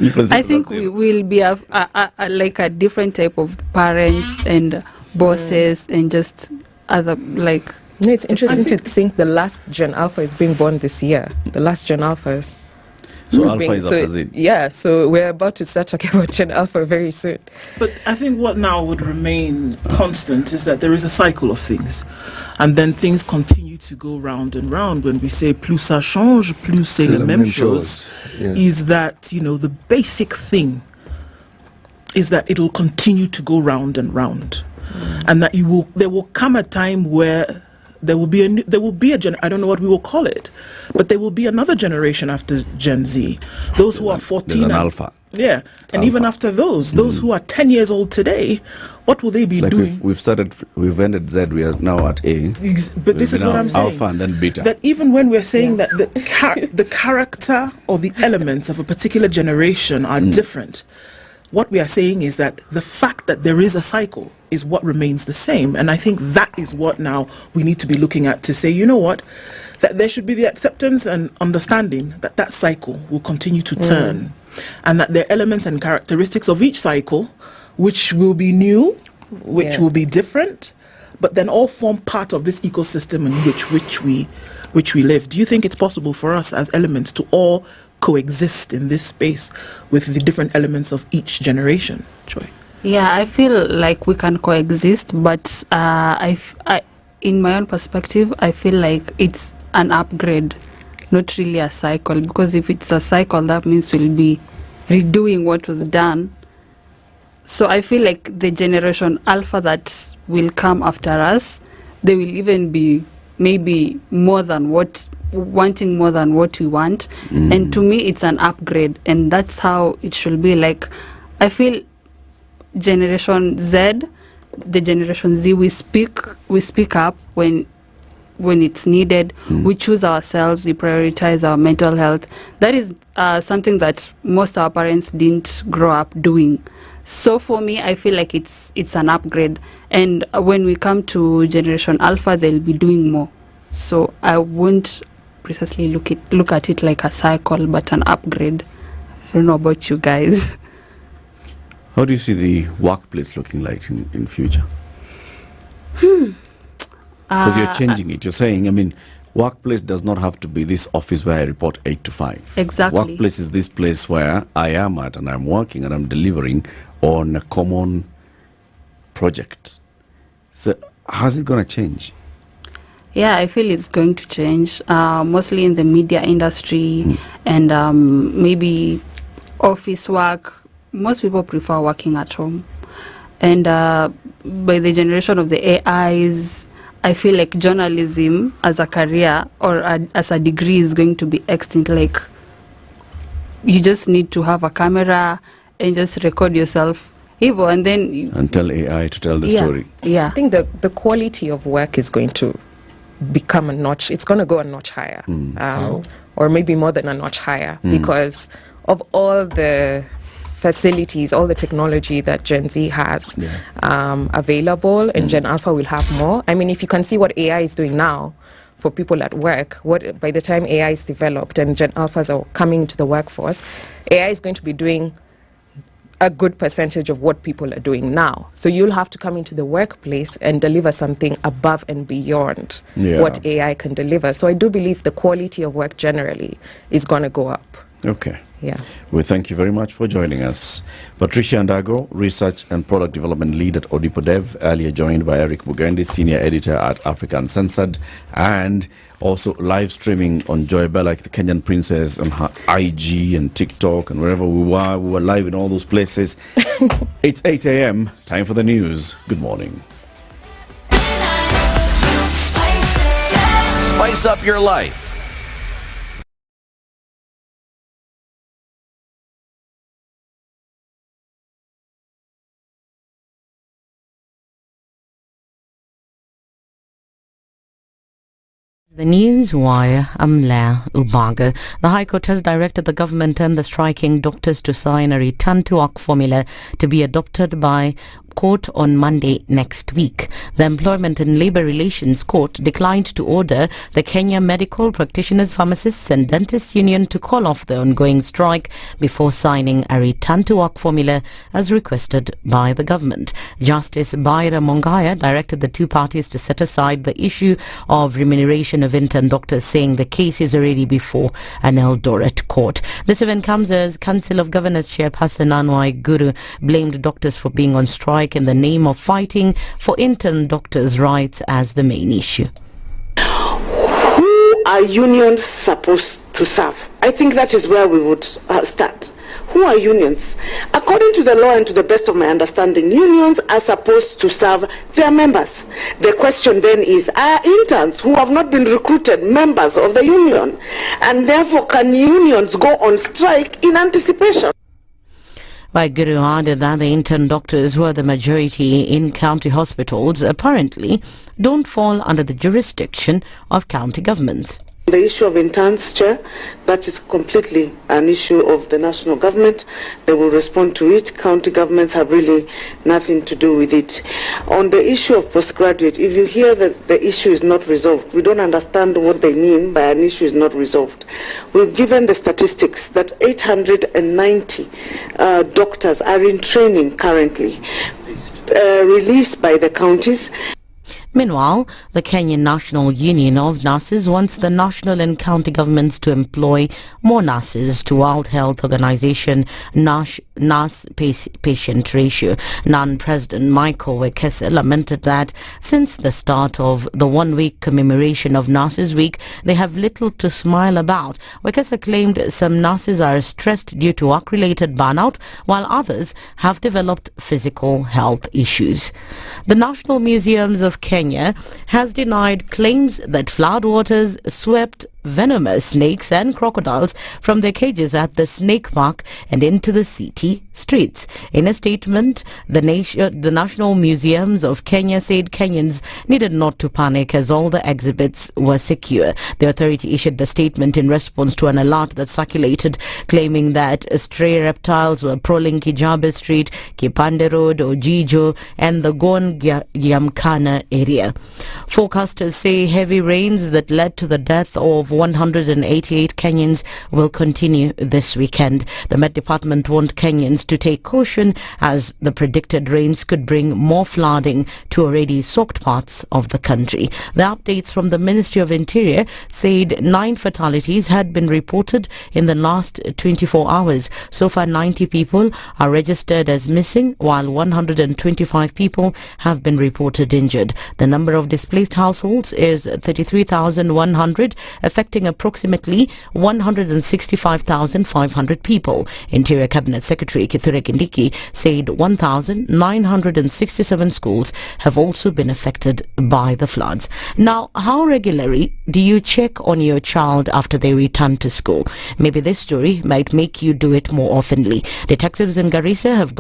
S14: I think we will be like a different type of parents and bosses and just other like.
S8: No, it's interesting to think the last Gen Alpha is being born this year. The last Gen Alphas.
S1: So Alpha is after Z.
S8: Yeah, so we're about to start talking about Gen Alpha very soon.
S2: But I think what now would remain constant is that there is a cycle of things. And then things continue to go round and round. When we say plus ça change, plus c'est la même chose, is that, you know, the basic thing is that it'll continue to go round and round. And that there will come a time where there will be I don't know what we will call it, but there will be another generation after Gen Z. Those who are 14.
S1: There's an alpha.
S2: Yeah, and
S1: alpha.
S2: even after those who are 10 years old today, what will they be doing?
S1: We've ended Z, we are now at A.
S2: But this is what I'm saying.
S1: Alpha and then beta.
S2: That even when we're saying that the character or the elements of a particular generation are different, what we are saying is that the fact that there is a cycle is what remains the same. And I think that is what now we need to be looking at to say, you know what, that there should be the acceptance and understanding that that cycle will continue to turn. And that there are elements and characteristics of each cycle which will be new, which will be different, but then all form part of this ecosystem in which we live. Do you think it's possible for us as elements to all coexist in this space with the different elements of each generation? Joy?
S14: Yeah, I feel like we can coexist, but in my own perspective, I feel like it's an upgrade, not really a cycle, because if it's a cycle, that means we'll be redoing what was done. So I feel like the generation Alpha that will come after us, they will even be maybe wanting more than what we want. And to me, it's an upgrade, and that's how it should be. Like, I feel Generation Z, the Generation Z, we speak up when it's needed. We choose ourselves, we prioritize our mental health. That is something that most of our parents didn't grow up doing. So for me, I feel like it's an upgrade. And when we come to Generation Alpha, they'll be doing more. So I won't precisely look at it like a cycle, but an upgrade. I don't know about you guys.
S1: How do you see the workplace looking like in future? Because you're changing it. You're saying, I mean, workplace does not have to be this office where I report 8 to 5.
S14: Exactly.
S1: Workplace is this place where I am at and I'm working and I'm delivering on a common project. So how's it going to change?
S14: Yeah, I feel it's going to change, mostly in the media industry and maybe office work. Most people prefer working at home. And by the generation of the AIs, I feel like journalism as a career or as a degree is going to be extinct. Like, you just need to have a camera and just record yourself, and then
S1: and tell AI to tell the story.
S8: Yeah, I think the quality of work is going to become a notch. It's going to go a notch higher, or maybe more than a notch higher, because of all the facilities, all the technology that Gen Z has available, and Gen Alpha will have more. I mean, if you can see what AI is doing now for people at work, by the time AI is developed and Gen Alphas are coming into the workforce, AI is going to be doing a good percentage of what people are doing now. So you'll have to come into the workplace and deliver something above and beyond what AI can deliver. So I do believe the quality of work generally is going to go up.
S1: Okay.
S8: Yeah.
S1: We thank you very much for joining us. Patricia Ndago, Research and Product Development Lead at Odipodev, earlier joined by Eric Bugendi, Senior Editor at Africa Uncensored, and also live streaming on Joy Bell, like the Kenyan Princess, on her IG and TikTok and wherever we were live in all those places. It's 8 a.m. Time for the news. Good morning.
S4: Spice up your life.
S5: The News Wire, Amla Ubaga. The High Court has directed the government and the striking doctors to sign a return to work formula to be adopted by court on Monday next week. The Employment and Labour Relations Court declined to order the Kenya Medical Practitioners, Pharmacists and Dentists Union to call off the ongoing strike before signing a return to work formula as requested by the government. Justice Baira Mongaya directed the two parties to set aside the issue of remuneration of intern doctors, saying the case is already before an Eldoret court. This event comes as Council of Governors Chairperson Anwar Guru blamed doctors for being on strike in the name of fighting for intern doctors' rights as the main issue.
S13: Who are unions supposed to serve? I think that is where we would start. Who are unions? According to the law and to the best of my understanding, unions are supposed to serve their members. The question then is, are interns who have not been recruited members of the union? And therefore, can unions go on strike in anticipation?
S5: Guru added that the intern doctors, who are the majority in county hospitals, apparently don't fall under the jurisdiction of county governments.
S13: The issue of interns, Chair, that is completely an issue of the national government. They will respond to it. County governments have really nothing to do with it. On the issue of postgraduate, if you hear that the issue is not resolved, we don't understand what they mean by an issue is not resolved. We've given the statistics that 890 doctors are in training currently, released by the counties.
S5: Meanwhile, the Kenyan National Union of Nurses wants the national and county governments to employ more nurses to World Health Organization nurse-patient ratio. NAN President Michael Wekesa lamented that since the start of the one-week commemoration of Nurses Week, they have little to smile about. Wekesa claimed some nurses are stressed due to work-related burnout, while others have developed physical health issues. The National Museums of Kenya has denied claims that floodwaters swept venomous snakes and crocodiles from their cages at the snake park and into the city streets. In a statement, the National Museums of Kenya said Kenyans needed not to panic as all the exhibits were secure. The authority issued the statement in response to an alert that circulated claiming that stray reptiles were prowling Kijabe Street, Kipande Road, Ojijo and the Gon Yamkana area. Forecasters say heavy rains that led to the death of 188 Kenyans will continue this weekend. The Met Department warned Kenyans to take caution as the predicted rains could bring more flooding to already soaked parts of the country. The updates from the Ministry of Interior said 9 fatalities had been reported in the last 24 hours. So far, 90 people are registered as missing, while 125 people have been reported injured. The number of displaced households is 33,100, affecting approximately 165,500 people. Interior Cabinet Secretary Kithure Kindiki said 1,967 schools have also been affected by the floods. Now, how regularly do you check on your child after they return to school? Maybe this story might make you do it more oftenly. Detectives in Garissa have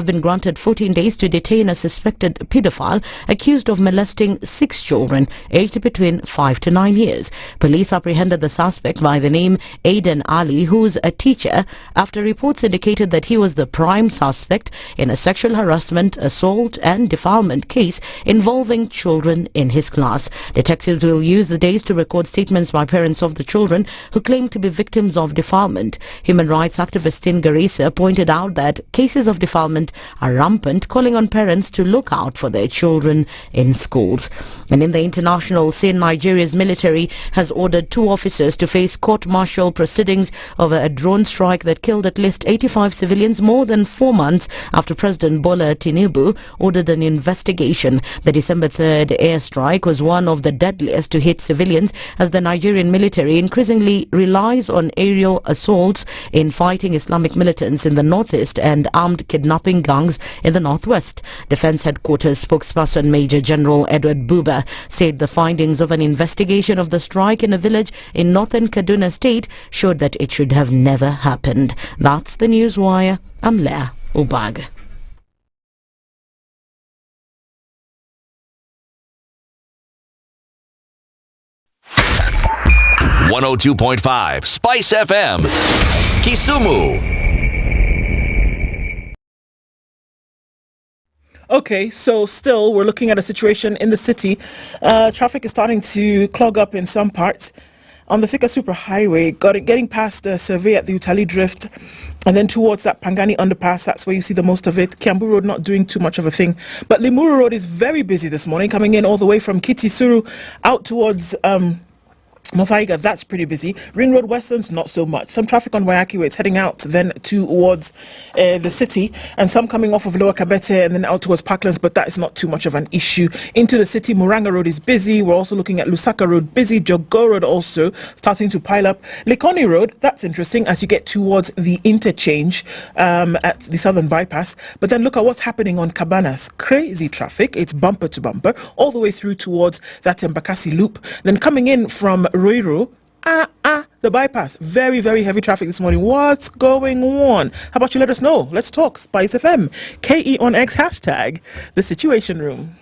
S5: been granted 14 days to detain a suspected pedophile accused of molesting 6 children aged between 5 to 9 years. Police apprehended the suspect by the name Aiden Ali, who's a teacher, after reports indicated that he was the prime suspect in a sexual harassment, assault and defilement case involving children in his class. Detectives will use the days to record statements by parents of the children who claim to be victims of defilement. Human rights activists in Garissa pointed out that cases of defilement are rampant, calling on parents to look out for their children in schools. And in the international scene, Nigeria's military has ordered 2 officers to face court-martial proceedings over a drone strike that killed at least 85 civilians more than 4 months after President Bola Tinubu ordered an investigation. The December 3rd airstrike was one of the deadliest to hit civilians as the Nigerian military increasingly relies on aerial assaults in fighting Islamic militants in the northeast and armed kidnapping gangs in the northwest. Defense Headquarters spokesperson Major General Edward Buba said the findings of an investigation of the strike in a village in northern Kaduna State showed that it should have never happened. That's the Newswire. I'm Leah Ubag.
S4: .5 Spice FM, Kisumu.
S2: Okay, so still we're looking at a situation in the city. Traffic is starting to clog up in some parts. On the Thika Superhighway, getting past the survey at the Utali Drift, and then towards that Pangani underpass, that's where you see the most of it. Kiambu Road not doing too much of a thing. But Limuru Road is very busy this morning, coming in all the way from Kitisuru out towards Mofaiga, that's pretty busy. Ring Road Western's not so much. Some traffic on Waiaki where it's heading out then towards the city, and some coming off of Lower Kabete and then out towards Parklands, but that is not too much of an issue. Into the city, Muranga Road is busy. We're also looking at Lusaka Road busy. Jogo Road also starting to pile up. Likoni Road, that's interesting as you get towards the interchange at the Southern Bypass. But then look at what's happening on Cabanas. Crazy traffic. It's bumper to bumper all the way through towards that Mbakasi loop. Then coming in from Ruiru, the bypass. Very, very heavy traffic this morning. What's going on? How about you let us know? Let's talk. SpiceFM. KE on X hashtag the Situation Room.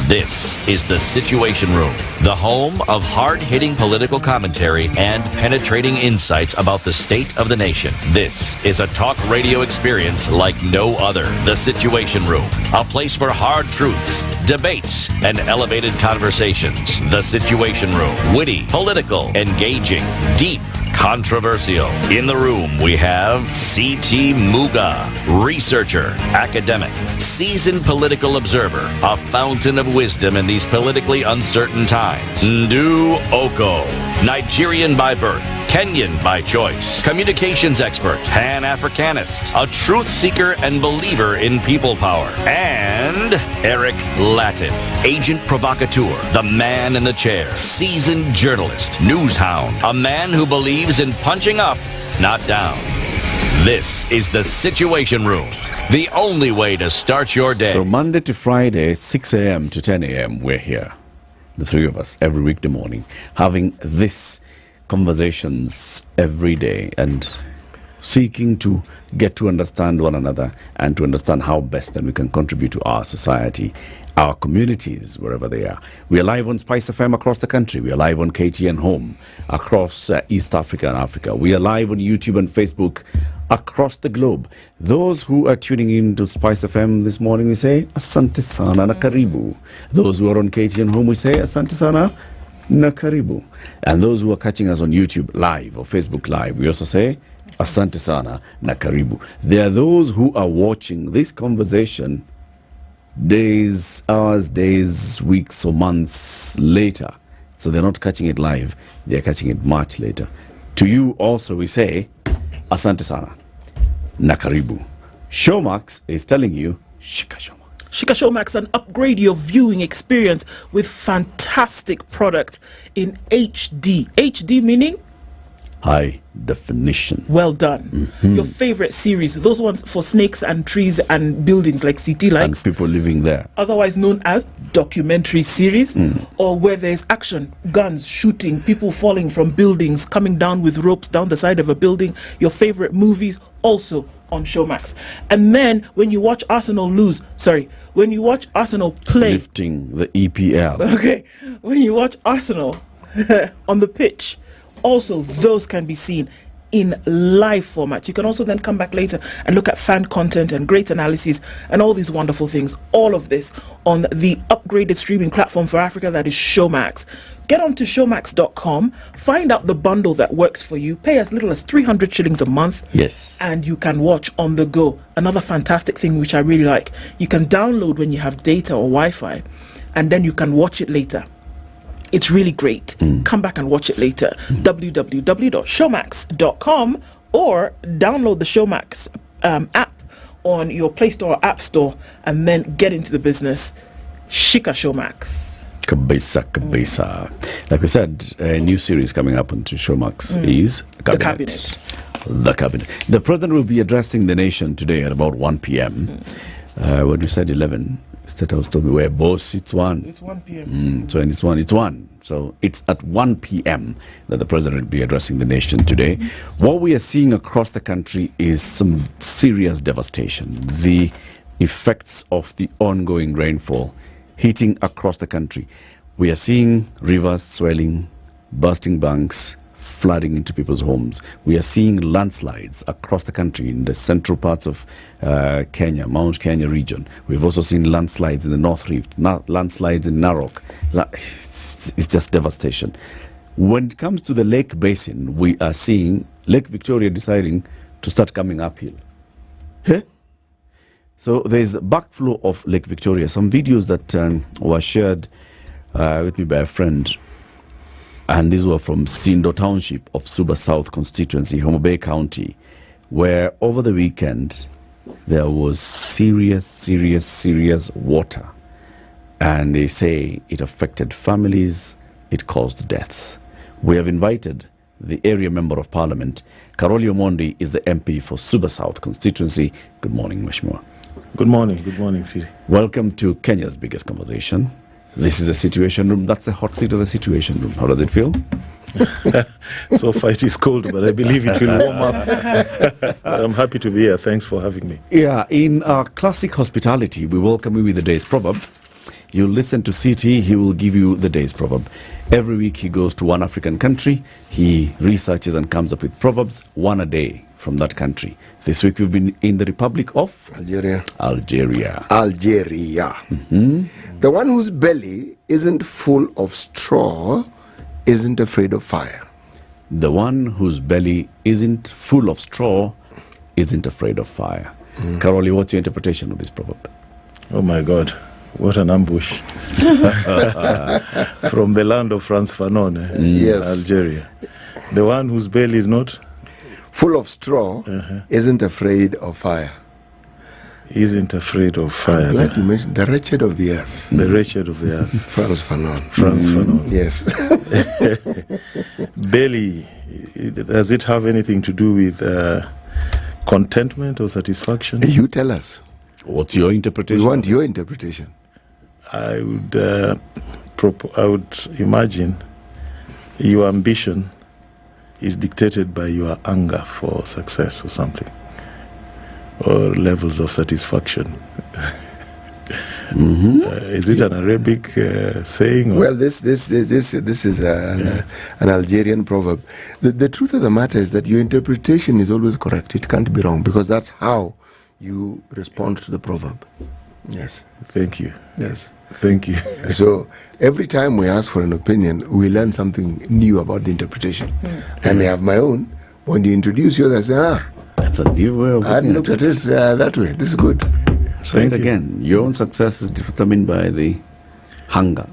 S4: This is the Situation Room, the home of hard-hitting political commentary and penetrating insights about the state of the nation. This is a talk radio experience like no other. The Situation Room, a place for hard truths, debates, and elevated conversations. The Situation Room, witty, political, engaging, deep, controversial. In the room, we have C.T. Muga, researcher, academic, seasoned political observer, a fountain of wisdom in these politically uncertain times. Ndu Okoh, Nigerian by birth, Kenyan by choice, communications expert, Pan-Africanist, a truth seeker and believer in people power, and Eric Latiff, agent provocateur, the man in the chair, seasoned journalist, news hound, a man who believes in punching up, not down. This is the Situation Room, the only way to start your day.
S1: So Monday to Friday, 6 a.m. to 10 a.m., we're here, the three of us, every weekday morning, having this conversations every day and seeking to get to understand one another and to understand how best that we can contribute to our society, our communities, wherever they are. We are live on SpiceFM across the country. We are live on KTN Home across East Africa and Africa. We are live on YouTube and Facebook across the globe. Those who are tuning in to SpiceFM this morning, we say, Asante sana na karibu. Those who are on KTN Home, we say, Asante sana na karibu. And those who are catching us on YouTube live or Facebook live, we also say, Asante sana na karibu. There are those who are watching this conversation days, hours, days, weeks or months later. So they're not catching it live, they're catching it much later. To you also we say, Asante sana na karibu. Showmax is telling you, Shika Showmax.
S2: Shika Showmax, and upgrade your viewing experience with fantastic product in HD. HD meaning?
S1: High definition.
S2: Well done. Your favorite series, those ones for snakes and trees and buildings like City Likes.
S1: And people living there.
S2: Otherwise known as documentary series, or where there's action, guns, shooting, people falling from buildings, coming down with ropes down the side of a building. Your favorite movies also on Showmax. And then when you watch Arsenal when you watch Arsenal play,
S1: Lifting the EPL.
S2: okay, when you watch Arsenal on the pitch, also those can be seen in live format. You can also then come back later and look at fan content and great analysis and all these wonderful things. All of this on the upgraded streaming platform for Africa that is Showmax. Get onto showmax.com, find out the bundle that works for you, pay as little as 300 shillings a month.
S1: Yes.
S2: And you can watch on the go. Another fantastic thing which I really like, you can download when you have data or Wi-Fi, and then you can watch it later. It's really great. Come back and watch it later. www.showmax.com, or download the Showmax app on your Play Store or App Store, and then get into the business. Shika Showmax.
S1: Kabisa. Like we said, a new series coming up onto Showmax is
S2: The Cabinet.
S1: The Cabinet. The President will be addressing the nation today at about 1 p.m. When you said 11, State House told me, where boss, it's 1.
S2: It's 1 p.m.
S1: So it's 1. So it's at 1 p.m. that the President will be addressing the nation today. What we are seeing across the country is some serious devastation. The effects of the ongoing rainfall hitting across the country. We are seeing rivers swelling, bursting banks, flooding into people's homes. We are seeing landslides across the country in the central parts of Kenya, Mount Kenya region. We've also seen landslides in the North Rift, landslides in Narok. It's just devastation. When it comes to the Lake Basin, we are seeing Lake Victoria deciding to start coming uphill. Huh? So there's a backflow of Lake Victoria. Some videos that were shared with me by a friend, and these were from Sindo Township of Suba South constituency, Homa Bay County, where over the weekend there was serious water. And they say it affected families, it caused deaths. We have invited the area member of parliament. Karoli Omondi is the MP for Suba South constituency. Good morning, Mheshimiwa.
S15: Good morning, Siri.
S1: Welcome to Kenya's biggest conversation. This is the Situation Room. That's the hot seat of the Situation Room. How does it feel?
S15: So far it is cold, but I believe it will warm up. I'm happy to be here. Thanks for having me.
S1: Yeah, in our classic hospitality, we welcome you with the day's proverb. You listen to CT, he will give you the day's proverb. Every week he goes to one African country, he researches and comes up with proverbs, one a day from that country. This week we've been in the Republic of
S3: Algeria.
S1: Mm-hmm.
S3: The one whose belly isn't full of straw isn't afraid of fire.
S1: The one whose belly isn't full of straw isn't afraid of fire. Karoli, what's your interpretation of this proverb?
S15: Oh my God, what an ambush. From the land of Frantz Fanon,
S3: Yes.
S15: Algeria. The one whose belly is not
S3: full of straw isn't afraid of fire.
S15: Isn't afraid of fire.
S3: I'm glad you mentioned the wretched of the earth.
S15: The wretched of the earth.
S3: Frantz Fanon.
S15: Frantz Fanon.
S3: Yes.
S15: Belly, does it have anything to do with contentment or satisfaction?
S3: You tell us.
S1: What's your interpretation?
S3: We want your interpretation.
S15: I would imagine your ambition is dictated by your anger for success or something, or levels of satisfaction. Is it an Arabic saying?
S3: Well, this is an Algerian proverb. The truth of the matter is that your interpretation is always correct. It can't be wrong, because that's how you respond to the proverb. Yes.
S15: Thank you.
S3: Yes.
S15: Thank you.
S3: So every time we ask for an opinion, we learn something new about the interpretation. I may have my own. When you introduce yours, I say,
S1: that's a new way of
S3: I hadn't looked at it that way. This is good.
S1: Say it again. Your own success is determined by the hunger.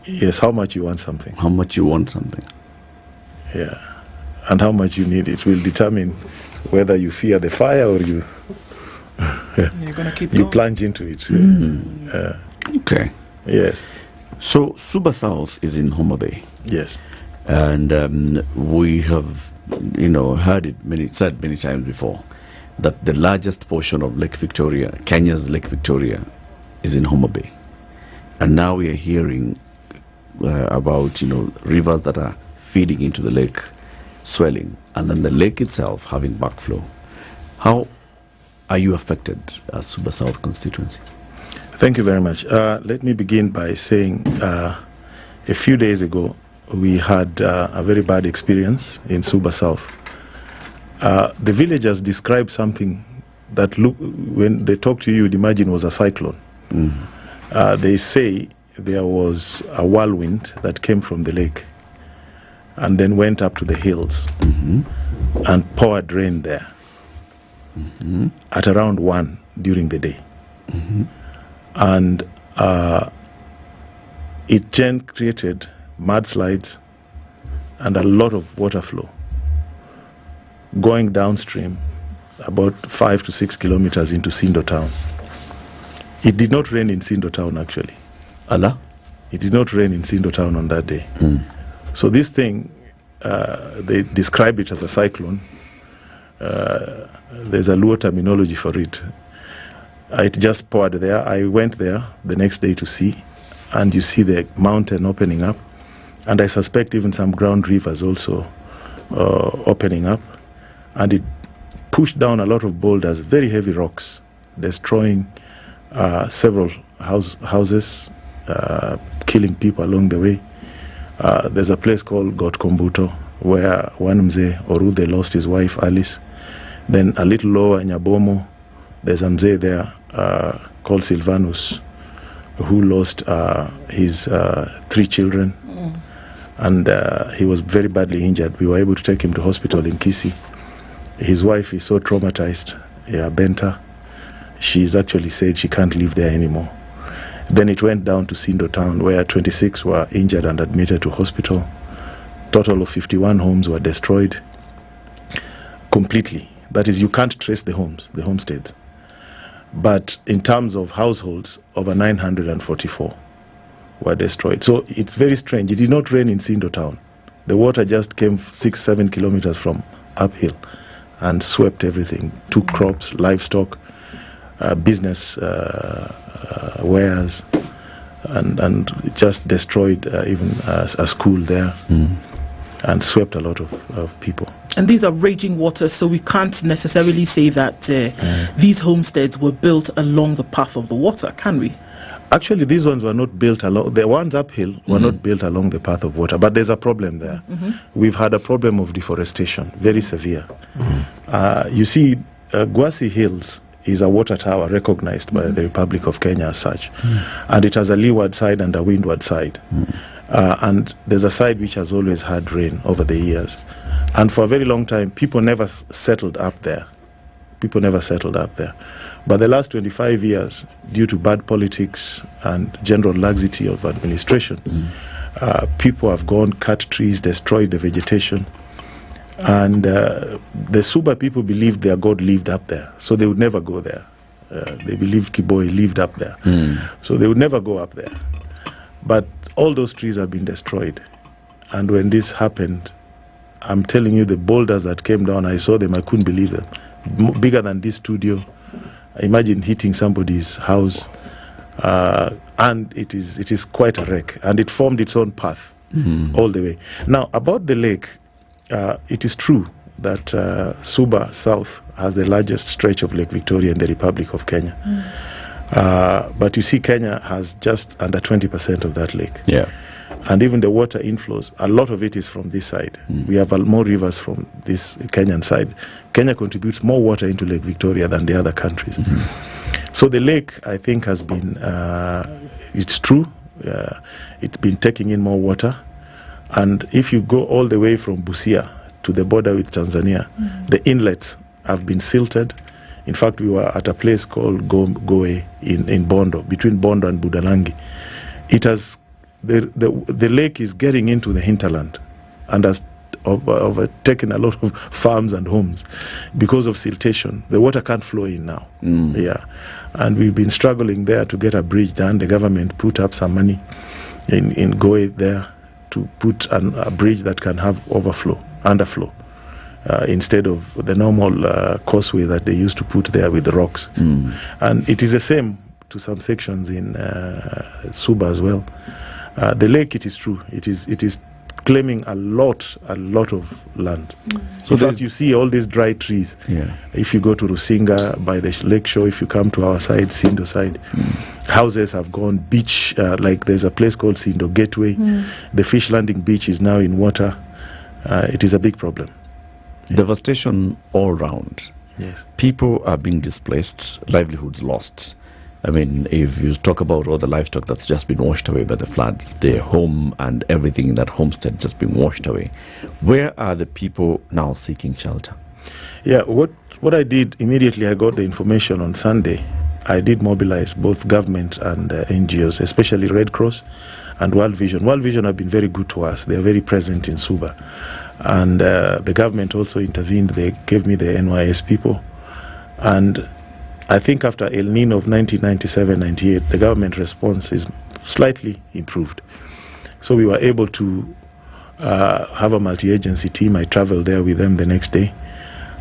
S15: Yes, how much you want something.
S1: How much you want something.
S15: Yeah. And how much you need it will determine whether you fear the fire or you
S2: You're gonna keep
S15: you
S2: going.
S15: plunge into it.
S1: Okay.
S15: Yes.
S1: So Suba South is in Homa Bay.
S15: Yes.
S1: And we have, heard it said many times before that the largest portion of Lake Victoria, Kenya's Lake Victoria, is in Homa Bay. And now we are hearing about, rivers that are feeding into the lake, swelling, and then the lake itself having backflow. How are you affected as Suba South constituency?
S15: Thank you very much. Let me begin by saying a few days ago, we had a very bad experience in Suba South. The villagers described something that, when they talk to you, you'd imagine was a cyclone. They say there was a whirlwind that came from the lake and then went up to the hills and poured rain there at around 1 during the day. And it then created mudslides and a lot of water flow going downstream about 5 to 6 kilometers into Sindo town. It did not rain in Sindo town, actually.
S1: Allah?
S15: It did not rain in Sindo town on that day. So this thing, they describe it as a cyclone. There's a Luo terminology for it. It just poured there. I went there the next day to see, and you see the mountain opening up, and I suspect even some ground rivers also opening up, and it pushed down a lot of boulders, very heavy rocks, destroying several houses, killing people along the way. There's a place called Gotkombuto, where one Mzee Orude lost his wife Alice. Then a little lower in Nyabomo, there's a Mzee there called Silvanus, who lost his 3 children. And he was very badly injured. We were able to take him to hospital in Kisii. His wife is so traumatized, banter. She's actually said she can't live there anymore. Then it went down to Sindo town, where 26 were injured and admitted to hospital. Total of 51 homes were destroyed completely. That is, you can't trace the homes, the homesteads. But in terms of households, over 944 were destroyed. So it's very strange. It did not rain in Sindo town. The water just came 6-7 kilometers from uphill and swept everything, took crops, livestock, business wares, and just destroyed even a school there, and swept a lot of people.
S2: And these are raging waters, so we can't necessarily say that these homesteads were built along the path of the water, can we?
S15: Actually, these ones were not built along, the ones uphill were not built along the path of water, but there's a problem there. We've had a problem of deforestation, very severe. You see, Gwasi Hills is a water tower recognized by the Republic of Kenya as such, and it has a leeward side and a windward side. And there's a side which has always had rain over the years. And for a very long time, people never settled up there. But the last 25 years, due to bad politics and general laxity of administration, people have gone, cut trees, destroyed the vegetation. And the Suba people believed their God lived up there, so they would never go there. They believed Kiboi lived up there, so they would never go up there. But all those trees have been destroyed. And when this happened, I'm telling you, the boulders that came down, I saw them, I couldn't believe them. Bigger than this studio. Imagine hitting somebody's house. And it is quite a wreck. And it formed its own path all the way. Now, about the lake, it is true that Suba South has the largest stretch of Lake Victoria in the Republic of Kenya. But you see, Kenya has just under 20% of that lake.
S1: Yeah.
S15: And even the water inflows, a lot of it is from this side. We have more rivers from this Kenyan side. Kenya contributes more water into Lake Victoria than the other countries. So the lake, I think, has been, it's true, it's been taking in more water. And if you go all the way from Busia to the border with Tanzania, the inlets have been silted. In fact, we were at a place called Goe in Bondo, between Bondo and Budalangi. It has the lake is getting into the hinterland and has overtaken a lot of farms and homes because of siltation. The water can't flow in now. Yeah, and we've been struggling there to get a bridge done. The government put up some money in Goe there to put a bridge that can have underflow, instead of the normal causeway that they used to put there with the rocks. And it is the same to some sections in Suba as well. The lake, it is true, it is claiming a lot of land. So in fact, you see all these dry trees. If you go to Rusinga by the lake shore, if you come to our side, Sindo side, houses have gone, beach, like there's a place called Sindo Gateway. The fish landing beach is now in water. It is a big problem.
S1: Devastation all round.
S15: Yes.
S1: People are being displaced, livelihoods lost. I mean, if you talk about all the livestock that's just been washed away by the floods, their home and everything in that homestead just been washed away, where are the people now seeking shelter?
S15: Yeah, what I did immediately, I got the information on Sunday. I did mobilize both government and NGOs, especially Red Cross and World Vision. World Vision have been very good to us. They are very present in Suba. And the government also intervened. They gave me the NYS people. And I think after El Nino of 1997-98, the government response is slightly improved. So we were able to have a multi-agency team. I traveled there with them the next day.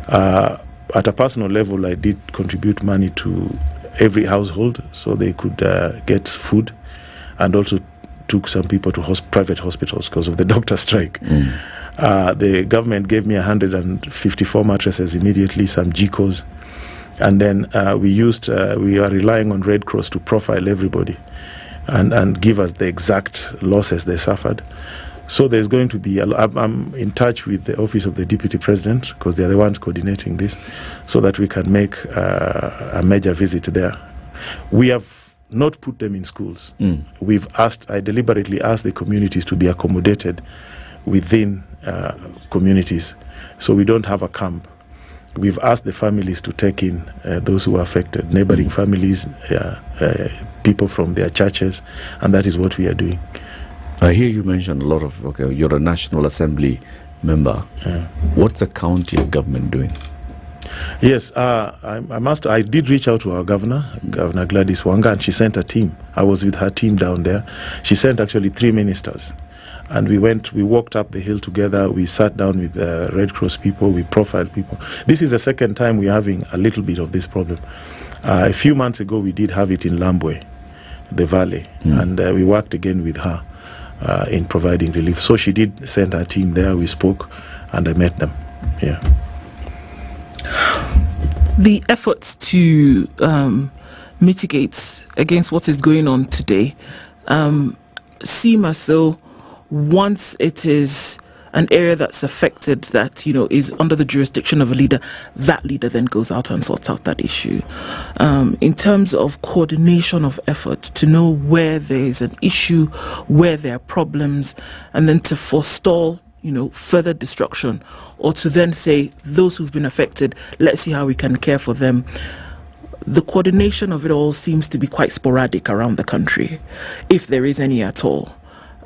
S15: At a personal level, I did contribute money to every household so they could get food, and also took some people to private hospitals because of the doctor strike. The government gave me 154 mattresses immediately, some GCOs. And then we are relying on Red Cross to profile everybody and give us the exact losses they suffered. So there's going to be, I'm in touch with the Office of the Deputy President, because they're the ones coordinating this, so that we can make a major visit there. We have not put them in schools. I deliberately asked the communities to be accommodated within communities, so we don't have a camp. We've asked the families to take in those who are affected, neighboring families, people from their churches, and that is what we are doing.
S1: I hear you mention a lot of, you're a National Assembly member. What's the county government doing?
S15: Yes, I did reach out to our Governor Gladys Wanga, and she sent a team. I was with her team down there. She sent actually 3 ministers. And we walked up the hill together. We sat down with Red Cross people. We profiled people. This is the second time we're having a little bit of this problem. A few months ago, we did have it in Lambwe, the valley, and we worked again with her in providing relief. So she did send her team there. We spoke, and I met them. Yeah.
S2: The efforts to mitigate against what is going on today seem as though once it is an area that's affected, that is under the jurisdiction of a leader, that leader then goes out and sorts out that issue. In terms of coordination of effort, to know where there is an issue, where there are problems, and then to forestall further destruction, or to then say, those who've been affected, let's see how we can care for them. The coordination of it all seems to be quite sporadic around the country, if there is any at all.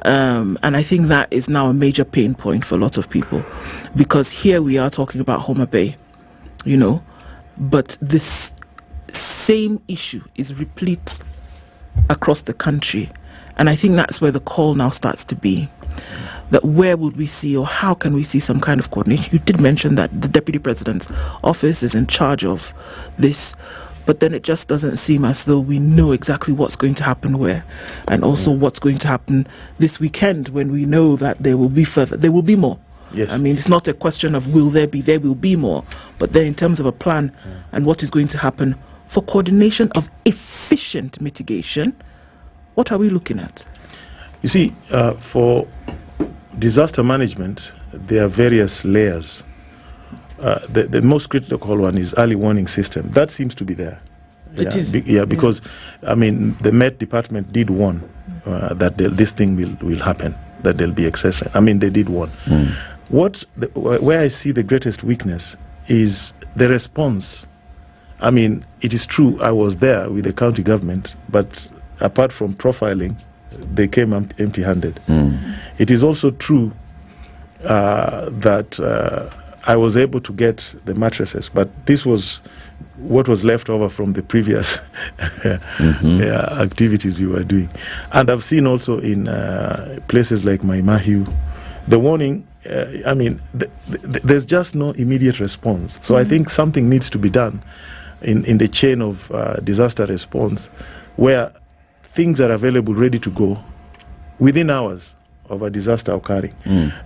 S2: And I think that is now a major pain point for a lot of people, because here we are talking about Homa Bay, but this same issue is replete across the country. And I think that's where the call now starts to be, that where would we see, or how can we see some kind of coordination? You did mention that the Deputy President's office is in charge of this, but then it just doesn't seem as though we know exactly what's going to happen where, and also what's going to happen this weekend, when we know that there will be more.
S15: Yes.
S2: I mean, it's not a question of will there will be more, but then in terms of a plan and what is going to happen for coordination of efficient mitigation, what are we looking at?
S15: You see, for disaster management, there are various layers. The most critical one is early warning system. That seems to be there.
S2: It is.
S15: Because, I mean, the Met Department did warn that this thing will happen, that there'll be excess rain. I mean, they did warn. Where I see the greatest weakness is the response. I mean, it is true, I was there with the county government, but apart from profiling, they came empty-handed. It is also true that I was able to get the mattresses, but this was what was left over from the previous activities we were doing. And I've seen also in places like Maimahiu, the warning, there's just no immediate response. So I think something needs to be done in the chain of disaster response, where things are available, ready to go, within hours of a disaster occurring.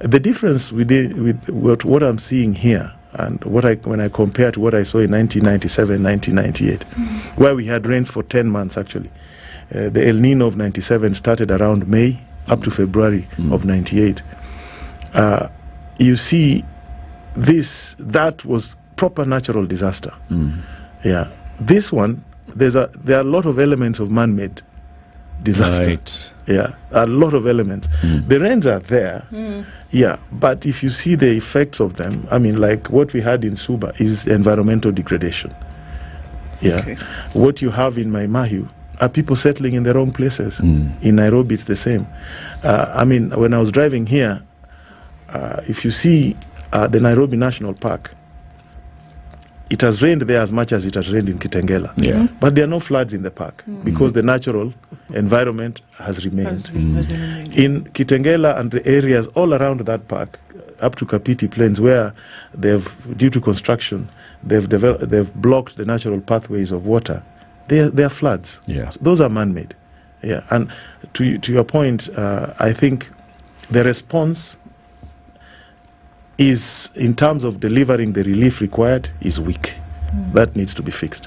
S15: The difference with what I'm seeing here, and when I compare to what I saw in 1997, 1998, where we had rains for 10 months actually. The El Nino of 97 started around May up to February of 98. You see, that was proper natural disaster. Yeah, this one, there are a lot of elements of man-made disaster.
S1: Right.
S15: Yeah, a lot of elements. The rains are there. Yeah, but if you see the effects of them, I mean, like what we had in Suba is environmental degradation. Yeah, what you have in Maimahiu are people settling in the wrong places. In Nairobi, it's the same. I mean, when I was driving here, if you see the Nairobi National Park, it has rained there as much as it has rained in Kitengela.
S1: Yeah.
S15: But there are no floods in the park because the natural environment has remained. In Kitengela and the areas all around that park, up to Kapiti Plains, where due to construction, they've blocked the natural pathways of water, there are floods.
S1: Yeah.
S15: So those are man-made. Yeah. And to your point, I think the response is, in terms of delivering the relief required, is weak. That needs to be fixed,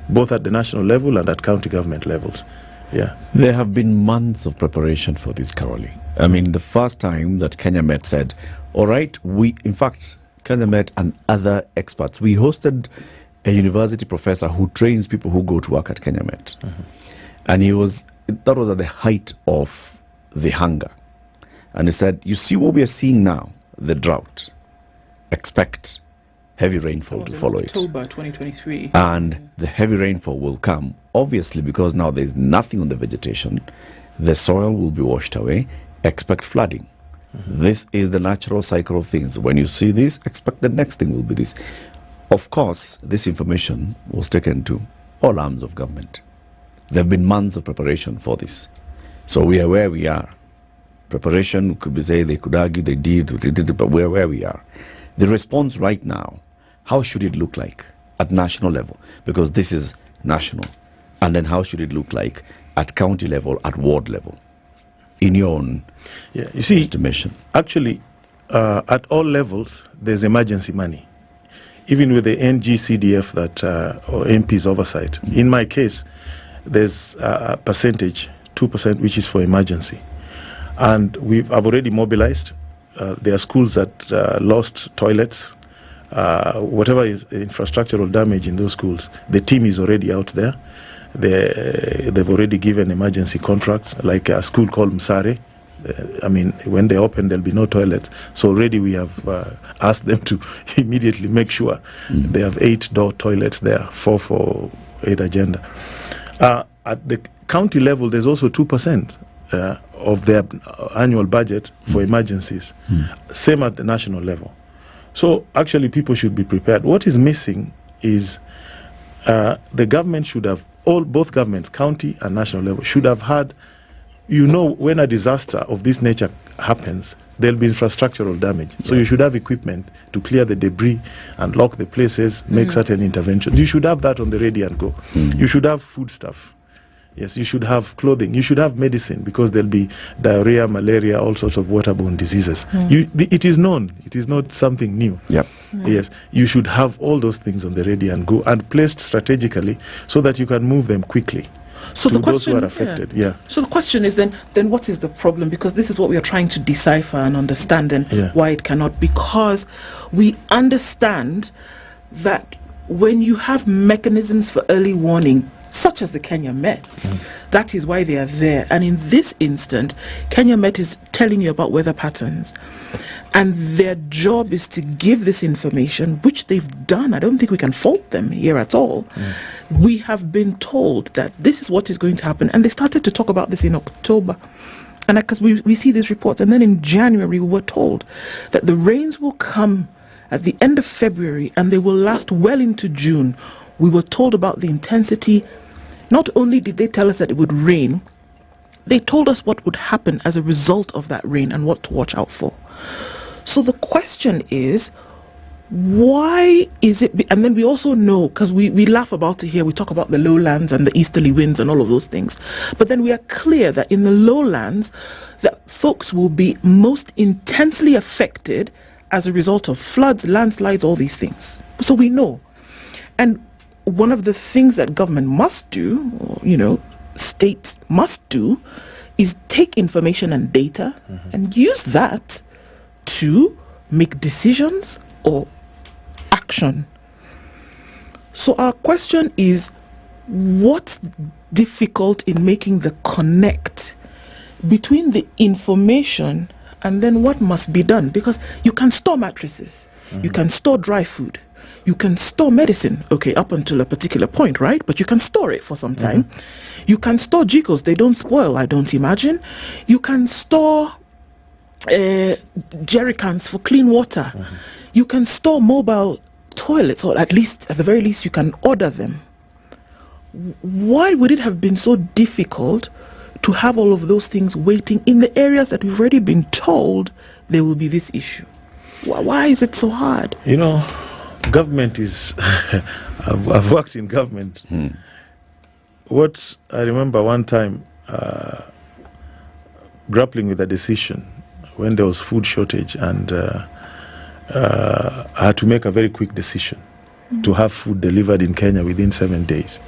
S15: both at the national level and at county government levels. Yeah.
S1: There have been months of preparation for this, Caroli. I mean, the first time that Kenya Met said, all right, in fact, Kenya Met and other experts, we hosted a university professor who trains people who go to work at Kenya Met. And that was at the height of the hunger. And he said, you see what we are seeing now, the drought. Expect heavy rainfall to follow
S2: October 2023.
S1: And the heavy rainfall will come, obviously, because now there's nothing on the vegetation. The soil will be washed away. Expect flooding. This is the natural cycle of things. When you see this, expect the next thing will be this. Of course, this information was taken to all arms of government. There have been months of preparation for this. So we are where we are. Preparation could be say they could argue they did, but we're where we are. The response right now, how should it look like at national level? Because this is national. And then how should it look like at county level, at ward level? In your own
S15: you see,
S1: estimation.
S15: Actually, at all levels, there's emergency money. Even with the NGCDF that or MP's oversight. In my case, there's a percentage, 2%, which is for emergency. And I've already mobilized. There are schools that lost toilets. Whatever is infrastructural damage in those schools, the team is already out there. They've already given emergency contracts, like a school called Msare. I mean, when they open, there'll be no toilets. So already we have asked them to immediately make sure they have 8 door toilets there, 4 for either gender. At the county level, there's also 2% of their annual budget for emergencies. Same at the national level. So actually, people should be prepared. What is missing is the government should have, both governments, county and national level, should have had, when a disaster of this nature happens, there'll be infrastructural damage. So you should have equipment to clear the debris and lock the places, make certain interventions. You should have that on the ready and go. You should have food stuff. Yes, you should have clothing. You should have medicine, because there'll be diarrhea, malaria, all sorts of waterborne diseases. It is known. It is not something new. Yes, you should have all those things on the ready and go and placed strategically so that you can move them quickly.
S2: So
S15: to
S2: the question,
S15: those who are affected.
S2: So the question is then what is the problem? Because this is what we are trying to decipher and understand, and why it cannot. Because we understand that when you have mechanisms for early warning, such as the Kenya Met, that is why they are there. And in this instant, Kenya Met is telling you about weather patterns. And their job is to give this information, which they've done. I don't think we can fault them here at all. We have been told that this is what is going to happen. And they started to talk about this in October. And because we see these reports. And then in January, we were told that the rains will come at the end of February and they will last well into June. We were told about the intensity. Not only did they tell us that it would rain, they told us what would happen as a result of that rain and what to watch out for. So the question is, why is it? And then we also know, because we laugh about it here, we talk about the lowlands and the easterly winds and all of those things. But then we are clear that in the lowlands, that folks will be most intensely affected as a result of floods, landslides, all these things. So we know. And one of the things that government must do, or, states must do, is take information and data and use that to make decisions or action. So our question is, what's difficult in making the connect between the information and then what must be done? Because you can store mattresses, you can store dry food, you can store medicine, up until a particular point, right? But you can store it for some time. You can store jikos, they don't spoil, I don't imagine. You can store jerry cans for clean water. You can store mobile toilets, or at the very least, you can order them. Why would it have been so difficult to have all of those things waiting in the areas that we've already been told there will be this issue? Why is it so hard?
S15: Government is... I've worked in government. What I remember one time grappling with a decision when there was food shortage, and I had to make a very quick decision to have food delivered in Kenya within 7 days.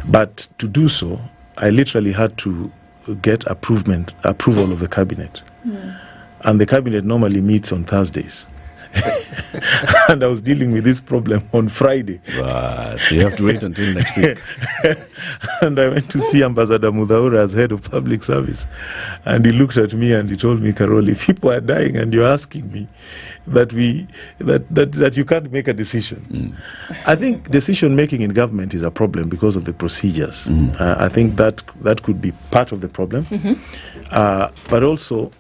S15: But to do so, I literally had to get approval of the cabinet. And the cabinet normally meets on Thursdays. And I was dealing with this problem on Friday.
S1: So you have to wait until next week.
S15: And I went to see Ambassador Mudhaura as head of public service. And he looked at me and he told me, Carol, if people are dying and you're asking me that you can't make a decision. I think decision making in government is a problem because of the procedures. I think that could be part of the problem. But also,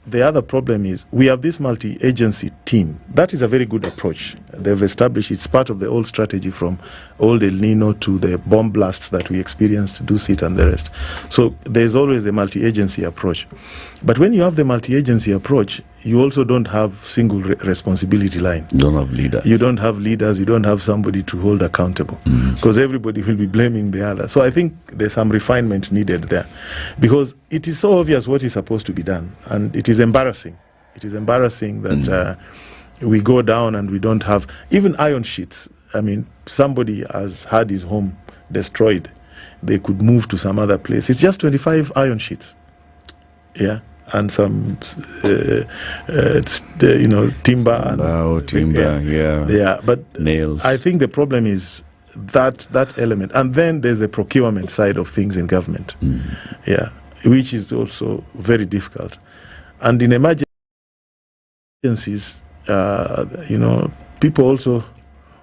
S15: the other problem is we have this multi-agency team. That is a very good approach. They've established it's part of the old strategy from old El Nino to the bomb blasts that we experienced, Dusit and the rest. So there's always the multi-agency approach. But when you have the multi-agency approach, you also don't have single responsibility line.
S1: You don't have leaders.
S15: You don't have leaders. You don't have somebody to hold accountable because everybody will be blaming the other. So I think there's some refinement needed there because it is so obvious what is supposed to be done. And it is embarrassing. It is embarrassing that we go down and we don't have even iron sheets. I mean, somebody has had his home destroyed. They could move to some other place. It's just 25 iron sheets. Yeah. And some, timber. And,
S1: timber,
S15: yeah. But
S1: nails.
S15: I think the problem is that element. And then there's the procurement side of things in government. Yeah. Which is also very difficult. And in emergencies, people also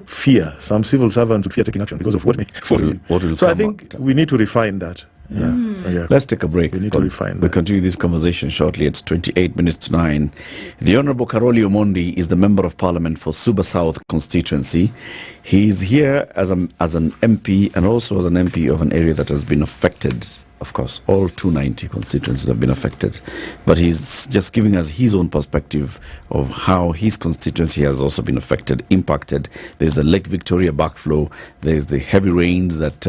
S15: fear. Some civil servants fear taking action because of what may follow. So I think we need to refine that. Yeah.
S1: Let's take a break.
S15: We need to refine that.
S1: We'll continue this conversation shortly. It's 28 minutes to 9. The Honorable Karoli Omondi is the Member of Parliament for Suba South constituency. He's here as an MP and also as an MP of an area that has been affected. Of course, all 290 constituencies have been affected. But he's just giving us his own perspective of how his constituency has also been affected, impacted. There's the Lake Victoria backflow. There's the heavy rains that,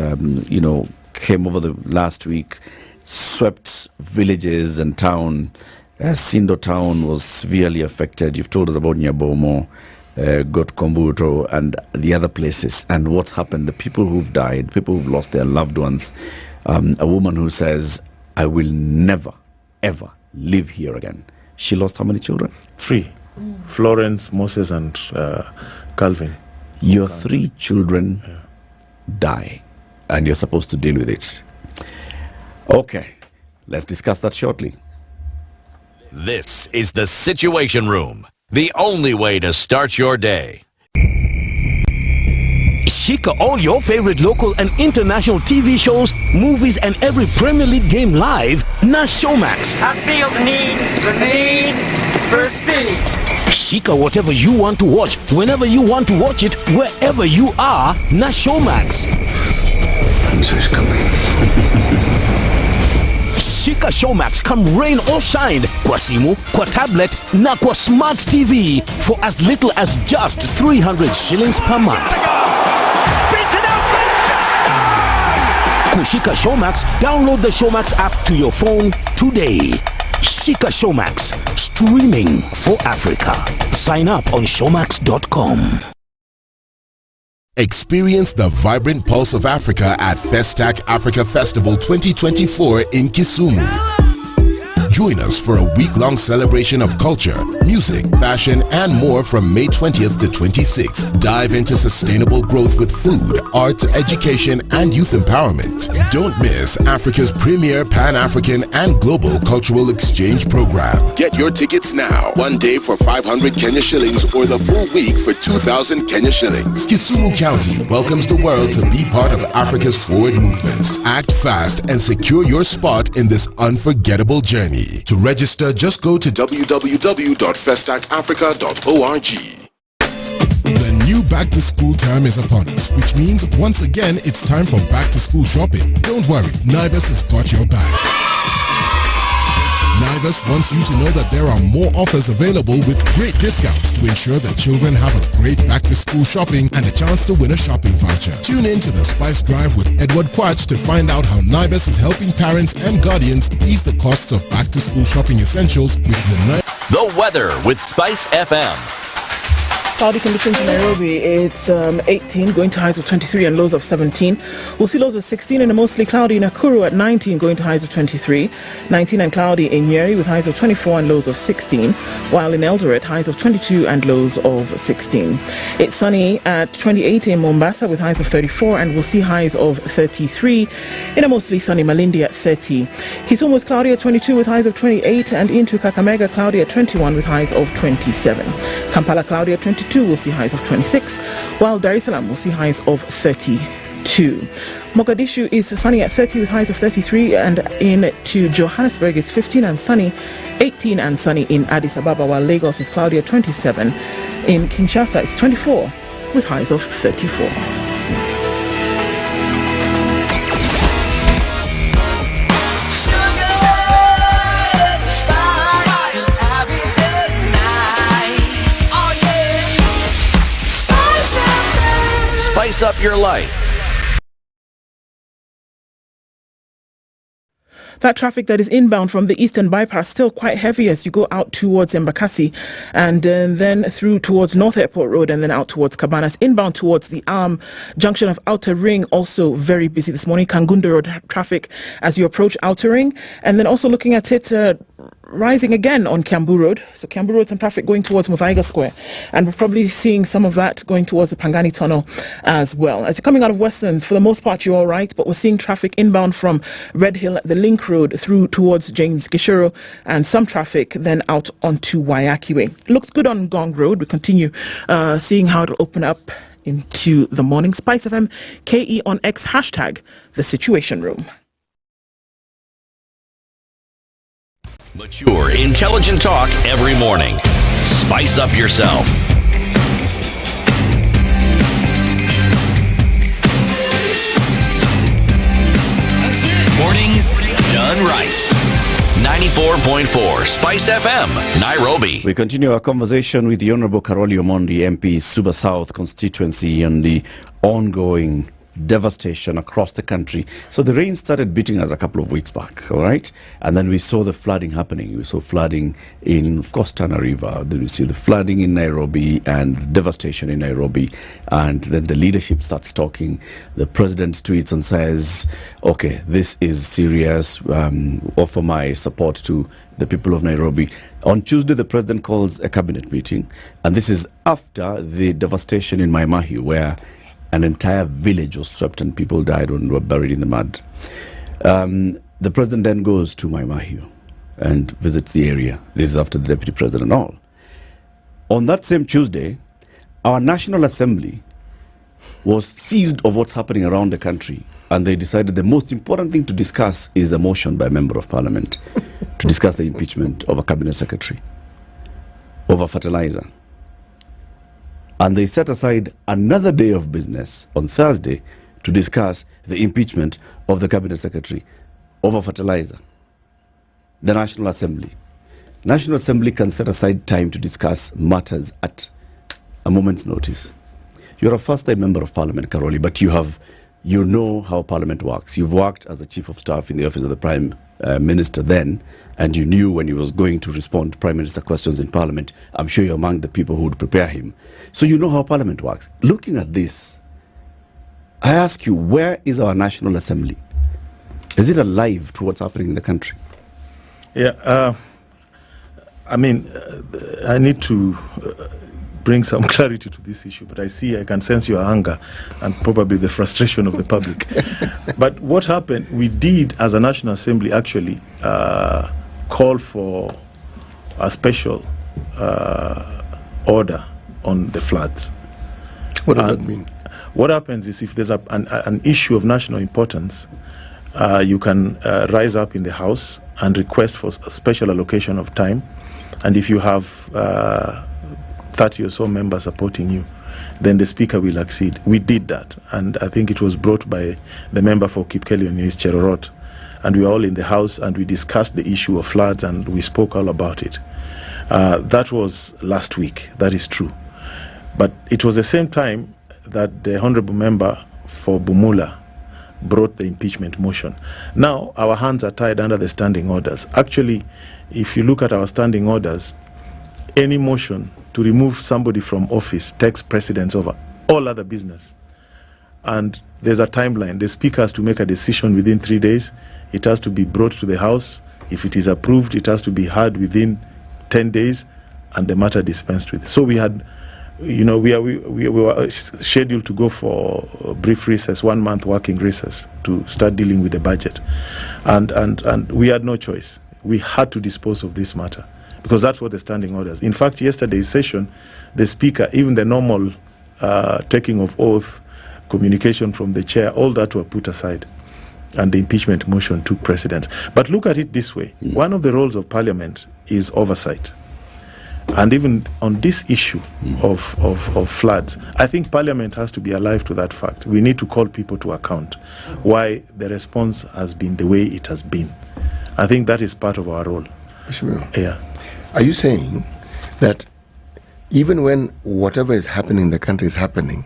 S1: came over the last week, swept villages and town. Sindo town was severely affected. You've told us about Nyabomo, Gotkombuto, and the other places, and what's happened. The people who've died, people who've lost their loved ones. A woman who says, I will never, ever live here again. She lost how many children?
S15: 3. Florence, Moses, and Calvin.
S1: Your 3 children die, and you're supposed to deal with it. Okay, let's discuss that shortly.
S4: This is the Situation Room, the only way to start your day.
S16: Shika all your favorite local and international TV shows, movies, and every Premier League game live na Showmax.
S17: I feel the need for speed.
S16: Shika whatever you want to watch, whenever you want to watch it, wherever you are na Showmax.
S18: Answer's coming.
S16: Shika Showmax come rain or shine kwa simu, kwa tablet na kwa smart TV for as little as just 300 shillings per month. Kushika Showmax, download the Showmax app to your phone today. Shika Showmax, streaming for Africa. Sign up on showmax.com.
S10: Experience the vibrant pulse of Africa at Festac Africa Festival 2024 in Kisumu. Join us for a week-long celebration of culture, music, fashion, and more from May 20th to 26th. Dive into sustainable growth with food, art, education, and youth empowerment. Don't miss Africa's premier Pan-African and global cultural exchange program. Get your tickets now. 1 day for 500 Kenya shillings or the full week for 2,000 Kenya shillings. Kisumu County welcomes the world to be part of Africa's forward movement. Act fast and secure your spot in this unforgettable journey. To register, just go to www.festacafrica.org. The new back-to-school term is upon us, which means once again it's time for back-to-school shopping. Don't worry, Naivas has got your back. Naivas wants you to know that there are more offers available with great discounts to ensure that children have a great back-to-school shopping and a chance to win a shopping voucher. Tune in to the Spice Drive with Edward Quach to find out how Naivas is helping parents and guardians ease the costs of back-to-school shopping essentials with the
S4: weather with SpiceFM.
S2: Cloudy conditions in Nairobi, it's 18, going to highs of 23 and lows of 17. We'll see lows of 16 in a mostly cloudy Nakuru at 19, going to highs of 23. 19 and cloudy in Nyeri with highs of 24 and lows of 16. While in Eldoret, highs of 22 and lows of 16. It's sunny at 28 in Mombasa with highs of 34, and we'll see highs of 33 in a mostly sunny Malindi at 30. Kisumu was cloudy at 22 with highs of 28, and into Kakamega cloudy at 21 with highs of 27. Kampala cloudy at 22, we'll see highs of 26, while Dar es Salaam will see highs of 32. Mogadishu is sunny at 30 with highs of 33, and into Johannesburg it's 15 and sunny, 18 and sunny in Addis Ababa, while Lagos is cloudy at 27. In Kinshasa it's 24 with highs of 34.
S4: Spice up your life.
S2: That traffic that is inbound from the Eastern Bypass still quite heavy as you go out towards Embakasi and then through towards North Airport Road and then out towards Cabanas. Inbound towards the junction of Outer Ring, also very busy this morning. Kangundo Road traffic as you approach Outer Ring. And then also looking at it rising again on Kiambu Road. So Kiambu Road, some traffic going towards Muthaiga Square. And we're probably seeing some of that going towards the Pangani Tunnel as well. As you're coming out of Westlands, for the most part, you're all right. But we're seeing traffic inbound from Red Hill at the Link Road through towards James Gishoro, and some traffic then out onto Waiaki. Looks good on Gong Road. We continue seeing how it'll open up into the morning. SpiceFM KE on X, hashtag the Situation Room.
S4: Mature, intelligent talk every morning. Spice up yourself. Mornings done right. 94.4 Spice FM, Nairobi.
S1: We continue our conversation with the Honorable Karoli Omondi, MP, Suba South constituency, on the ongoing devastation across the country. So the rain started beating us a couple of weeks back, all right? And then we saw the flooding happening. We saw flooding in, of course, Tana River. Then we see the flooding in Nairobi and the devastation in Nairobi. And then the leadership starts talking. The president tweets and says, okay, this is serious. Offer my support to the people of Nairobi. On Tuesday, the president calls a cabinet meeting. And this is after the devastation in Mai Mahiu, where an entire village was swept and people died and were buried in the mud. The president then goes to Mai Mahiu and visits the area. This is after the deputy president and all. On that same Tuesday, our National Assembly was seized of what's happening around the country, and they decided the most important thing to discuss is a motion by a member of parliament to discuss the impeachment of a cabinet secretary over fertilizer. And they set aside another day of business on Thursday to discuss the impeachment of the cabinet secretary over fertilizer. The National Assembly. National Assembly can set aside time to discuss matters at a moment's notice. You're a first-time member of parliament, Karoli, but you know how parliament works. You've worked as a chief of staff in the office of the prime minister then, and you knew when he was going to respond to prime minister questions in parliament. I'm sure you're among the people who would prepare him. So you know how parliament works. Looking at this, I ask you, where is our National Assembly? Is it alive to what's happening in the country?
S15: Yeah, I mean, I need to bring some clarity to this issue, but I can sense your anger and probably the frustration of the public. But what happened, we did as a National Assembly actually call for a special order on the floods.
S3: What does that mean?
S15: What happens is if there's an issue of national importance, you can rise up in the House and request for a special allocation of time. And if you have 30 or so members supporting you, then the Speaker will accede. We did that, and I think it was brought by the member for Kipkeli and his Cherorot. And we were all in the House, and we discussed the issue of floods, and we spoke all about it. That was last week, that is true. But it was the same time that the Honourable Member for Bumula brought the impeachment motion. Now, our hands are tied under the standing orders. Actually, if you look at our standing orders, any motion to remove somebody from office takes precedence over all other business. And there's a timeline. The Speaker has to make a decision within 3 days. It has to be brought to the House. If it is approved, it has to be heard within 10 days, and the matter dispensed with. So we had, we were scheduled to go for a brief recess, 1 month working recess, to start dealing with the budget. And we had no choice. We had to dispose of this matter, because that's what the standing orders. In fact, yesterday's session, the Speaker, even the normal taking of oath, communication from the chair, all that were put aside, and the impeachment motion took precedence. But look at it this way. One of the roles of Parliament is oversight. And even on this issue of floods, I think Parliament has to be alive to that fact. We need to call people to account why the response has been the way it has been. I think that is part of our role.
S3: Yeah. Are you saying that even when whatever is happening in the country is happening,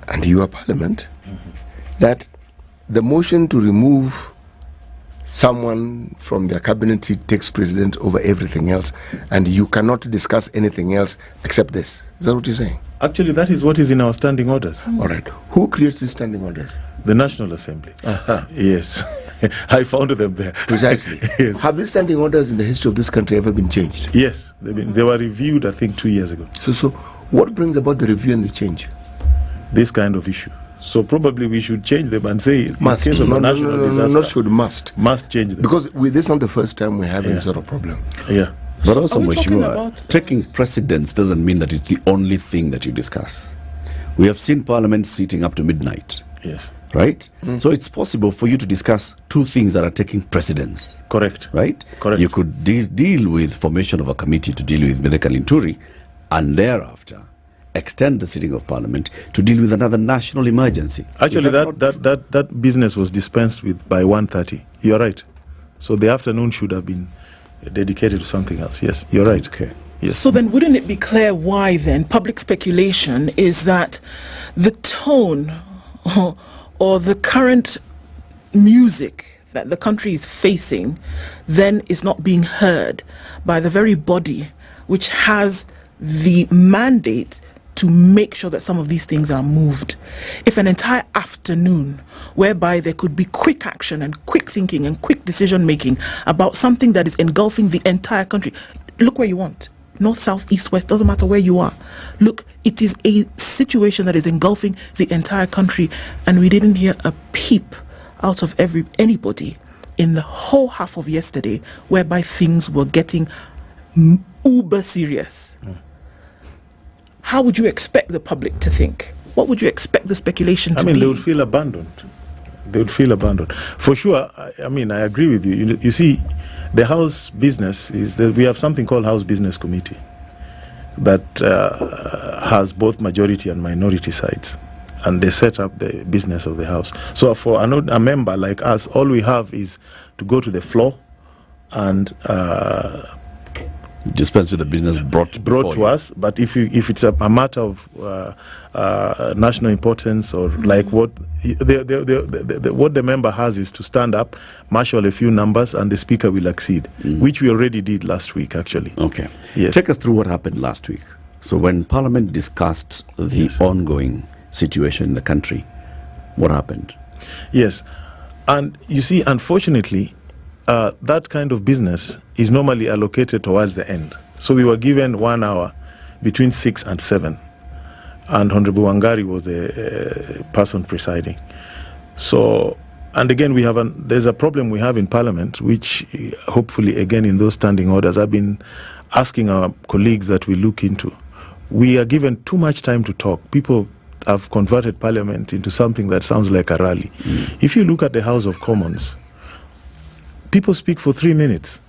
S3: and you are Parliament, that the motion to remove someone from their cabinet seat takes precedence over everything else, and you cannot discuss anything else except this? Is that what you're saying?
S15: Actually, that is what is in our standing orders.
S3: All right. Who creates these standing orders?
S15: The National Assembly. Yes. I found them there.
S3: Precisely. Yes. Have these standing orders in the history of this country ever been changed?
S15: Yes. They were reviewed, I think, 2 years ago.
S3: So what brings about the review and the change?
S15: This kind of issue. So probably we should change them and say
S3: must.
S15: In case of national disaster,
S3: not should, must
S15: change them.
S3: Because this is not the first time we're having this sort of problem.
S15: Yeah.
S1: But also, Mheshimiwa, taking precedence doesn't mean that it's the only thing that you discuss. We have seen Parliament sitting up to midnight.
S15: Yes.
S1: Right? So it's possible for you to discuss two things that are taking precedence.
S15: Correct.
S1: Right?
S15: Correct.
S1: You could deal with formation of a committee to deal with Medeka Linturi, and thereafter extend the sitting of Parliament to deal with another national emergency.
S15: Actually, that business was dispensed with by 1:30. You're right. So the afternoon should have been dedicated to something else. Yes, you're right.
S1: Okay.
S15: Yes.
S2: So then wouldn't it be clear why then public speculation is that the tone or the current music that the country is facing then is not being heard by the very body which has the mandate to make sure that some of these things are moved? If an entire afternoon whereby there could be quick action and quick thinking and quick decision making about something that is engulfing the entire country, look where you want, north, south, east, west, doesn't matter where you are. Look, it is a situation that is engulfing the entire country, and we didn't hear a peep out of anybody in the whole half of yesterday whereby things were getting uber serious. How would you expect the public to think? What would you expect the speculation to be?
S15: They would feel abandoned. They would feel abandoned. For sure, I agree with you. You see, the House business is that we have something called House Business Committee that has both majority and minority sides, and they set up the business of the House. So for a member like us, all we have is to go to the floor and
S1: dispense with the business brought
S15: to us. But if it's a matter of national importance, or like what the member has is to stand up, marshal a few numbers, and the Speaker will accede, which we already did last week, actually.
S1: Okay.
S15: Yes.
S1: Take us through what happened last week. So when Parliament discussed the ongoing situation in the country, what happened?
S15: Yes. And you see, unfortunately, that kind of business is normally allocated towards the end. So we were given 1 hour between 6 and 7. And Honorable Wangari was the person presiding. So, and again, there's a problem we have in Parliament, which hopefully, again, in those standing orders, I've been asking our colleagues that we look into. We are given too much time to talk. People have converted Parliament into something that sounds like a rally. If you look at the House of Commons, people speak for 3 minutes.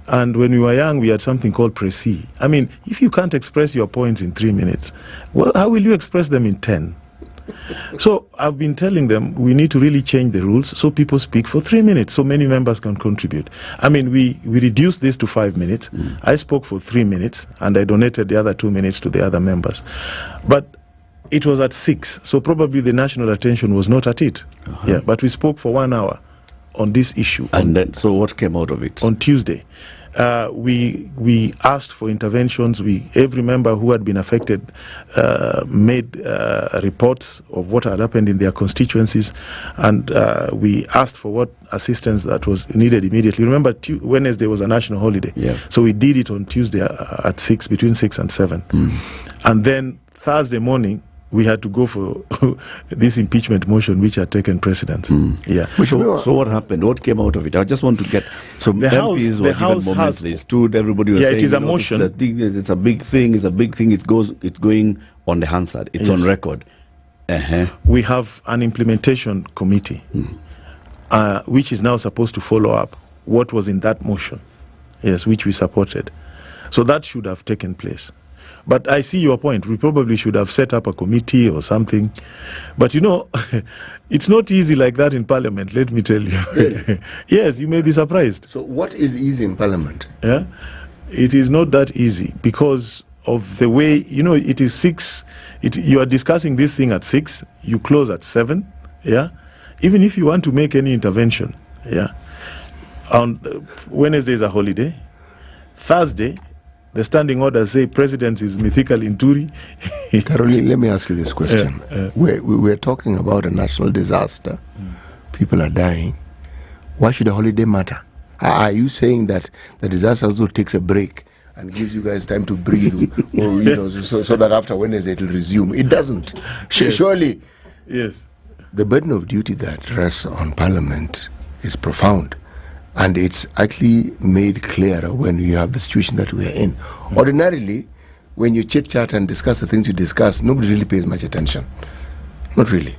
S15: And when we were young, we had something called précis. If you can't express your points in 3 minutes, well, how will you express them in 10? So I've been telling them we need to really change the rules so people speak for 3 minutes so many members can contribute. We reduced this to 5 minutes. I spoke for 3 minutes and I donated the other 2 minutes to the other members. But it was at 6, so probably the national attention was not at it. But we spoke for 1 hour on this issue.
S1: And then, so what came out of it?
S15: On Tuesday. We asked for interventions. Every member who had been affected made reports of what had happened in their constituencies, and we asked for what assistance that was needed immediately. Remember, Wednesday was a national holiday, so we did it on Tuesday at 6, between 6 and 7, and then Thursday morning we had to go for this impeachment motion which had taken precedence.
S1: So what happened? What came out of it? I just want to get... So the MPs were given moments, they stood, everybody was saying...
S15: it is a motion.
S1: It's a big thing, it's going on the Hansard, it's on record.
S15: We have an implementation committee which is now supposed to follow up what was in that motion, which we supported. So that should have taken place. But I see your point. We probably should have set up a committee or something. But it's not easy like that in Parliament, let me tell you.
S3: Really?
S15: Yes, you may be surprised.
S3: So what is easy in Parliament?
S15: Yeah, it is not that easy because of the way, it is 6. You are discussing this thing at 6, you close at 7, even if you want to make any intervention, on Wednesday is a holiday. Thursday, the standing orders say President is mythical in Turi.
S3: Caroline, let me ask you this question. We're talking about a national disaster. People are dying. Why should a holiday matter? Are you saying that the disaster also takes a break and gives you guys time to breathe, or so that after Wednesday it will resume? It doesn't. Surely, the burden of duty that rests on Parliament is profound. And it's actually made clearer when you have the situation that we are in. Ordinarily, when you chit-chat and discuss the things you discuss, nobody really pays much attention. Not really.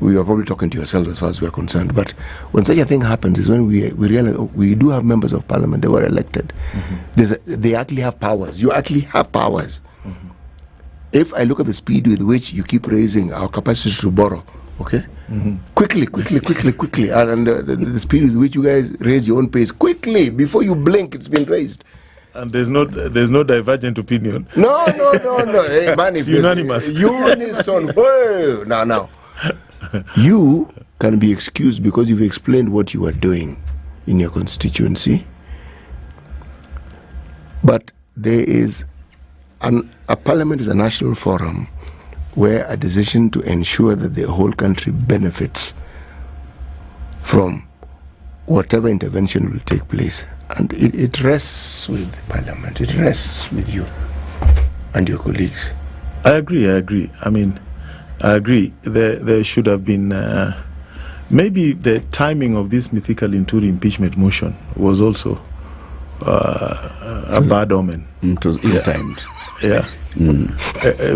S3: We are probably talking to yourselves as far as we are concerned. But when such a thing happens is when we realize we do have members of Parliament that were elected. They actually have powers. You actually have powers. If I look at the speed with which you keep raising our capacity to borrow, quickly, and the speed with which you guys raise your own pace quickly, before you blink, it's been raised.
S15: And there's no divergent opinion.
S3: No. Hey, man,
S15: it's unanimous.
S3: Unison. Whoa. Now. You can be excused because you've explained what you are doing in your constituency. But there is a Parliament is a national forum where a decision to ensure that the whole country benefits from whatever intervention will take place. And it rests with Parliament, it rests with you and your colleagues.
S15: I agree. I mean, I agree. There should have been... maybe the timing of this mythical Inturi impeachment motion was also a bad omen.
S1: It was ill-timed.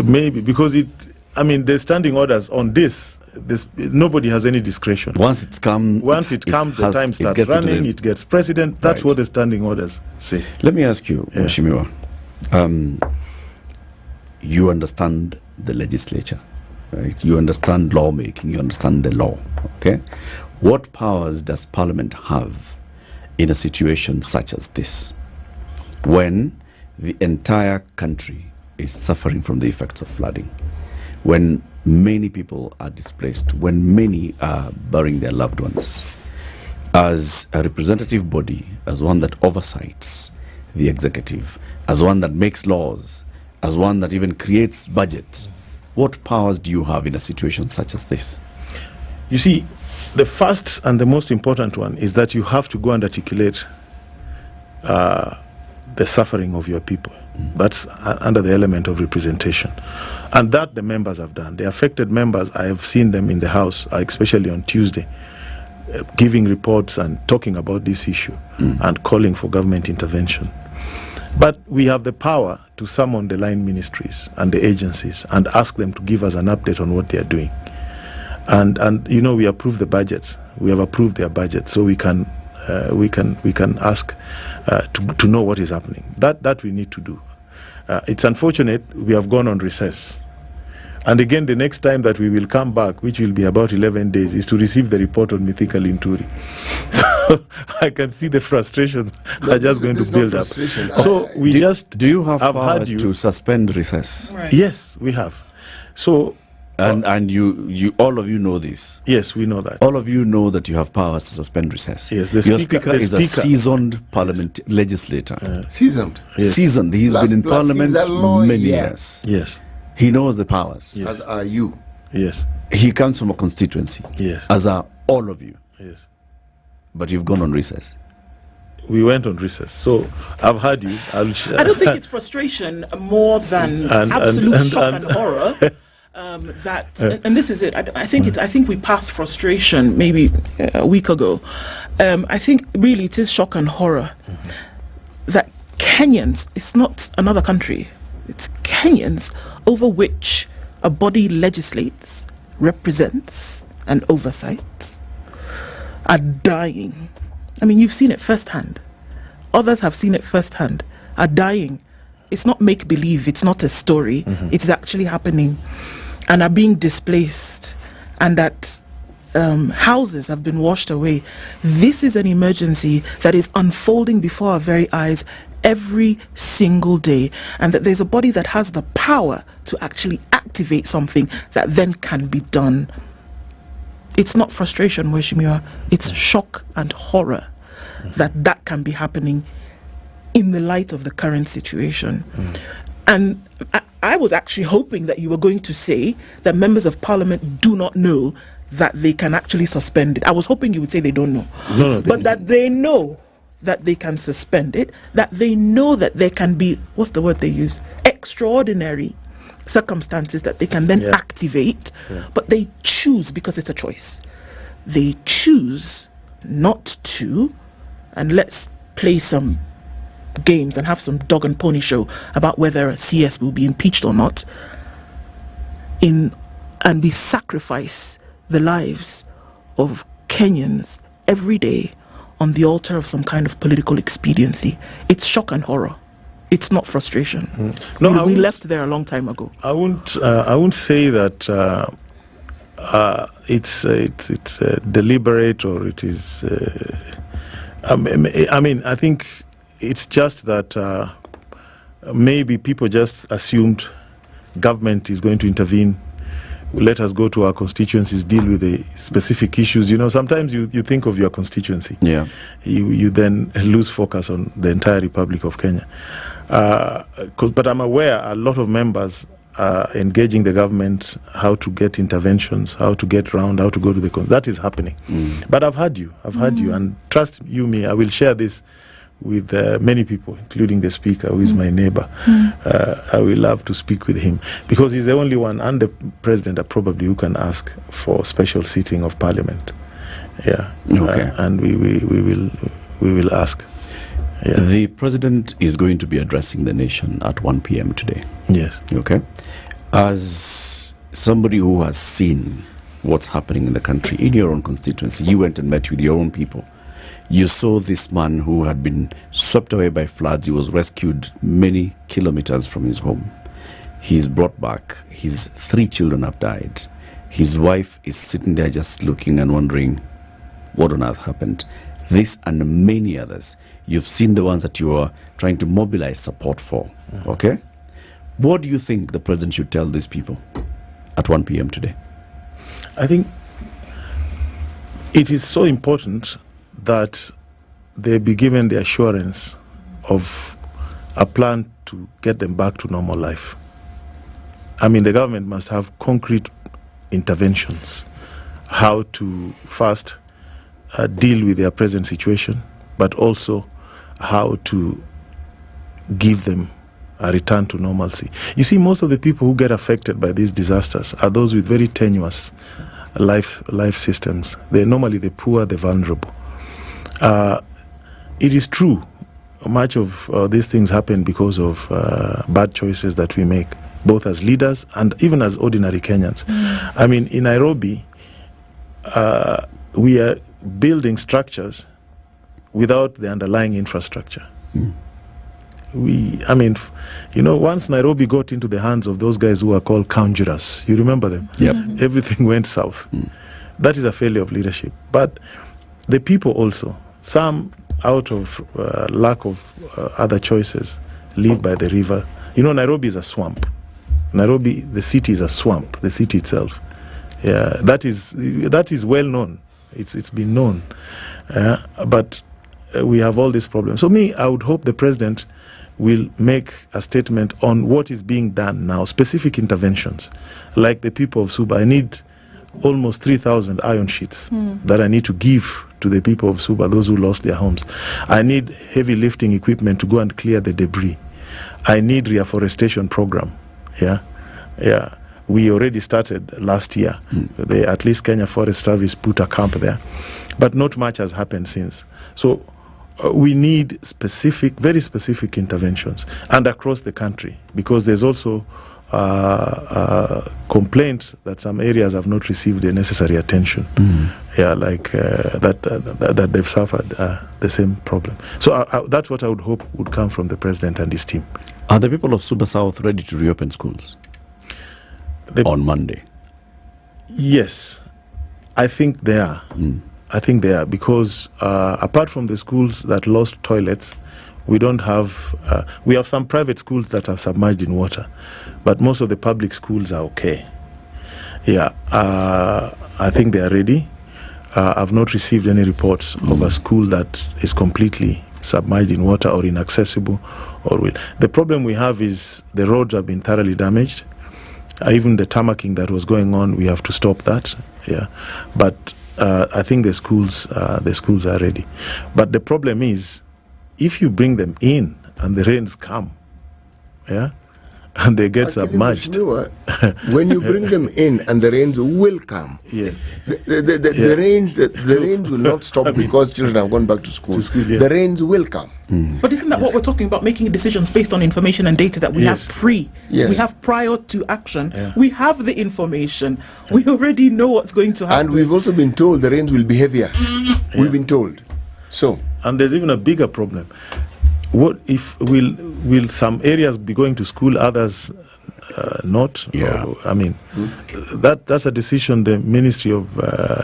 S15: Maybe, because the standing orders on this, nobody has any discretion.
S1: Once it comes,
S15: the time starts running, it gets precedent. That's what the standing orders say.
S1: Let me ask you, Mheshimiwa, you understand the legislature, right? You understand lawmaking, you understand the law, okay? What powers does Parliament have in a situation such as this, when the entire country is suffering from the effects of flooding, when many people are displaced, when many are burying their loved ones? As a representative body, as one that oversights the executive, as one that makes laws, as one that even creates budgets, what powers do you have in a situation such as this?
S15: You see, the first and the most important one is that you have to go and articulate the suffering of your people. That's under the element of representation. And that the members have done. The affected members, I have seen them in the House, especially on Tuesday, giving reports and talking about this issue and calling for government intervention. But we have the power to summon the line ministries and the agencies and ask them to give us an update on what they are doing. And we approve the budgets. We have approved their budget, so we can ask to know what is happening. That we need to do. It's unfortunate we have gone on recess. And again, the next time that we will come back, which will be about 11 days, is to receive the report on mythical Inturi. So I can see the frustrations are just going to build up. So
S1: do you have powers to suspend recess?
S15: Right. Yes, we have. So
S1: And you all of you know this.
S15: Yes, we know that.
S1: All of you know that you have powers to suspend recess.
S15: Yes,
S1: Your speaker is a seasoned parliament legislator.
S3: Seasoned.
S15: Yes.
S1: Seasoned. He's been in parliament
S3: he's a lawyer.
S1: many years.
S15: Yes.
S1: He knows the powers.
S15: Yes.
S3: As are you.
S15: Yes.
S1: He comes from a constituency.
S15: Yes.
S1: As are all of you.
S15: Yes.
S1: But you've gone on recess.
S15: We went on recess. So I've heard you.
S2: I don't think it's frustration more than absolute shock and horror. And this is it. I think we passed frustration maybe a week ago. I think really it is shock and horror that Kenyans, it's not another country, it's Kenyans over which a body legislates, represents, and oversights are dying. I mean, you've seen it firsthand. Others have seen it firsthand, are dying. It's not make-believe, it's not a story, it's actually happening, and are being displaced, and that houses have been washed away. This is an emergency that is unfolding before our very eyes every single day, and that there's a body that has the power to actually activate something that then can be done. It's not frustration, Weshimiwa, it's shock and horror that can be happening in the light of the current situation. And I was actually hoping that you were going to say that members of parliament do not know that they can actually suspend it. I was hoping you would say they don't know.
S15: No,
S2: but that they know that they can suspend it, that they know that there can be, what's the word they use? Extraordinary circumstances that they can then activate, but they choose, because it's a choice, they choose not to. And let's play some games and have some dog and pony show about whether a CS will be impeached or not, and we sacrifice the lives of Kenyans every day on the altar of some kind of political expediency. It's shock and horror. It's not frustration.
S15: No,
S2: we left there a long time ago.
S15: I won't say that it's deliberate or it is. I mean, I think it's just that maybe people just assumed government is going to intervene. Let us go to our constituencies, deal with the specific issues. You know, sometimes you think of your constituency.
S1: Yeah.
S15: You then lose focus on the entire Republic of Kenya. But I'm aware a lot of members are engaging the government, how to get interventions, how to get round, how to go to the... that is happening. But I've heard you. And trust you me, I will share this with many people, including the speaker, who is my neighbor. I will love to speak with him, because he's the only one, and the president probably, who can ask for special seating of parliament. Yeah.
S1: Okay.
S15: And we will ask. Yeah.
S1: The president is going to be addressing the nation at 1 p.m. today.
S15: Yes.
S1: Okay. As somebody who has seen what's happening in the country, in your own constituency, you went and met with your own people. You saw this man who had been swept away by floods. He was rescued many kilometers from his home. He's brought back. His 3 children have died. His wife is sitting there just looking and wondering what on earth happened. This and many others. You've seen the ones that you are trying to mobilize support for. Okay? What do you think the president should tell these people at 1 p.m. today?
S15: I think it is so important that they be given the assurance of a plan to get them back to normal life. I mean, the government must have concrete interventions, how to first deal with their present situation, but also how to give them a return to normalcy. You see, most of the people who get affected by these disasters are those with very tenuous life systems. They're normally the poor, the vulnerable. It is true, much of these things happen because of bad choices that we make, both as leaders and even as ordinary Kenyans. I mean, in Nairobi, we are building structures without the underlying infrastructure. Once Nairobi got into the hands of those guys who are called conjurers, you remember them?
S1: Yep.
S15: Everything went south. That is a failure of leadership. But the people also, some out of lack of other choices, live by the river. You know, Nairobi is a swamp. Nairobi, the city is a swamp, the city itself. Yeah, that is well known. It's been known. But we have all these problems. So I would hope the president will make a statement on what is being done now, specific interventions. Like the people of Suba, I need almost 3,000 iron sheets that I need to give to the people of Suba, those who lost their homes. I need heavy lifting equipment to go and clear the debris. I need reforestation program. Yeah. We already started last year. At least Kenya Forest Service put a camp there. But not much has happened since. So we need very specific interventions, and across the country, because there's also complaint that some areas have not received the necessary attention. That they've suffered the same problem. So that's what I would hope would come from the president and his team.
S1: Are the people of Suba South ready to reopen schools on Monday?
S15: Yes, I think they are. I think they are, because apart from the schools that lost toilets, we don't have, we have some private schools that are submerged in water, but most of the public schools are okay. I think they are ready. I've not received any reports of a school that is completely submerged in water or inaccessible. The problem we have is the roads have been thoroughly damaged. Even the tarmacking that was going on, we have to stop that. But I think the schools are ready. But the problem is, if you bring them in and the rains come, and they get submerged.
S3: When you bring them in and the rains will come,
S15: yes,
S3: the rains will not stop because children have gone back to school. The rains will come.
S2: But isn't that what we're talking about? Making decisions based on information and data that we have we have prior to action. We have the information. We already know what's going to happen.
S3: And we've also been told the rains will be heavier. We've been told.
S15: And there's even a bigger problem. What if will some areas be going to school, others not? That's a decision the Ministry of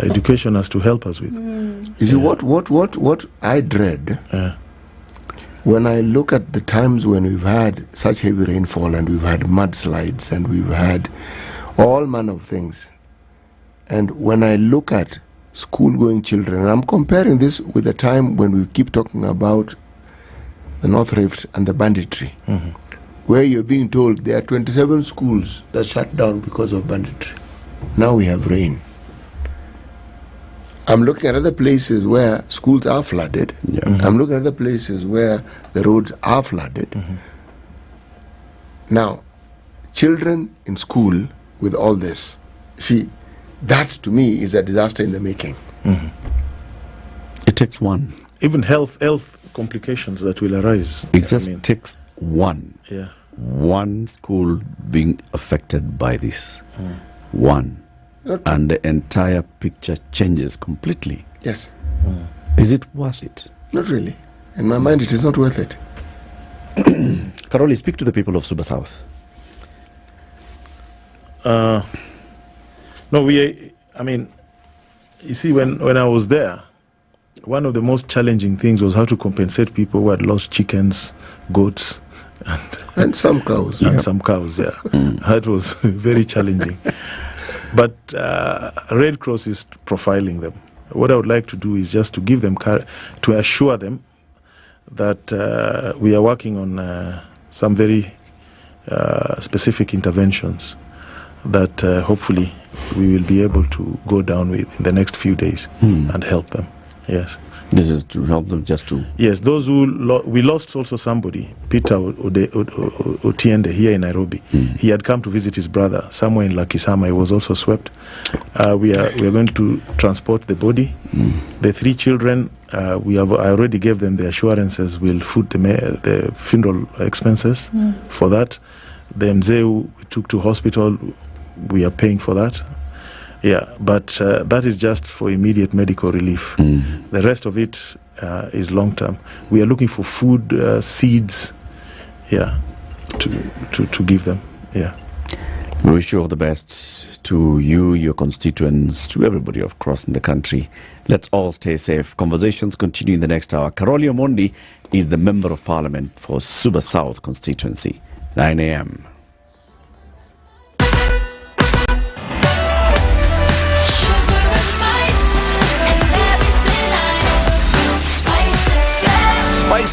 S15: Education has to help us with.
S3: You see, what I dread when I look at the times when we've had such heavy rainfall and we've had mudslides and we've had all manner of things, and when I look at school-going children, and I'm comparing this with the time when we keep talking about the North Rift and the banditry, where you're being told there are 27 schools that shut down because of banditry. Now we have rain. I'm looking at other places where schools are flooded. I'm looking at other places where the roads are flooded. Now, children in school with all this, see, that to me is a disaster in the making.
S1: It takes one.
S15: Even health complications that will arise.
S1: It just takes one. One school being affected by this. One. And the entire picture changes completely.
S3: Yes.
S1: Is it worth it?
S3: Not really. In my mind, it is not worth it.
S1: Karoli, speak to the people of Suba South.
S15: You see, when I was there, one of the most challenging things was how to compensate people who had lost chickens, goats,
S3: and some cows.
S15: That was very challenging. But Red Cross is profiling them. What I would like to do is just to give them, to assure them that we are working on some very specific interventions that hopefully we will be able to go down with in the next few days and help them. Yes.
S1: This is to help them just to...
S15: Yes, those who... we lost also somebody, Peter Otiende, here in Nairobi. He had come to visit his brother somewhere in Lakisama. He was also swept. We are going to transport the body. The 3 children, I already gave them the assurances we'll foot the funeral expenses for that. The Mzeu we took to hospital, we are paying for that. But that is just for immediate medical relief. The rest of it is long term. We are looking for food, seeds, to give them.
S1: We wish you all the best to you, your constituents, to everybody across in the country. Let's all stay safe. Conversations continue in the next hour. Karoli Omondi is the Member of Parliament for Suba South constituency. 9 a.m.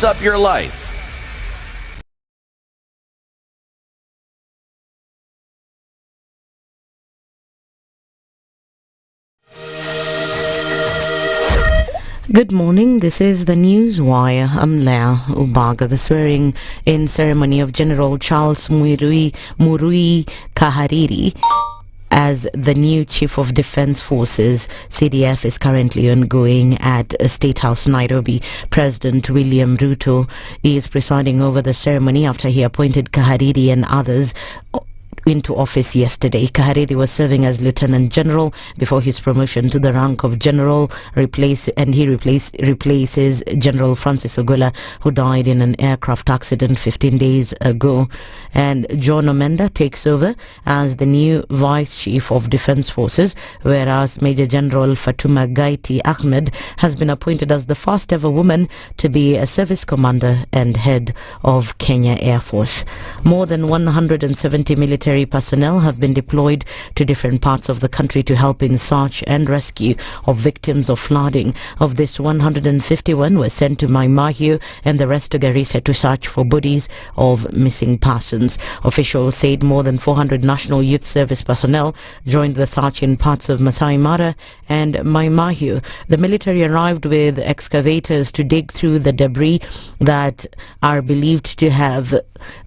S4: Spice up your life.
S5: Good morning, this is the News Wire. I'm Leah Ubaga. The swearing in ceremony of General Charles Murui Kahariri as the new Chief of Defence Forces, CDF, is currently ongoing at State House, Nairobi. President William Ruto is presiding over the ceremony after he appointed Kahariri and others into office yesterday. Kahariri was serving as Lieutenant General before his promotion to the rank of General, he replaces General Francis Ogola, who died in an aircraft accident 15 days ago. And John Omenda takes over as the new Vice Chief of Defence Forces, whereas Major General Fatuma Gaiti Ahmed has been appointed as the first ever woman to be a service commander and head of Kenya Air Force. More than 170 military personnel have been deployed to different parts of the country to help in search and rescue of victims of flooding. Of this, 151 were sent to Mai Mahiu and the rest to Garissa to search for bodies of missing persons. Officials said more than 400 National Youth Service personnel joined the search in parts of Masai Mara and Mai Mahiu. The military arrived with excavators to dig through the debris that are believed to have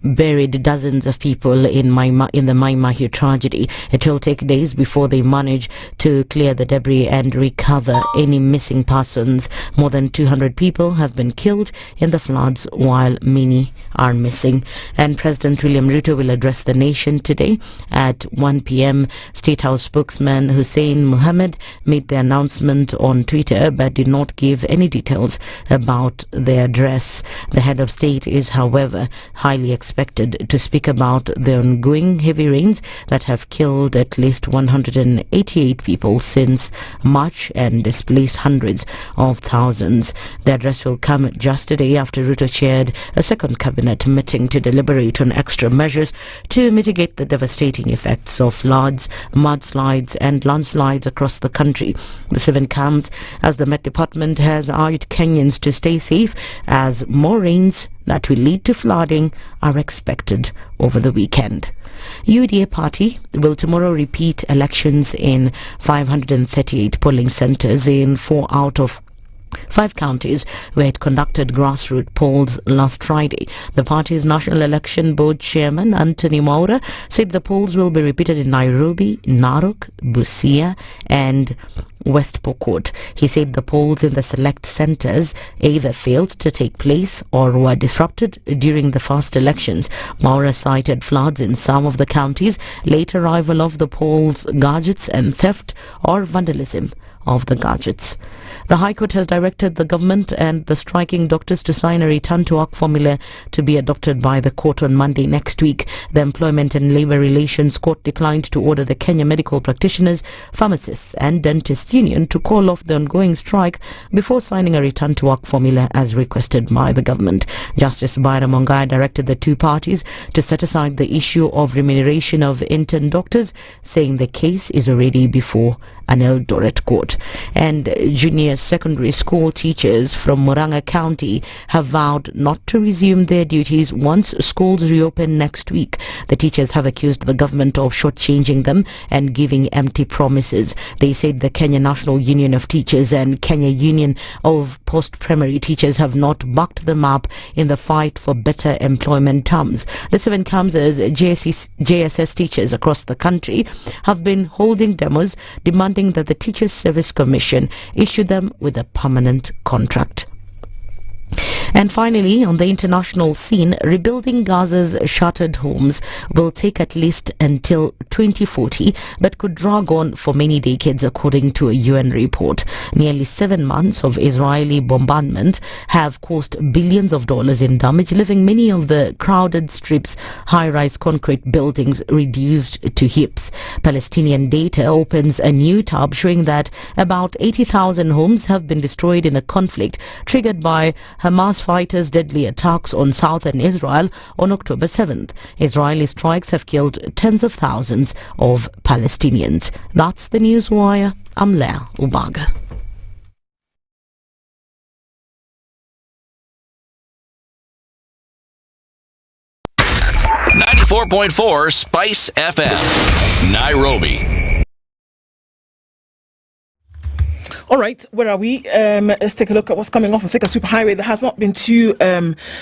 S5: buried dozens of people in the Mai Mahiu tragedy. It will take days before they manage to clear the debris and recover any missing persons. More than 200 people have been killed in the floods, while many are missing. And President William Ruto will address the nation today at 1 p.m. State House spokesman Hussein Mohammed made the announcement on Twitter but did not give any details about the address. The head of state is, however, highly expected to speak about the ongoing heavy rains that have killed at least 188 people since March and displaced hundreds of thousands. The address will come just a day after Ruto chaired a second cabinet meeting to deliberate on extra measures to mitigate the devastating effects of floods, mudslides and landslides across the country. The 7 comes as the Met Department has urged Kenyans to stay safe as more rains that will lead to flooding are expected over the weekend. UDA party will tomorrow repeat elections in 538 polling centres in 4 out of 5 counties where it conducted grassroots polls last Friday. The party's National Election Board Chairman Anthony Maura said the polls will be repeated in Nairobi, Narok, Busia and West Pokot. He said the polls in the select centres either failed to take place or were disrupted during the first elections. Maura cited floods in some of the counties, late arrival of the polls gadgets and theft or vandalism of the gadgets. The High Court has directed the government and the striking doctors to sign a return to work formula to be adopted by the court on Monday next week. The Employment and Labour Relations Court declined to order the Kenya Medical Practitioners, Pharmacists and Dentists Union to call off the ongoing strike before signing a return to work formula as requested by the government. Justice Byram Mongai directed the two parties to set aside the issue of remuneration of intern doctors, saying the case is already before an Eldoret court. And junior secondary school teachers from Murang'a County have vowed not to resume their duties once schools reopen next week. The teachers have accused the government of shortchanging them and giving empty promises. They said the Kenya National Union of Teachers and Kenya Union of Post-Primary Teachers have not backed them up in the fight for better employment terms. The 7 Kamsas JSS teachers across the country have been holding demos demanding that the Teachers Service Commission issue them with a permanent contract. And finally, on the international scene, rebuilding Gaza's shattered homes will take at least until 2040, but could drag on for many decades, according to a UN report. Nearly 7 months of Israeli bombardment have cost billions of dollars in damage, leaving many of the crowded strips, high-rise concrete buildings reduced to heaps. Palestinian data opens a new tab showing that about 80,000 homes have been destroyed in a conflict triggered by Hamas fighters' deadly attacks on southern Israel on October 7th. Israeli strikes have killed tens of thousands of Palestinians. That's the News Wire. I'm Leah Ubaga.
S4: 94.4 Spice FM, Nairobi.
S2: All right, where are we? Let's take a look at what's coming off of Thika Superhighway. That has not been too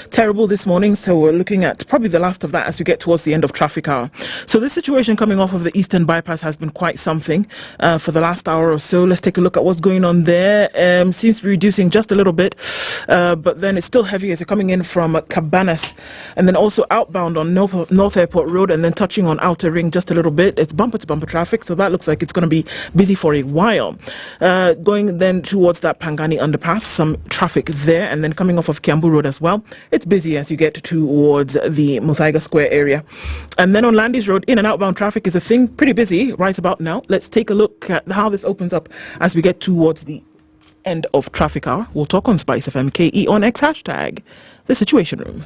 S2: terrible this morning, so we're looking at probably the last of that as we get towards the end of traffic hour. So this situation coming off of the Eastern Bypass has been quite something for the last hour or so. Let's take a look at what's going on there. Seems to be reducing just a little bit, but then it's still heavy as you're coming in from Cabanas, and then also outbound on North Airport Road, and then touching on Outer Ring just a little bit. It's bumper-to-bumper traffic, so that looks like it's going to be busy for a while. Going then towards that Pangani underpass, some traffic there, and then coming off of Kiambu Road as well. It's busy as you get towards the Muthaiga Square area. And then on Landis Road, in and outbound traffic is a thing, pretty busy right about now. Let's take a look at how this opens up as we get towards the end of traffic hour. We'll talk on Spice FM KE on X hashtag, the Situation Room.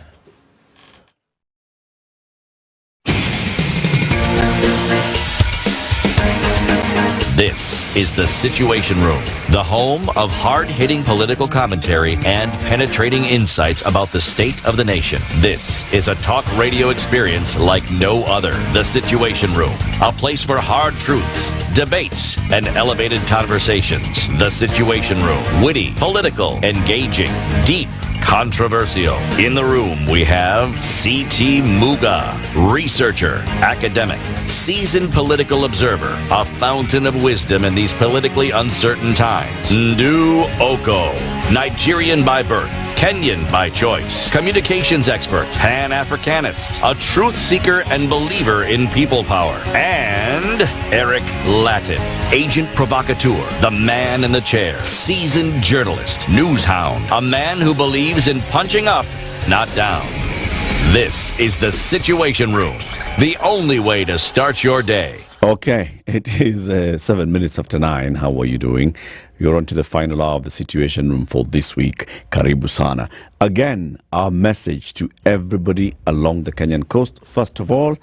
S4: This is the Situation Room, the home of hard-hitting political commentary and penetrating insights about the state of the nation. This is a talk radio experience like no other. The Situation Room, a place for hard truths, debates, and elevated conversations. The Situation Room, witty, political, engaging, deep, controversial. In the room, we have C.T. Muga, researcher, academic, seasoned political observer, a fountain of wisdom in these politically uncertain times. Ndu Okoh, Nigerian by birth, Kenyan by choice, communications expert, Pan-Africanist, a truth seeker and believer in people power, and Eric Latiff, agent provocateur, the man in the chair, seasoned journalist, news hound, a man who believes in punching up, not down. This is the Situation Room, the only way to start your day.
S1: Okay, it is 7 minutes after 9. How are you doing? You're on to the final hour of the Situation Room for this week. Karibu sana. Again, our message to everybody along the Kenyan coast. First of all,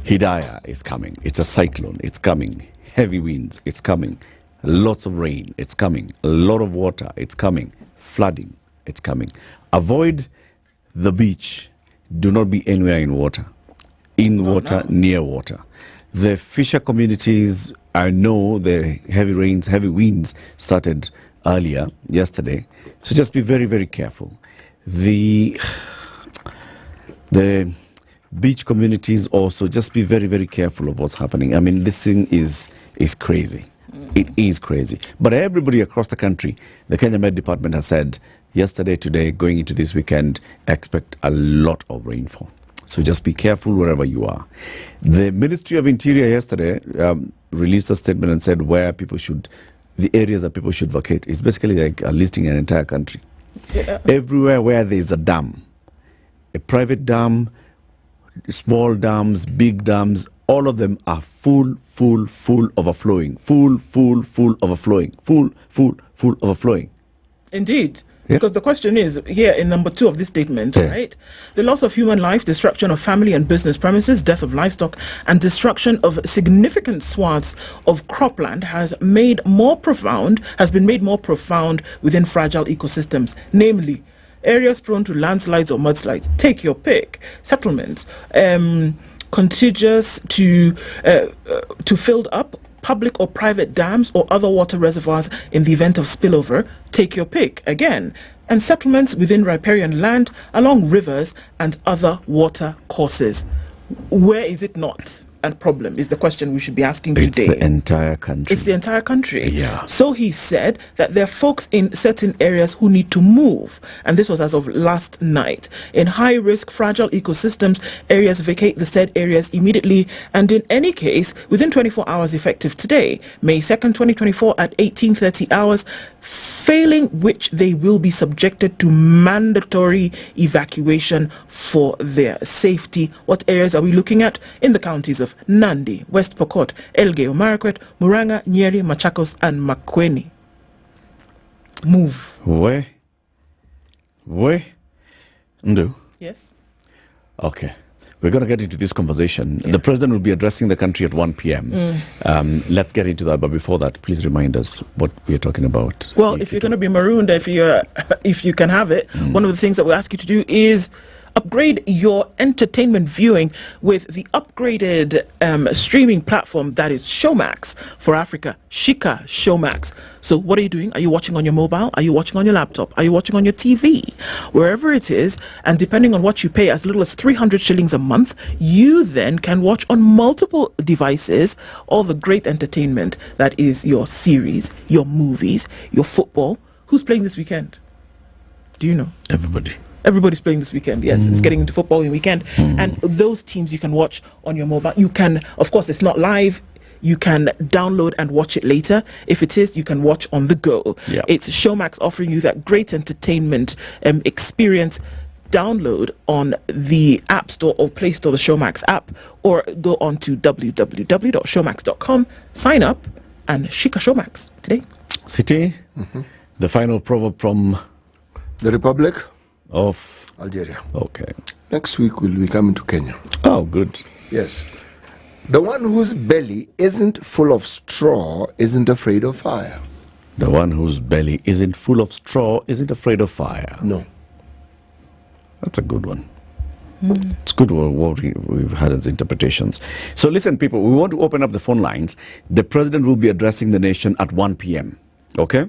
S1: Hidaya is coming. It's a cyclone. It's coming. Heavy winds. It's coming. Lots of rain. It's coming. A lot of water. It's coming. Flooding. It's coming. Avoid the beach. Do not be anywhere in water. Near water. The fisher communities, I know the heavy rains, heavy winds started earlier, yesterday. So just be very, very careful. The beach communities also, just be very, very careful of what's happening. I mean, this thing is crazy. It is crazy. But everybody across the country, the Kenya Met Department has said yesterday, today, going into this weekend, expect a lot of rainfall. So just be careful wherever you are. The Ministry of Interior yesterday released a statement and said the areas that people should vacate. It's basically like listing an entire country. Yeah. Everywhere where there is a dam, a private dam, small dams, big dams, all of them are full overflowing. Full overflowing.
S2: Indeed. Yeah. Because the question is, here in number 2 of this statement, right? The loss of human life, destruction of family and business premises, death of livestock, and destruction of significant swaths of cropland has been made more profound within fragile ecosystems, namely areas prone to landslides or mudslides. Take your pick. Settlements, contiguous to filled up public or private dams or other water reservoirs in the event of spillover. Take your pick again. And settlements within riparian land, along rivers and other water courses. Where is it not a problem is the question we should be asking today.
S1: It's the entire country.
S2: It's the entire country.
S1: Yeah.
S2: So he said that there are folks in certain areas who need to move. And this was as of last night. In high-risk, fragile ecosystems, areas vacate the said areas immediately. And in any case, within 24 hours effective today, May 2nd, 2024 at 18:30 hours, failing which they will be subjected to mandatory evacuation for their safety. What areas are we looking at? In the counties of Nandi, West Pokot, Elgeyo Marakwet, Murang'a, Nyeri, Machakos, and Makueni. Move.
S1: Where? Ndu?
S2: Yes.
S1: Okay. We're going to get into this conversation. Yeah. The president will be addressing the country at 1 p.m. Let's get into that. But before that, please remind us what we are talking about.
S2: Well, if you're going to be marooned, if you can have it, one of the things that we'll ask you to do is Upgrade your entertainment viewing with the upgraded streaming platform that is Showmax for Africa, Shika Showmax. So what are you doing? Are you watching on your mobile? Are you watching on your laptop? Are you watching on your TV? Wherever it is, and depending on what you pay, as little as 300 shillings a month, you then can watch on multiple devices all the great entertainment that is your series, your movies, your football. Who's playing this weekend? Do you know? Everybody's playing this weekend. Yes, it's getting into football in weekend. And those teams you can watch on your mobile. You can, of course, it's not live. You can download and watch it later. If it is, you can watch on the go.
S1: Yeah.
S2: It's Showmax offering you that great entertainment experience. Download on the App Store or Play Store the Showmax app, or go on to www.showmax.com, sign up, and Shika Showmax today.
S1: City, the final proverb from
S3: the Republic
S1: of
S3: Algeria.
S1: Okay.
S3: Next week we'll be coming to Kenya.
S1: Oh, good.
S3: Yes. The one whose belly isn't full of straw isn't afraid of fire.
S1: The one whose belly isn't full of straw isn't afraid of fire.
S3: No.
S1: That's a good one. It's good what we've had as interpretations. So listen, people, we want to open up the phone lines. The president will be addressing the nation at 1 p.m. Okay?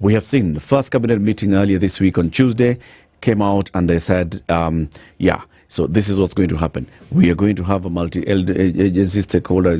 S1: We have seen the first cabinet meeting earlier this week on Tuesday came out and they said, so this is what's going to happen. We are going to have a multi-agency stakeholder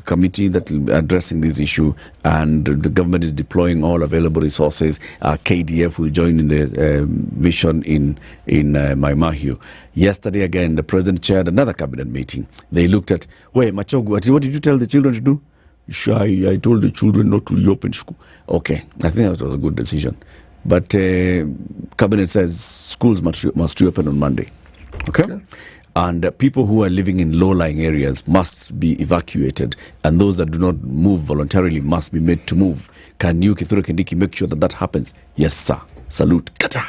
S1: committee that will be addressing this issue, and the government is deploying all available resources. KDF will join in the mission in Maimahiu. Yesterday again, the president chaired another cabinet meeting. They looked at, Machogu, what did you tell the children to do? Shy, I told the children not to reopen school. Okay, I think that was a good decision. But cabinet says schools must reopen on Monday. Okay? And people who are living in low-lying areas must be evacuated, and those that do not move voluntarily must be made to move. Can you, Kithure Kindiki, make sure that happens? Yes, sir. Salute. Kata.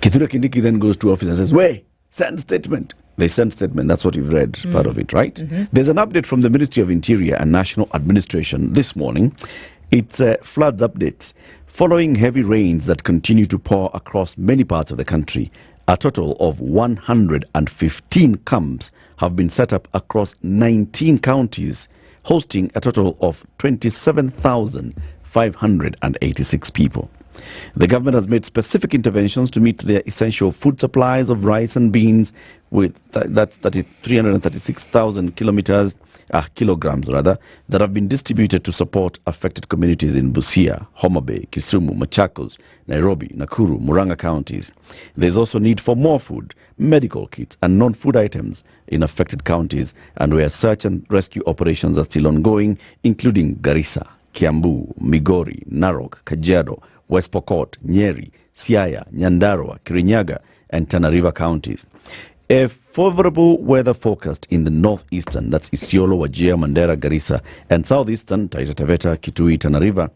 S1: Kithure Kindiki then goes to office and says, send statement. They sent statement. That's what you've read, part of it, right? There's an update from the Ministry of Interior and National Administration this morning. It's a floods update. Following heavy rains that continue to pour across many parts of the country, a total of 115 camps have been set up across 19 counties, hosting a total of 27,586 people. The government has made specific interventions to meet their essential food supplies of rice and beans, with that's 336,000 kilograms that have been distributed to support affected communities in Busia, Homa Bay, Kisumu, Machakos, Nairobi, Nakuru, Murang'a counties. There's also need for more food, medical kits and non-food items in affected counties, and where search and rescue operations are still ongoing, including Garissa, Kiambu, Migori, Narok, Kajiado, West Pokot, Nyeri, Siaya, Nyandarua, Kirinyaga, and Tana River counties. A favorable weather forecast in the northeastern, that's Isiolo, Wajir, Mandera, Garissa, and southeastern, Taita Taveta, Kitui, Tana River,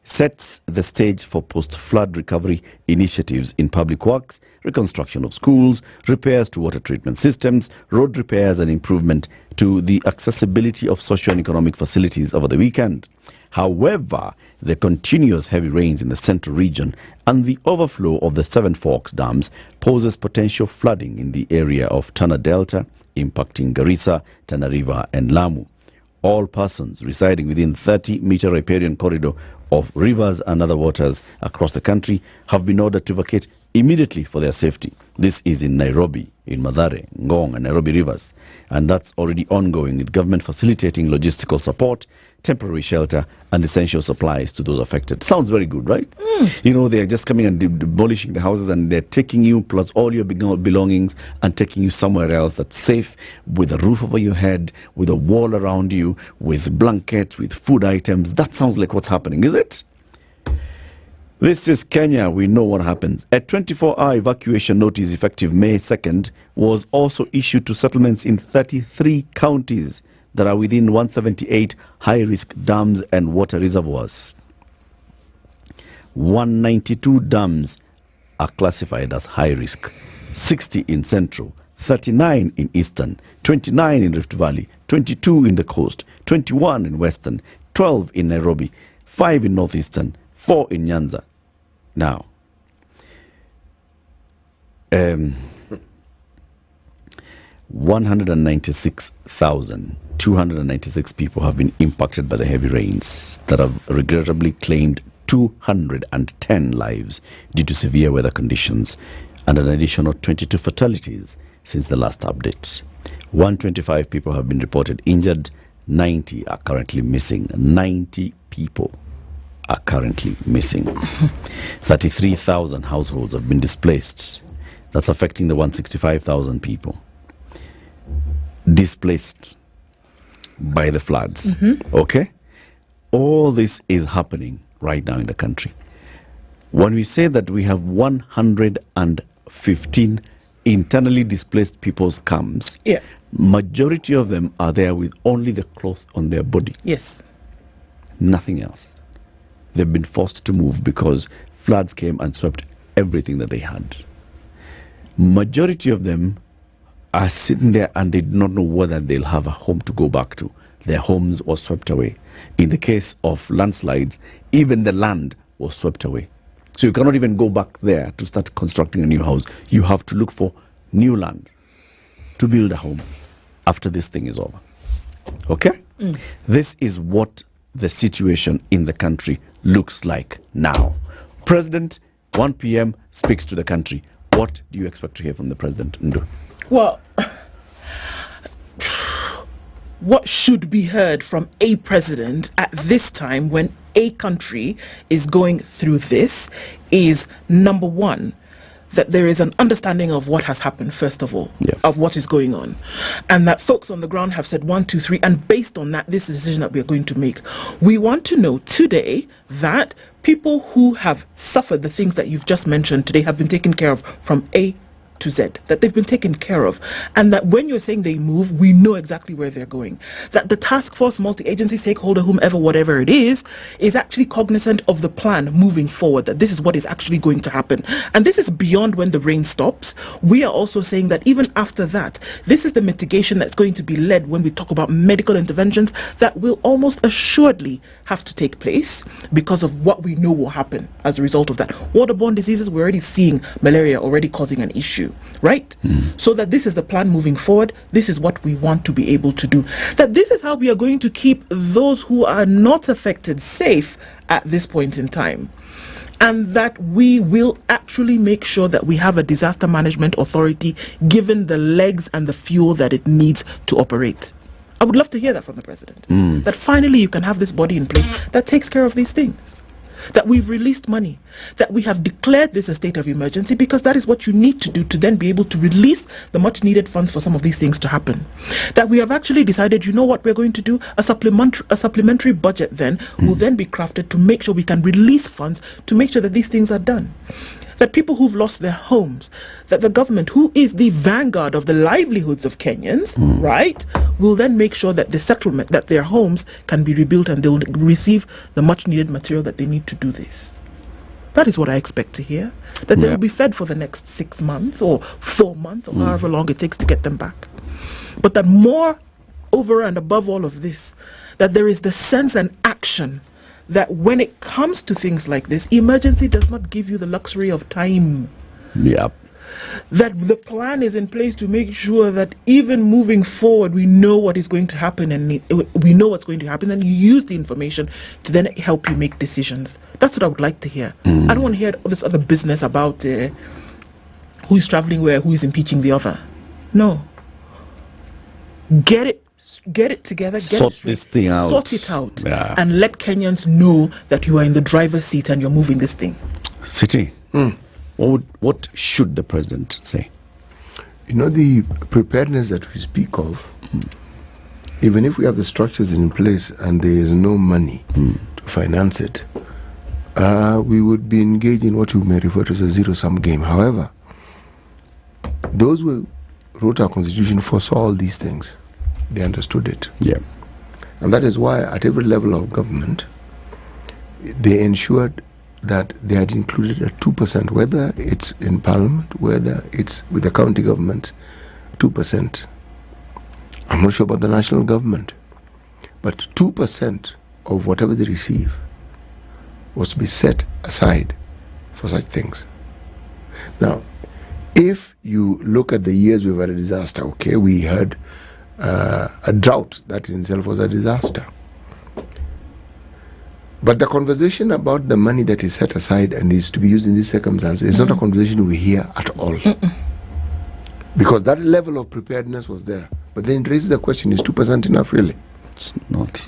S1: sets the stage for post-flood recovery initiatives in public works, reconstruction of schools, repairs to water treatment systems, road repairs, and improvement to the accessibility of socio and economic facilities over the weekend. However, the continuous heavy rains in the central region and the overflow of the Seven Forks dams poses potential flooding in the area of Tana Delta, impacting Garissa, Tana River, and Lamu. All persons residing within 30-meter riparian corridor of rivers and other waters across the country have been ordered to vacate immediately for their safety. This is in Nairobi, in Mathare, Ngong, and Nairobi rivers. And that's already ongoing, with government facilitating logistical support, temporary shelter, and essential supplies to those affected. Sounds very good, right? You know, they're just coming and demolishing the houses, and they're taking you plus all your belongings and taking you somewhere else that's safe, with a roof over your head, with a wall around you, with blankets, with food items. That sounds like what's happening, is it? This is Kenya. We know what happens. A 24-hour evacuation notice effective May 2nd was also issued to settlements in 33 counties that are within 178 high-risk dams and water reservoirs. 192 dams are classified as high-risk, 60 in central, 39 in eastern, 29 in Rift Valley, 22 in the coast, 21 in western, 12 in Nairobi, 5 in northeastern, 4 in Nyanza. Now, 196,296 people have been impacted by the heavy rains that have regrettably claimed 210 lives due to severe weather conditions, and an additional 22 fatalities since the last update. 125 people have been reported injured. 90 are currently missing. 90 people are currently missing. 33,000 households have been displaced. That's affecting the 165,000 people displaced by the floods. Okay? All this is happening right now in the country. When we say that we have 115 internally displaced people's camps, majority of them are there with only the cloth on their body.
S2: Yes.
S1: Nothing else. They've been forced to move because floods came and swept everything that they had. Majority of them are sitting there and they do not know whether they'll have a home to go back to. Their homes were swept away. In the case of landslides, even the land was swept away. So you cannot even go back there to start constructing a new house. You have to look for new land to build a home after this thing is over. Okay? This is what the situation in the country looks like now. President, 1 p.m., speaks to the country. What do you expect to hear from the president, Ndu?
S2: Well, what should be heard from a president at this time when a country is going through this is, number one, that there is an understanding of what has happened, first of all, of what is going on. And that folks on the ground have said 1, 2, 3, and based on that, this is the decision that we are going to make. We want to know today that people who have suffered the things that you've just mentioned today have been taken care of from A to Z, that they've been taken care of, and that when you're saying they move, we know exactly where they're going. That the task force, multi-agency, stakeholder, whomever, whatever it is actually cognizant of the plan moving forward, that this is what is actually going to happen. And this is beyond when the rain stops. We are also saying that even after that, this is the mitigation that's going to be led when we talk about medical interventions that will almost assuredly have to take place because of what we know will happen as a result of that. Waterborne diseases, we're already seeing malaria already causing an issue. Right? So that this is the plan moving forward. This is what we want to be able to do. That this is how we are going to keep those who are not affected safe at this point in time. And that we will actually make sure that we have a disaster management authority given the legs and the fuel that it needs to operate. I would love to hear that from the president. That finally you can have this body in place that takes care of these things. That we've released money, that we have declared this a state of emergency, because that is what you need to do to then be able to release the much needed funds for some of these things to happen. That we have actually decided, you know what we're going to do? A supplementary budget then will then be crafted to make sure we can release funds to make sure that these things are done. That people who've lost their homes, that the government, who is the vanguard of the livelihoods of Kenyans, right, will then make sure that the settlement, that their homes can be rebuilt and they'll receive the much needed material that they need to do this. That is what I expect to hear. That they will be fed for the next 6 months or 4 months or however long it takes to get them back. But that more over and above all of this, that there is the sense and action that when it comes to things like this, emergency does not give you the luxury of time. That the plan is in place to make sure that even moving forward, we know what is going to happen and we know what's going to happen, and you use the information to then help you make decisions. That's what I would like to hear. I don't want to hear all this other business about who is traveling where, who is impeaching the other. No. Get it together,
S1: sort this thing out,
S2: sort it out, and let Kenyans know that you are in the driver's seat and you're moving this thing.
S1: City, what should the president say?
S3: You know, the preparedness that we speak of, even if we have the structures in place and there is no money to finance it, we would be engaged in what you may refer to as a zero-sum game. However, those who wrote our constitution foresaw all these things. They understood it. And that is why at every level of government, they ensured that they had included a 2%, whether it's in Parliament, whether it's with the county government, 2%. I'm not sure about the national government, but 2% of whatever they receive was to be set aside for such things. Now, If you look at the years we've had a disaster, okay, we had a drought that in itself was a disaster. But the conversation about the money that is set aside and is to be used in these circumstances is not a conversation we hear at all. Because that level of preparedness was there. But then it raises the question, is 2% enough really?
S1: It's not.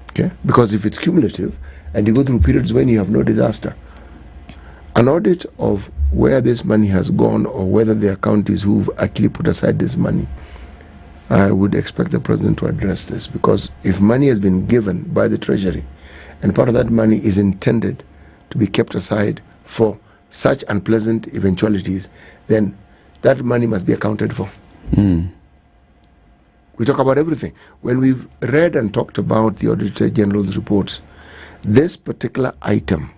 S3: Okay? Because if it's cumulative and you go through periods when you have no disaster, an audit of where this money has gone or whether there are counties who've actually put aside this money, I would expect the president to address this, because if money has been given by the treasury and part of that money is intended to be kept aside for such unpleasant eventualities, then that money must be accounted for. We talk about everything. When we've read and talked about the Auditor General's reports, this particular item,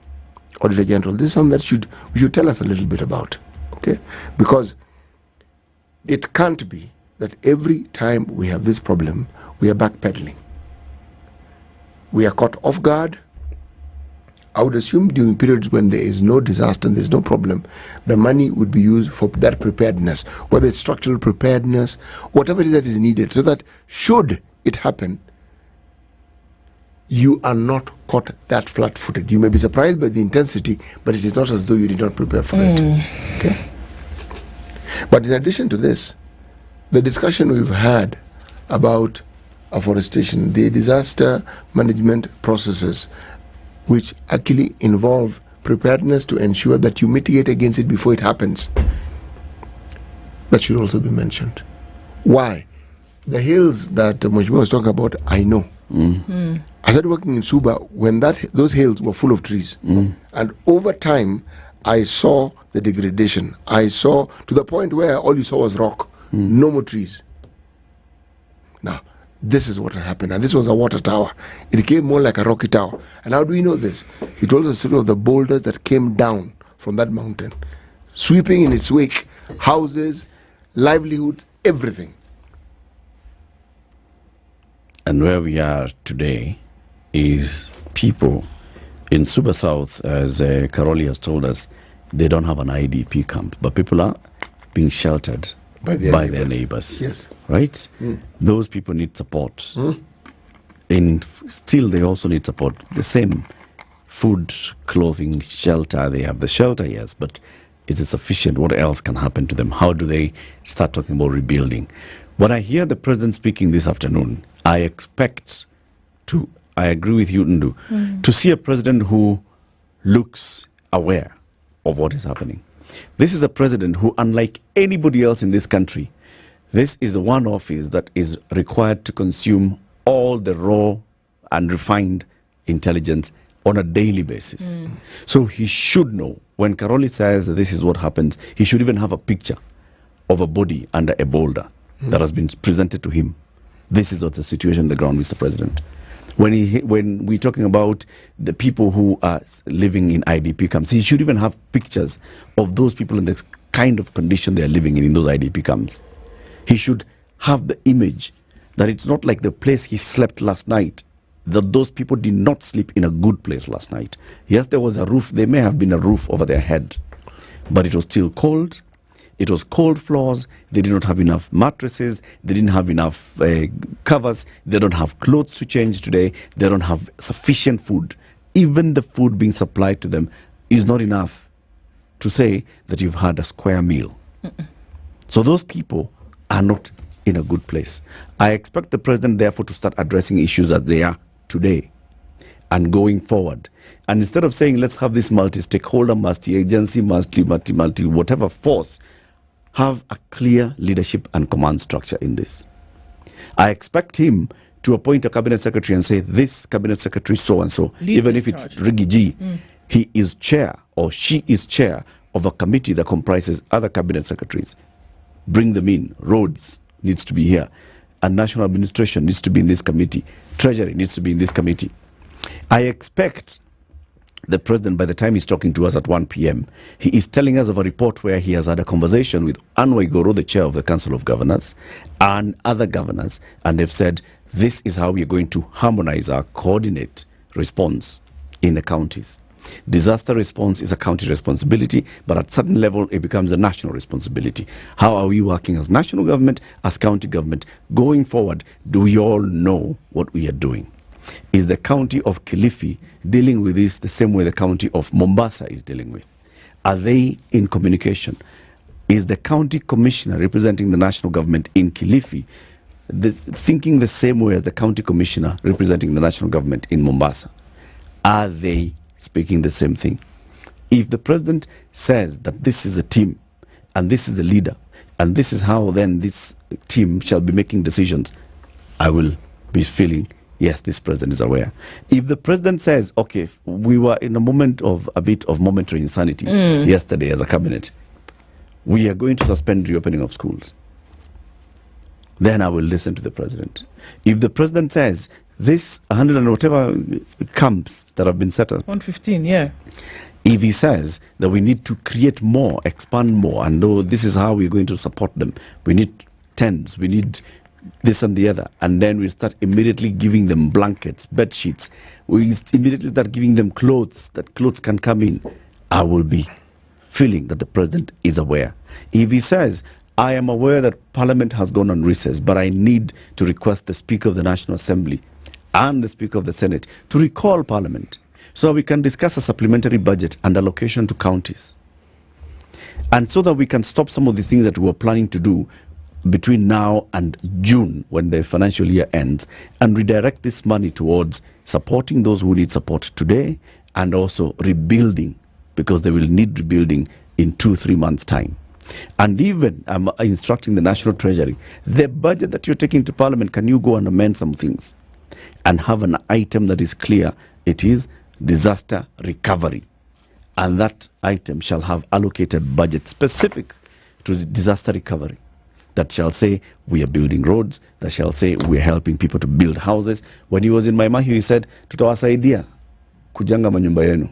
S3: Auditor General, this is something that we should tell us a little bit about, okay? Because it can't be that every time we have this problem, we are backpedaling. We are caught off guard. I would assume during periods when there is no disaster and there's no problem, the money would be used for that preparedness, whether it's structural preparedness, whatever it is that is needed, so that should it happen, you are not caught that flat-footed. You may be surprised by the intensity, but it is not as though you did not prepare for it. Okay? But in addition to this, the discussion we've had about afforestation, the disaster management processes, which actually involve preparedness to ensure that you mitigate against it before it happens, that should also be mentioned. Why? The hills that Mheshimiwa was talking about, I know. I started working in Suba when those hills were full of trees. And over time, I saw the degradation. I saw to the point where all you saw was rock, no more trees. Now, this is what had happened. And this was a water tower. It became more like a rocky tower. And how do we know this? He told us the story of the boulders that came down from that mountain, sweeping in its wake houses, livelihoods, everything.
S1: And where we are today is people in Suba South, as Karoli has told us, they don't have an IDP camp, but people are being sheltered by their neighbors.
S3: Yes.
S1: Right? Those people need support. And still they also need support. The same food, clothing, shelter. They have the shelter, yes, but is it sufficient? What else can happen to them? How do they start talking about rebuilding? When I hear the president speaking this afternoon, I expect to, I agree with you, Ndu, to see a president who looks aware of what is happening. This is a president who, unlike anybody else in this country, this is the one office that is required to consume all the raw and refined intelligence on a daily basis. So he should know. When Karoli says this is what happens, he should even have a picture of a body under a boulder that has been presented to him. This is not the situation on the ground, Mr. President. When we're talking about the people who are living in IDP camps, he should even have pictures of those people in the kind of condition they are living in those IDP camps. He should have the image that it's not like the place he slept last night, that those people did not sleep in a good place last night. Yes, there was a roof, there may have been a roof over their head, but it was still cold. It was cold floors. They did not have enough mattresses. They didn't have enough covers. They don't have clothes to change today. They don't have sufficient food. Even the food being supplied to them is not enough to say that you've had a square meal. So those people are not in a good place. I expect the president, therefore, to start addressing issues that they are today and going forward. And instead of saying, let's have this multi-stakeholder, multi-agency, multi, whatever force, have a clear leadership and command structure in this. I expect him to appoint a cabinet secretary and say, this cabinet secretary so-and-so, even if it's Rigi G, he is chair or she is chair of a committee that comprises other cabinet secretaries. Bring them in. Roads needs to be here. And national administration needs to be in this committee. Treasury needs to be in this committee. I expect the president, by the time he's talking to us at 1 p.m., he is telling us of a report where he has had a conversation with Anwar Igoro, the chair of the Council of Governors, and other governors, and they've said, this is how we are going to harmonize our coordinate response in the counties. Disaster response is a county responsibility, but at certain level, it becomes a national responsibility. How are we working as national government, as county government? Going forward, do we all know what we are doing? Is the county of Kilifi dealing with this the same way the county of Mombasa is dealing with? Are they in communication? Is the county commissioner representing the national government in Kilifi thinking the same way as the county commissioner representing the national government in Mombasa? Are they speaking the same thing? If the president says that this is the team and this is the leader and this is how then this team shall be making decisions, I will be feeling, yes, this president is aware. If the president says, okay, we were in a moment of a bit of momentary insanity yesterday as a cabinet, we are going to suspend reopening of schools, then I will listen to the president. If the president says, this 100 and whatever camps that have been set up,
S2: 115, yeah.
S1: If he says that we need to create more, expand more, and though this is how we're going to support them, we need tents, we need this and the other, and then we start immediately giving them blankets, bed sheets, we immediately start giving them clothes, that clothes can come in, I will be feeling that the president is aware. If he says, I am aware that Parliament has gone on recess, but I need to request the Speaker of the National Assembly and the Speaker of the Senate to recall Parliament so we can discuss a supplementary budget and allocation to counties. And so that we can stop some of the things that we were planning to do between now and June when the financial year ends and redirect this money towards supporting those who need support today and also rebuilding, because they will need rebuilding in 2-3 months' time. And even I'm instructing the National Treasury, the budget that you're taking to Parliament, can you go and amend some things and have an item that is clear? It is disaster recovery. And that item shall have allocated budget specific to disaster recovery. That shall say, we are building roads. That shall say, we are helping people to build houses. When he was in Maimahi, he said, tutawasaidia kujanga manyumba yenu.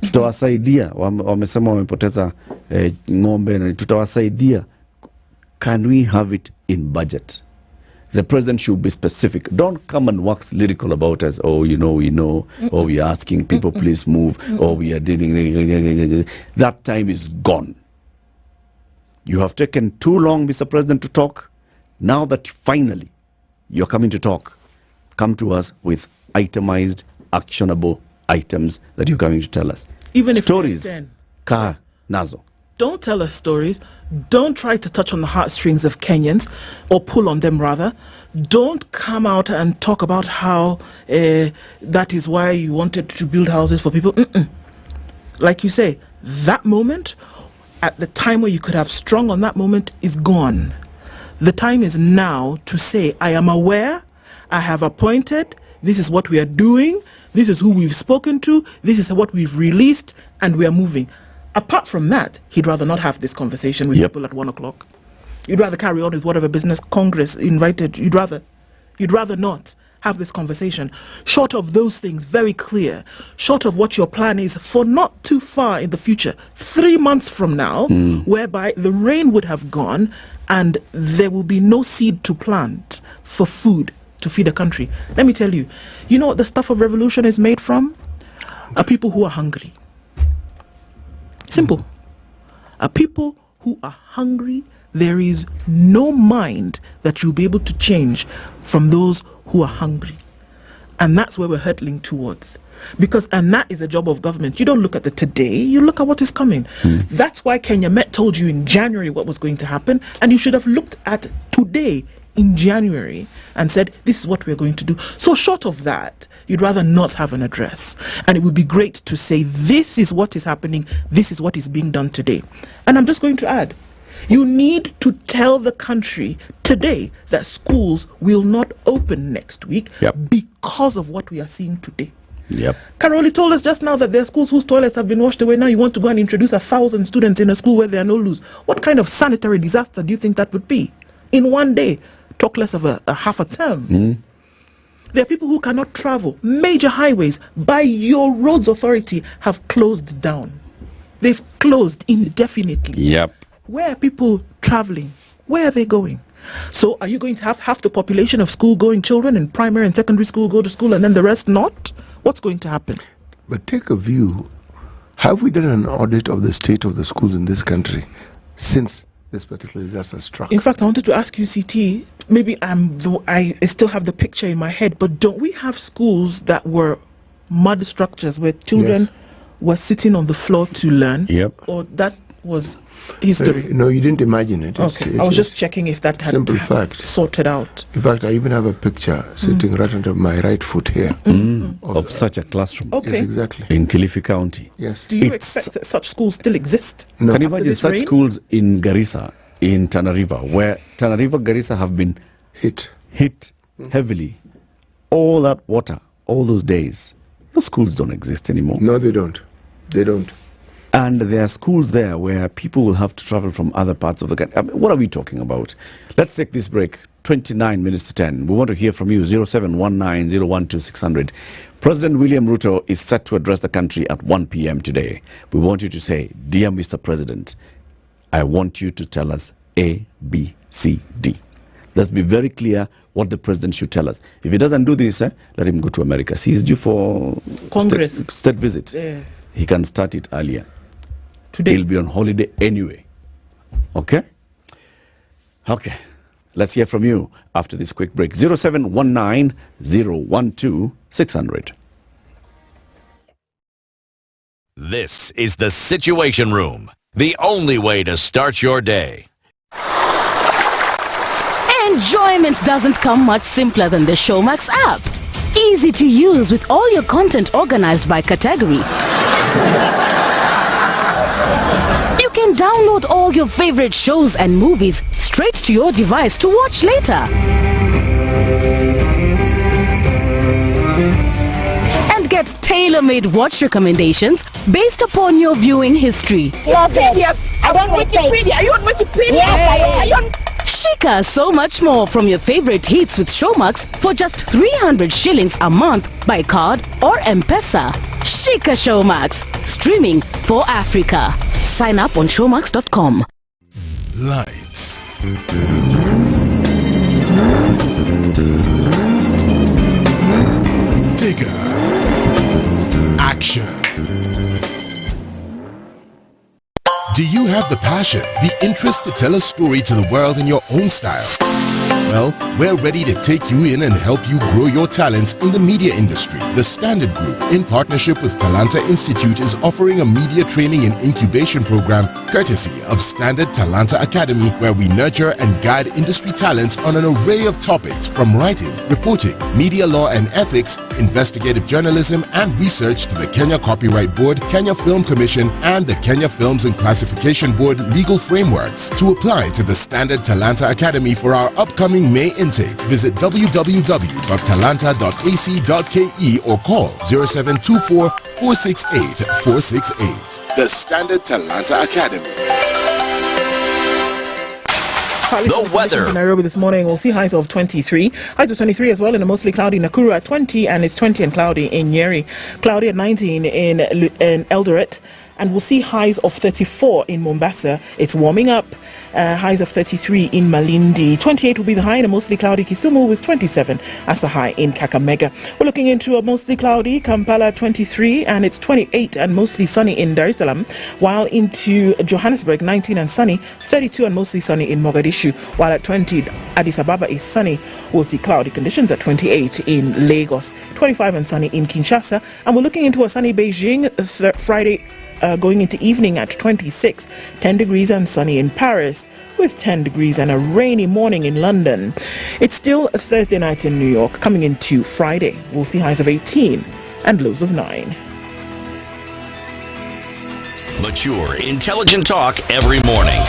S1: Tutawasaidia, wamesema wamepoteza ng'ombe, na tutawasaidia. Can we have it in budget? The president should be specific. Don't come and wax lyrical about us. Oh, you know, we know. Or we are asking people, please move. Or we are dealing. That time is gone. You have taken too long, Mr. President, to talk. Now that finally you're coming to talk, come to us with itemized, actionable items that you're coming to tell us.
S2: Even if
S1: stories, ka nazo.
S2: Don't tell us stories. Don't try to touch on the heartstrings of Kenyans, or pull on them rather. Don't come out and talk about how that is why you wanted to build houses for people. Like you say, that moment, at the time where you could have strung on that moment, is gone. The time is now to say, I am aware, I have appointed, this is what we are doing, this is who we've spoken to, this is what we've released, and we are moving. Apart from that, he'd rather not have this conversation with people at 1 o'clock. You'd rather carry on with whatever business Congress invited. You'd rather not have this conversation. Short of those things, very clear. Short of what your plan is for not too far in the future, 3 months from now, whereby the rain would have gone and there will be no seed to plant for food to feed a country. Let me tell you, you know what the stuff of revolution is made from? Are people who are hungry. Simple. A people who are hungry. There is no mind that you'll be able to change from those who are hungry. And that's where we're hurtling towards. And that is the job of government. You don't look at the today, you look at what is coming. That's why Kenya Met told you in January what was going to happen, and you should have looked at today in January and said, this is what we're going to do. So short of that, you'd rather not have an address. And it would be great to say, this is what is happening, this is what is being done today. And I'm just going to add, you need to tell the country today that schools will not open next week because of what we are seeing today. Caroli told us just now that there are schools whose toilets have been washed away. Now you want to go and introduce 1,000 students in a school where there are no loos. What kind of sanitary disaster do you think that would be? In one day, talk less of a half a term. There are people who cannot travel. Major highways by your roads authority have closed down. They've closed indefinitely. Where are people traveling? Where are they going? So are you going to have half the population of school-going children in primary and secondary school go to school and then the rest not? What's going to happen?
S3: But take a view Have we done an audit of the state of the schools in this country since this particular disaster struck?
S2: In fact, I wanted to ask you, CT, maybe I still have the picture in my head, but don't we have schools that were mud structures where children were sitting on the floor to learn?
S1: Yep.
S2: Or that was history?
S3: No, you didn't imagine it.
S2: Okay, I was just checking if that had
S3: simple fact.
S2: Sorted out.
S3: In fact, I even have a picture sitting right under my right foot here.
S1: Of such a classroom.
S2: Okay.
S3: Yes, exactly.
S1: In Kilifi County.
S3: Yes.
S2: Do you expect that such schools still exist?
S3: No.
S1: Can you
S2: after
S1: imagine
S2: this
S1: such
S2: rain?
S1: schools in Garissa, in Tana River, where Tana River, Garissa have been
S3: hit
S1: heavily? All that water, all those days, those schools don't exist anymore.
S3: No, they don't. They don't.
S1: And there are schools there where people will have to travel from other parts of the country. I mean, what are we talking about? Let's take this break. 29 minutes to 10. We want to hear from you. 0719-012-600. President William Ruto is set to address the country at 1 p.m. today. We want you to say, "Dear Mr. President, I want you to tell us A, B, C, D." Let's be very clear what the president should tell us. If he doesn't do this, let him go to America. He's due for
S2: Congress.
S1: state visit.
S2: Yeah.
S1: He can start it earlier.
S2: Today.
S1: He'll be on holiday anyway. Okay? Okay. Let's hear from you after this quick break. 0719-012-600.
S4: This is the Situation Room, the only way to start your day.
S19: Enjoyment doesn't come much simpler than the Showmax app. Easy to use with all your content organized by category. You can download all your favorite shows and movies straight to your device to watch later. And get tailor-made watch recommendations based upon your viewing history.
S17: Wikipedia. I want Wikipedia. Are you on Wikipedia? Yes, I am.
S19: Shika so much more from your favorite hits with Showmax for just 300 shillings a month by card or M-Pesa. Shika Showmax, streaming for Africa. Sign up on showmax.com.
S10: Lights. Digger. Action. Do you have the passion, the interest to tell a story to the world in your own style? Well, we're ready to take you in and help you grow your talents in the media industry. The Standard Group, in partnership with Talanta Institute, is offering a media training and incubation program courtesy of Standard Talanta Academy, where we nurture and guide industry talents on an array of topics from writing, reporting, media law and ethics, investigative journalism and research to the Kenya Copyright Board, Kenya Film Commission and the Kenya Films and Classification Board legal frameworks. To apply to the Standard Talanta Academy for our upcoming May intake, visit www.talanta.ac.ke or call 0724-468-468. The Standard Talanta Academy.
S2: The weather in Nairobi this morning, we'll see highs of 23, highs of 23 as well in a mostly cloudy Nakuru at 20, and it's 20 and cloudy in Nyeri, cloudy at 19 in Eldoret, and we'll see highs of 34 in Mombasa. It's warming up. Highs of 33 in Malindi. 28 will be the high in a mostly cloudy Kisumu, with 27 as the high in Kakamega. We're looking into a mostly cloudy Kampala 23, and it's 28 and mostly sunny in Dar es Salaam, while into Johannesburg 19 and sunny, 32 and mostly sunny in Mogadishu, while at 20 Addis Ababa is sunny. We'll see cloudy conditions at 28 in Lagos, 25 and sunny in Kinshasa, and we're looking into a sunny Beijing Friday going into evening at 26, 10 degrees and sunny in Paris, with 10 degrees and a rainy morning in London. It's still a Thursday night in New York. Coming into Friday, we'll see highs of 18 and lows of 9.
S4: Mature, intelligent talk every morning.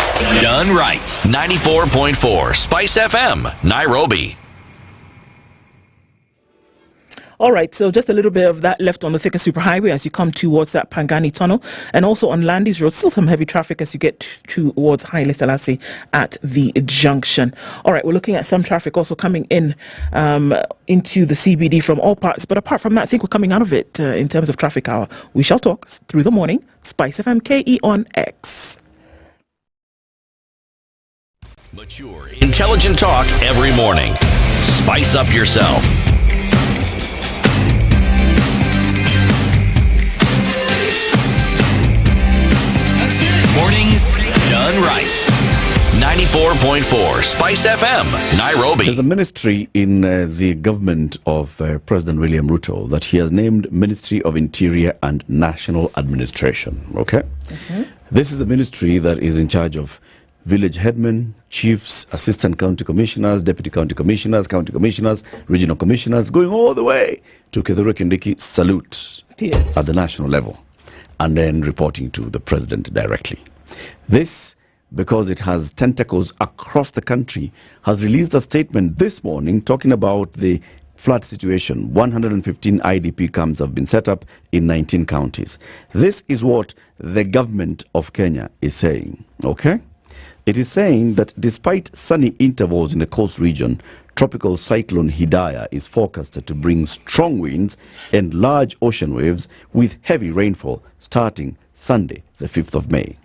S4: Done right. 94.4 Spice FM, Nairobi.
S2: All right, so just a little bit of that left on the Thika Superhighway as you come towards that Pangani Tunnel, and also on Landis Road, still some heavy traffic as you get towards Haile Selassie at the junction. All right, we're looking at some traffic also coming in into the CBD from all parts, but apart from that, I think we're coming out of it in terms of traffic hour. We shall talk through the morning. Spice FM KE on X.
S4: Mature, intelligent talk every morning. Spice up yourself. 94.4 Spice FM, Nairobi.
S1: There's a ministry in the government of President William Ruto that he has named Ministry of Interior and National Administration. Okay? This is a ministry that is in charge of village headmen, chiefs, assistant county commissioners, deputy county commissioners, regional commissioners, going all the way to Kithure Kindiki salute at the national level, and then reporting to the president directly. This, because it has tentacles across the country, has released a statement this morning talking about the flood situation. 115 IDP camps have been set up in 19 counties. This is what the government of Kenya is saying, okay? It is saying that despite sunny intervals in the coast region, tropical cyclone Hidaya is forecasted to bring strong winds and large ocean waves with heavy rainfall starting Sunday, the 5th of May.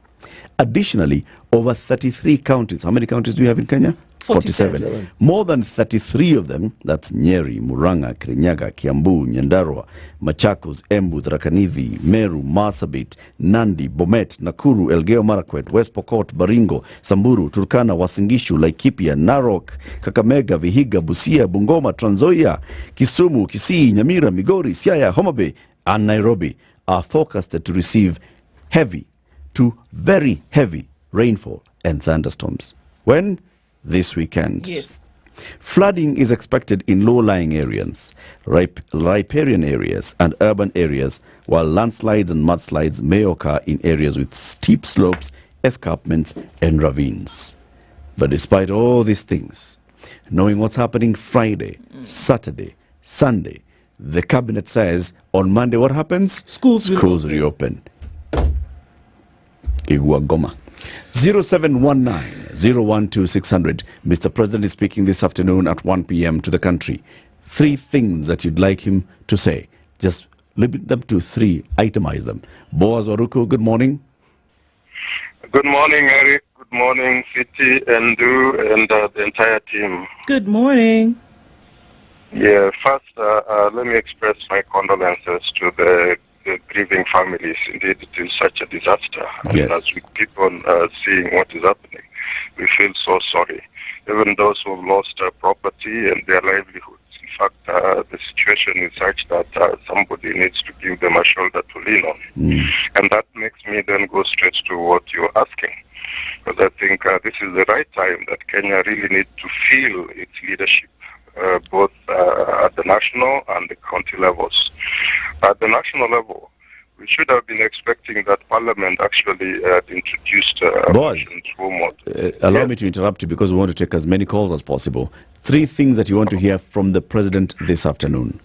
S1: Additionally, over 33 counties, how many counties do you have in Kenya? 47. More than 33 of them, that's Nyeri, Murang'a, Kirinyaga, Kiambu, Nyandarua, Machakos, Embu, Tharaka Nithi, Meru, Marsabit, Nandi, Bomet, Nakuru, Elgeyo Marakwet, West Pokot, Baringo, Samburu, Turkana, Uasin Gishu, Laikipia, Narok, Kakamega, Vihiga, Busia, Bungoma, Trans Nzoia, Kisumu, Kisii, Nyamira, Migori, Siaya, Homa Bay, and Nairobi are forecasted to receive heavy to very heavy rainfall and thunderstorms. When? This weekend.
S2: Yes.
S1: Flooding is expected in low-lying areas, riparian areas and urban areas, while landslides and mudslides may occur in areas with steep slopes, escarpments and ravines. But despite all these things, knowing what's happening Friday, Saturday, Sunday, the cabinet says on Monday what happens? Schools reopen. Igwagoma. 0719-012-600. Mr. President is speaking this afternoon at 1 p.m. to the country. 3 things that you'd like him to say. Just limit them to 3. Itemize them. Boaz Waruku, good morning.
S20: Good morning, Eric. Good morning, City, Ndu, and the entire team.
S2: Good morning.
S20: Yeah, first, let me express my condolences to the grieving families. Indeed, it is such a disaster.
S1: Yes.
S20: And as we keep on seeing what is happening, we feel so sorry. Even those who have lost property and their livelihoods. In fact, the situation is such that somebody needs to give them a shoulder to lean on. And that makes me then go straight to what you're asking. Because I think this is the right time that Kenya really needs to feel its leadership. Both at the national and the county levels. At the national level, we should have been expecting that Parliament actually introduced a motion to
S1: allow me to interrupt you because we want to take as many calls as possible. 3 things that you want to hear from the President this afternoon.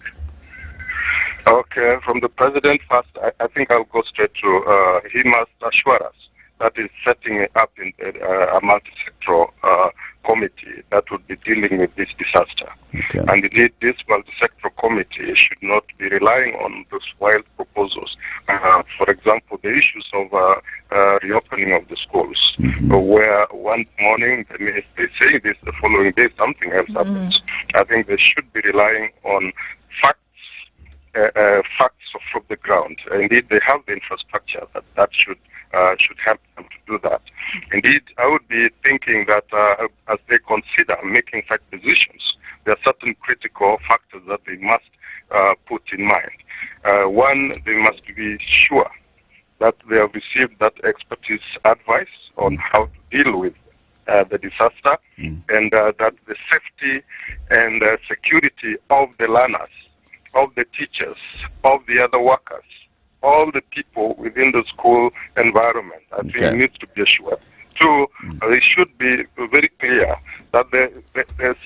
S20: Okay, from the President first, I think I'll go straight to, he must assure us that is setting up in a multi-sectoral committee that would be dealing with this disaster.
S1: Okay.
S20: And indeed, this multi-sectoral committee should not be relying on those wild proposals. For example, the issues of reopening of the schools, where one morning they may be saying this, the following day something else happens. I think they should be relying on facts from the ground. Indeed, they have the infrastructure that should help them to do that. Indeed, I would be thinking that as they consider making such decisions, there are certain critical factors that they must put in mind. One, they must be sure that they have received that expertise advice on how to deal with the disaster, and that the safety and security of the learners, of the teachers, of the other workers, all the people within the school environment, I think needs to be assured. 2, they should be very clear that the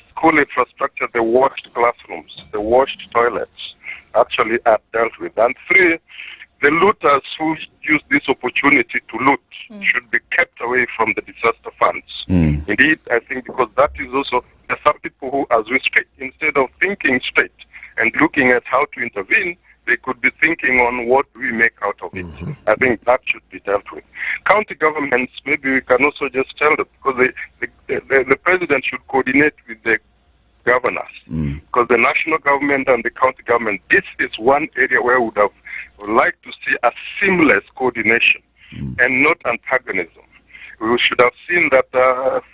S20: school infrastructure, the washed classrooms, the washed toilets actually are dealt with. And 3, the looters who use this opportunity to loot should be kept away from the disaster funds. Indeed, I think because that is also, there are some people who, as we speak, instead of thinking straight and looking at how to intervene, they could be thinking on what we make out of it. I think that should be dealt with. County governments, maybe we can also just tell them, because the president should coordinate with the governors. Because the national government and the county government, this is one area where we would have liked to see a seamless coordination and not antagonism. we should have seen that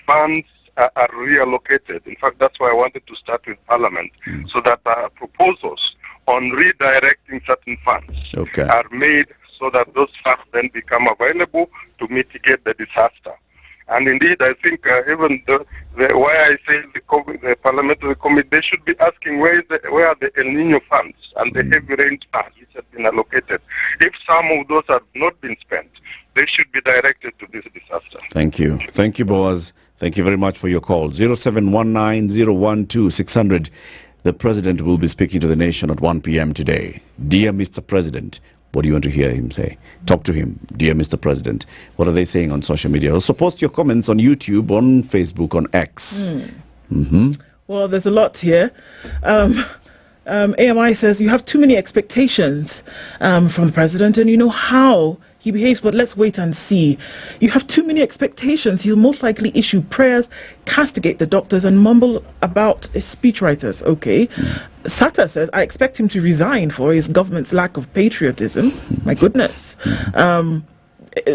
S20: funds are reallocated. In fact, that's why I wanted to start with Parliament, so that proposals on redirecting certain funds are made so that those funds then become available to mitigate the disaster. And indeed, I think even why I say the Parliamentary Committee, they should be asking where are the El Nino funds and the heavy rain funds which have been allocated. If some of those have not been spent, they should be directed to this disaster.
S1: Thank you. Thank you, Boaz. Thank you very much for your call. 0719-012-600. The President will be speaking to the nation at 1 p.m. today. Dear Mr. President, what do you want to hear him say? Talk to him, dear Mr. President. What are they saying on social media? Also post your comments on YouTube, on Facebook, on X.
S2: Well, there's a lot here. AMI says you have too many expectations from the President, and you know how he behaves, but let's wait and see. You have too many expectations. He'll most likely issue prayers, castigate the doctors, and mumble about speechwriters. Okay. Sata says, I expect him to resign for his government's lack of patriotism. My goodness.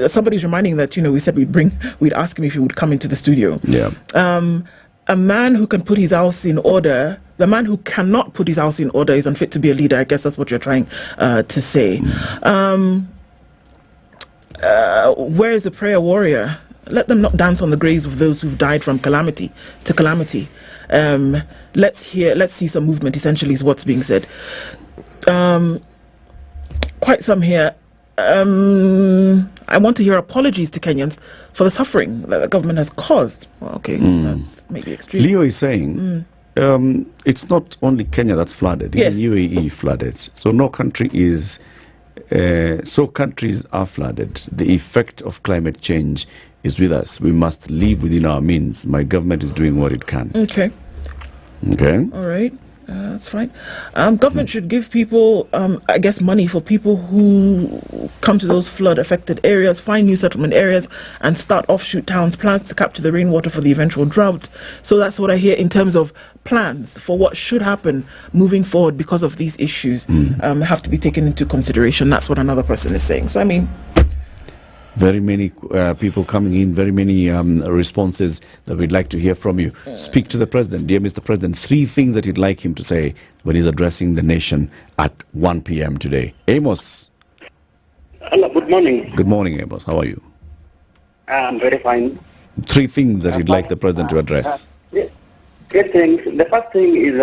S2: Somebody's reminding that, we said we'd ask him if he would come into the studio.
S1: Yeah.
S2: A man who can put his house in order, the man who cannot put his house in order is unfit to be a leader. I guess that's what you're trying to say. Where is the prayer warrior? Let them not dance on the graves of those who've died from calamity to calamity. Let's see some movement, essentially, is what's being said. Quite some here. I want to hear apologies to Kenyans for the suffering that the government has caused. Well, okay, that's maybe extreme.
S1: Leo is saying it's not only Kenya that's flooded.
S2: Yes.
S1: Even UAE flooded. So no country is... so countries are flooded. The effect of climate change is with us. We must live within our means. My government is doing what it can.
S2: Okay. All right. That's fine. Government should give people, I guess, money for people who come to those flood-affected areas, find new settlement areas, and start offshoot towns, plans to capture the rainwater for the eventual drought. So that's what I hear in terms of plans for what should happen moving forward because of these issues have to be taken into consideration. That's what another person is saying. So, I mean...
S1: Very many people coming in, very many responses that we'd like to hear from you. Speak to the President. Dear Mr. President, 3 things that you'd like him to say when he's addressing the nation at 1 p.m. today. Amos.
S21: Hello, good morning.
S1: Good morning, Amos. How are you?
S21: I'm very fine.
S1: 3 things that you'd like the President to address.
S21: Great things. The first thing is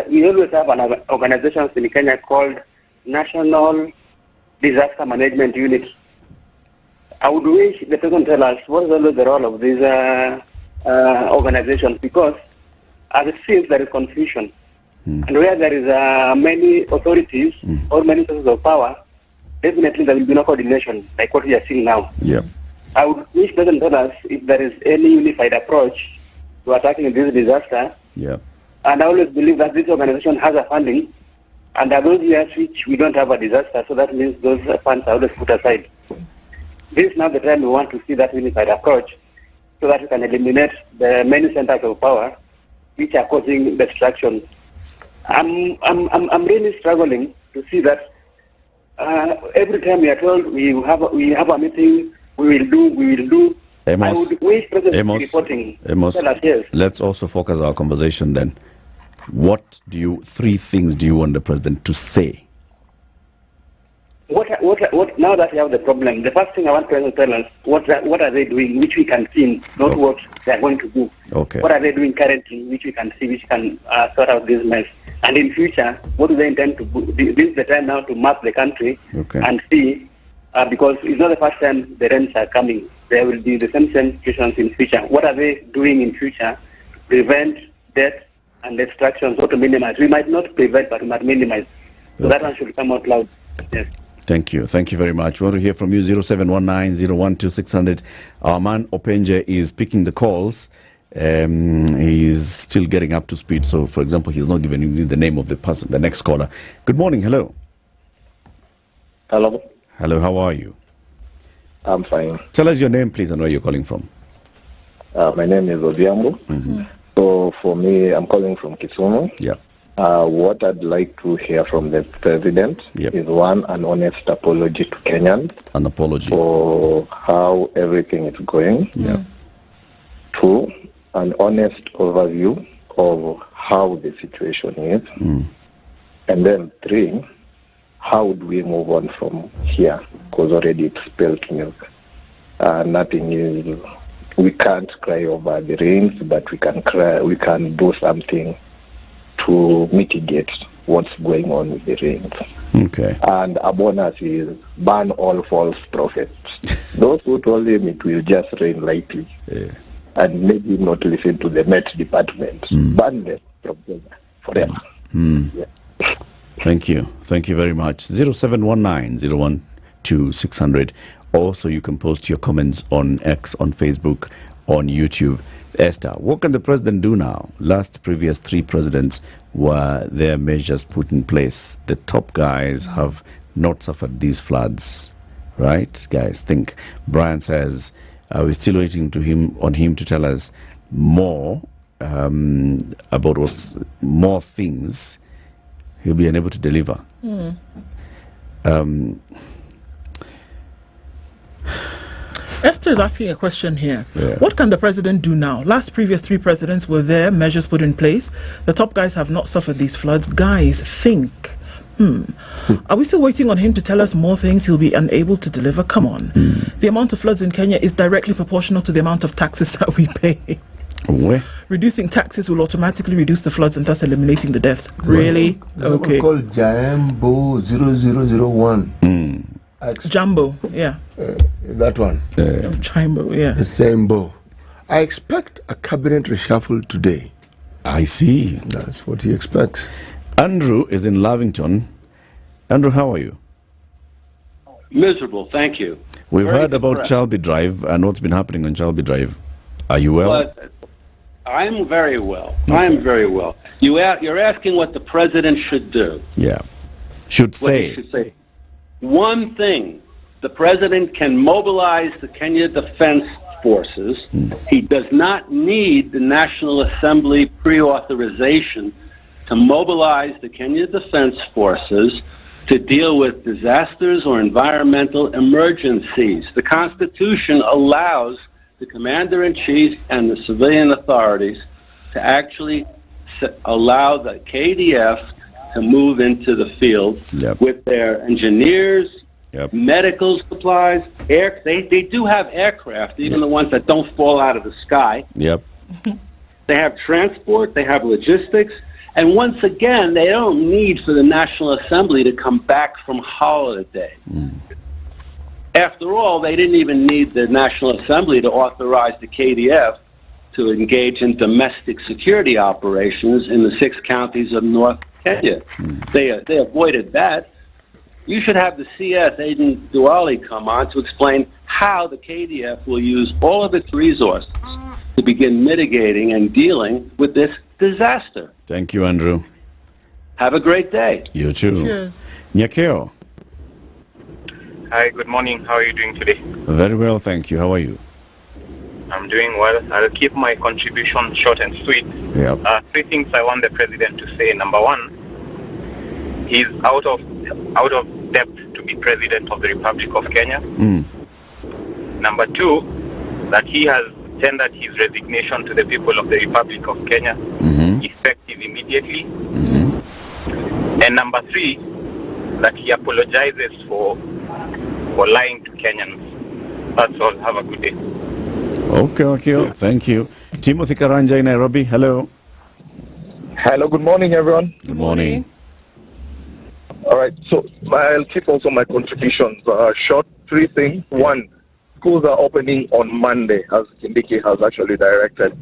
S21: we always have an organization in Kenya called National Disaster Management Unit. I would wish the President tell us what is always the role of these organizations, because as it seems there is confusion. And where there is many authorities or many sources of power, definitely there will be no coordination like what we are seeing now.
S1: Yeah.
S21: I would wish the President tell us if there is any unified approach to attacking this disaster.
S1: Yeah.
S21: And I always believe that this organization has a funding, and there are those years which we don't have a disaster, so that means those funds are always put aside. This is now the time we want to see that unified approach, so that we can eliminate the many centers of power which are causing destruction. I'm really struggling to see that every time we are told we have a meeting, we will do.
S1: Amos,
S21: I would wish President reporting.
S1: Amos,
S21: tell us, yes.
S1: Let's also focus our conversation then. 3 things do you want the President to say?
S21: What? Now that we have the problem, the first thing I want President to tell us, what are they doing, which we can see, not what they are going to do.
S1: Okay.
S21: What are they doing currently, which we can see, which can sort out this mess. And in future, what do they intend to do? This is the time now to map the country and see, because it's not the first time the rains are coming. There will be the same situations in future. What are they doing in future to prevent death and destruction, or to minimize? We might not prevent, but we might minimize. So that one should come out loud. Yes.
S1: Thank you. Thank you very much. We want to hear from you. 0719-012-600. Our man Openje is picking the calls. He's still getting up to speed. So, for example, he's not giving you the name of the person, the next caller. Good morning. Hello.
S22: Hello.
S1: Hello. How are you?
S22: I'm fine.
S1: Tell us your name, please, and where you're calling from.
S22: My name is Odiambo. So, for me, I'm calling from Kisumu.
S1: Yeah.
S22: What I'd like to hear from the president is one, an honest apology to Kenyans.
S1: An apology.
S22: For how everything is going.
S1: Yeah.
S22: Two, an honest overview of how the situation is. And then three, how do we move on from here? Because already it's spilled milk. Nothing is, we can't cry over the rains, but we can do something to mitigate what's going on with the rains.
S1: Okay.
S22: And a bonus is ban all false prophets. Those who told him it will just rain lightly and maybe not listen to the Met Department. Ban them from there forever.
S1: Thank you. Thank you very much. 0719-012-600. Also, you can post your comments on X, on Facebook, on YouTube. Esther, what can the president do now? Previous three presidents were their measures put in place. The top guys have not suffered these floods, right? Guys, think. Brian says, we're still waiting on him to tell us more about more things he'll be unable to deliver.
S2: Esther is asking a question here.
S1: Yeah.
S2: What can the president do now? Previous three presidents were there, measures put in place. The top guys have not suffered these floods. Guys, think. Are we still waiting on him to tell us more things he'll be unable to deliver? Come on. The amount of floods in Kenya is directly proportional to the amount of taxes that we pay. Reducing taxes will automatically reduce the floods and thus eliminating the deaths. Really? Okay.
S3: Called Jambo 0001.
S2: Jambo, yeah.
S3: That one.
S2: Jambo, yeah.
S3: Jambo. I expect a cabinet reshuffle today.
S1: I see.
S3: That's what he expects.
S1: Andrew is in Lavington. Andrew, how are you?
S6: Miserable, thank you.
S1: We've heard about Chalby Drive and what's been happening on Chalby Drive. Are you well?
S6: I'm very well. Okay. I'm very well. You're asking what the president should do.
S1: Yeah. Should say.
S6: One thing, the president can mobilize the Kenya Defense Forces. He does not need the National Assembly pre-authorization to mobilize the Kenya Defense Forces to deal with disasters or environmental emergencies. The Constitution allows the Commander-in-Chief and the civilian authorities to actually allow the KDF to move into the field with their engineers, medical supplies, they do have aircraft, even the ones that don't fall out of the sky. They have transport, they have logistics, and once again, they don't need for the National Assembly to come back from holiday. After all, they didn't even need the National Assembly to authorize the KDF to engage in domestic security operations in the 6 counties of North Kenya. They avoided that. You should have the CS, Aiden Duale, come on to explain how the KDF will use all of its resources to begin mitigating and dealing with this disaster.
S1: Thank you, Andrew.
S6: Have a great day.
S1: You too.
S2: Cheers.
S1: Nyakeo.
S7: Hi, good morning. How are you doing today?
S1: Very well, thank you. How are you?
S7: I'm doing well. I'll keep my contribution short and sweet. 3 things I want the president to say. Number one, he's out of depth to be president of the Republic of Kenya. Number two, that he has tendered his resignation to the people of the Republic of Kenya, effective immediately. And number three, that he apologizes for lying to Kenyans. That's all. Have a good day.
S1: Okay. Thank you. Timothy Karanja in Nairobi. Hello.
S23: Hello. Good morning, everyone.
S1: Good morning.
S23: All right. So I'll keep also my contributions short. 3 things. One, schools are opening on Monday, as Kindiki has actually directed.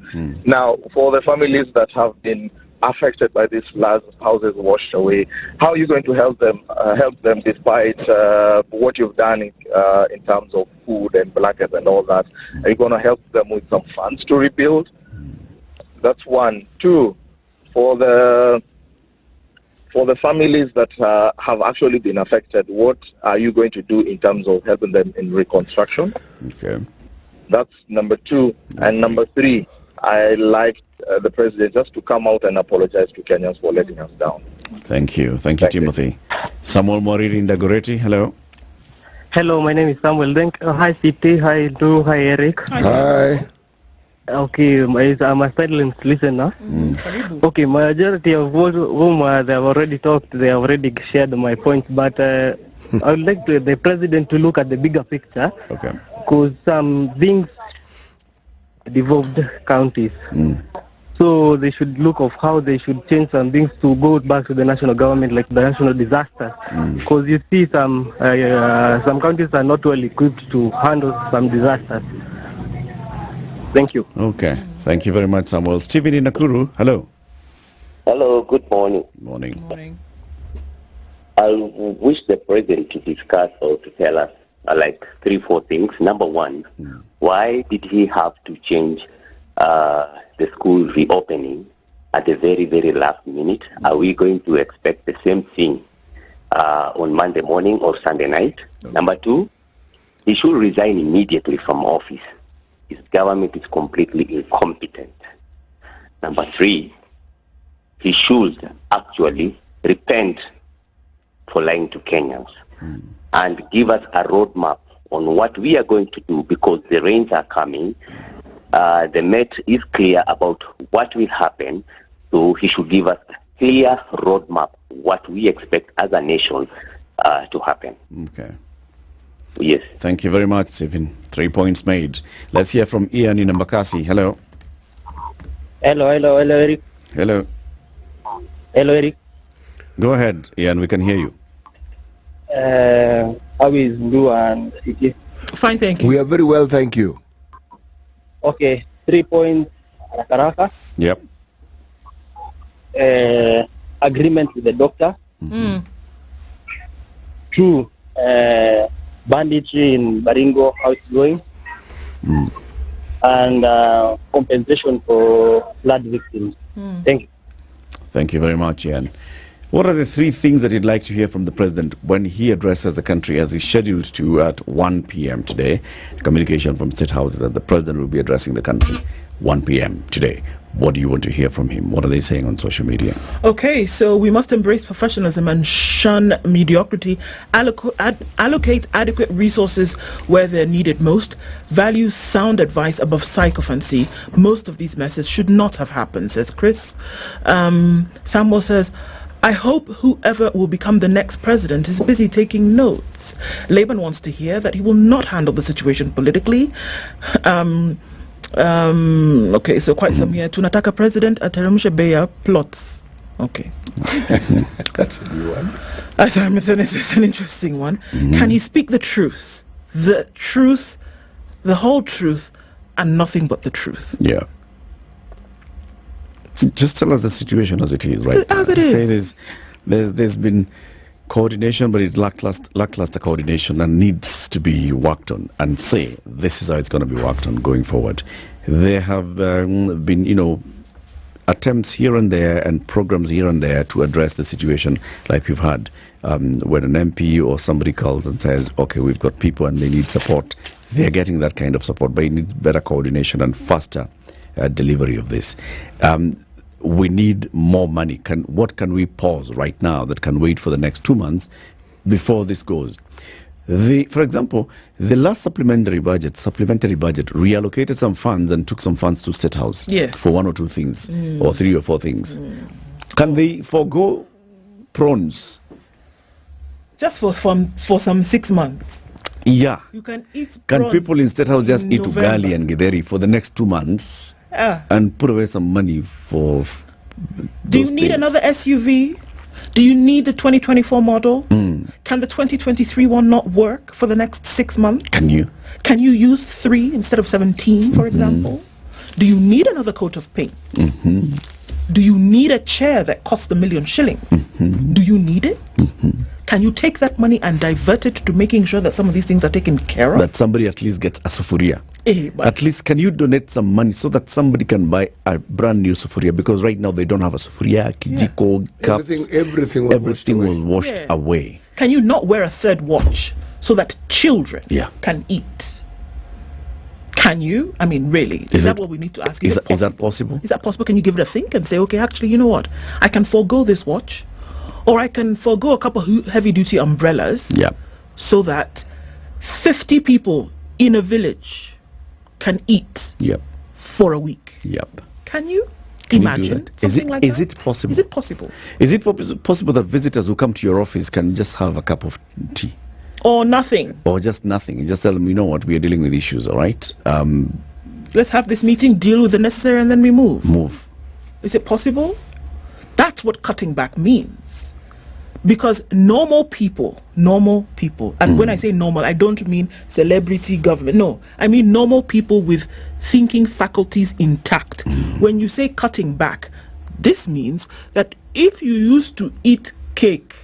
S23: Now, for the families that have been affected by these floods, houses washed away, how are you going to help them despite what you've done in terms of food and blankets and all that? Are you going to help them with some funds to rebuild? That's one. Two, for the families that have actually been affected, what are you going to do in terms of helping them in reconstruction?
S1: Okay.
S23: That's number 2. And number 3, I like the president just to come out and apologize to Kenyans for letting us down.
S1: Thank you. Thank you, Timothy. Samuel Moriri in Dagoretti, hello.
S9: Hello, my name is Samuel. Hi, CT. Hi, Ndu. Hi, Eric.
S3: Hi.
S9: Okay, I'm a silent listener. Okay, majority of whom they have already talked, they have already shared my points, but I would like the president to look at the bigger picture.
S1: Okay.
S9: Because some things devolved counties. So they should look of how they should change some things to go back to the national government, like the national disaster. Because you see some counties are not well equipped to handle some disasters. Thank you.
S1: Okay. Thank you very much, Samuel. Stephen in Nakuru, hello.
S11: Hello, good morning.
S1: Morning.
S11: I wish the president to discuss or to tell us like 3-4 things. Number one, why did he have to change the school reopening at the very, very last minute? Are we going to expect the same thing on Monday morning or Sunday night? Number two, he should resign immediately from office. His government is completely incompetent. Number three, he should actually repent for lying to Kenyans and give us a roadmap on what we are going to do, because the rains are coming. The Met is clear about what will happen, so he should give us a clear roadmap what we expect as a nation to happen.
S1: Okay.
S11: Yes.
S1: Thank you very much, Stephen. 3 points made. Let's hear from Ian in Mbakasi. Hello.
S9: Hello, Eric.
S1: Hello,
S9: Eric.
S1: Go ahead, Ian. We can hear you.
S9: How is Ndu and CT?
S2: Fine, thank you.
S3: We are very well, thank you.
S9: Okay, 3 points. Rakaraka.
S1: Yep.
S9: Agreement with the doctor. 2, banditry in Baringo, how it's going. And compensation for flood victims. Thank you.
S1: Thank you very much, Ian. What are the 3 things that you'd like to hear from the president when he addresses the country, as he's scheduled to at 1 p.m. today? Communication from State House is that the president will be addressing the country 1 p.m. today. What do you want to hear from him? What are they saying on social media?
S2: Okay, so we must embrace professionalism and shun mediocrity, allocate adequate resources where they're needed most, value sound advice above sycophancy. Most of these messes should not have happened, says Chris. Samuel says, I hope whoever will become the next president is busy taking notes. Laban wants to hear that he will not handle the situation politically. Okay, so quite some here. Tunataka president ateremshe bei plots. Okay.
S3: That's a new one.
S2: As I'm saying, it's an interesting one. Can he speak the truth? The truth, the whole truth, and nothing but the truth?
S1: Yeah. Just tell us the situation as it is, right?
S2: As it is.
S1: Say there's been coordination, but it's lackluster coordination and needs to be worked on, and say this is how it's going to be worked on going forward. There have been, attempts here and there and programs here and there to address the situation, like we've had when an MP or somebody calls and says, okay, we've got people and they need support. They're getting that kind of support, but it needs better coordination and faster delivery of this. We need more money. What can we pause right now that can wait for the next 2 months before this goes? For example, the last supplementary budget reallocated some funds and took some funds to State House for 1 or 2 things, or 3 or 4 things. Can they forgo prawns?
S2: Just for some 6 months.
S1: Yeah.
S2: You can eat
S1: Can people in State House just eat ugali and githeri for the next 2 months and put away some money for
S2: Do you need another SUV? Do you need the 2024 model? Can the 2023 one not work for the next 6 months?
S1: Can you?
S2: Can you use 3 instead of 17, for example? Do you need another coat of paint? Do you need a chair that costs 1 million shillings? Do you need it? Can you take that money and divert it to making sure that some of these things are taken care of?
S1: That somebody at least gets a sufuria. At least can you donate some money so that somebody can buy a brand new sufuria? Because right now they don't have a sufuria, kijiko, cups. Everything was washed away.
S2: Can you not wear a 3rd watch so that children can eat? Can you? I mean, really? Is that what we need to ask?
S1: Is that possible?
S2: Is that possible? Can you give it a think and say, okay, actually, you know what? I can forego this watch, or I can forego a couple of heavy-duty umbrellas, so that 50 people in a village can eat for a week. Can you? Imagine something like that.
S1: Is it possible?
S2: Is it possible?
S1: Is it possible that visitors who come to your office can just have a cup of tea?
S2: Or nothing.
S1: Or just nothing. Just tell them, you know what, we are dealing with issues, all right?
S2: Let's have this meeting, deal with the necessary, and then we move.
S1: Move.
S2: Is it possible? That's what cutting back means. Because normal people, and when I say normal, I don't mean celebrity government. No, I mean normal people with thinking faculties intact. When you say cutting back, this means that if you used to eat cake,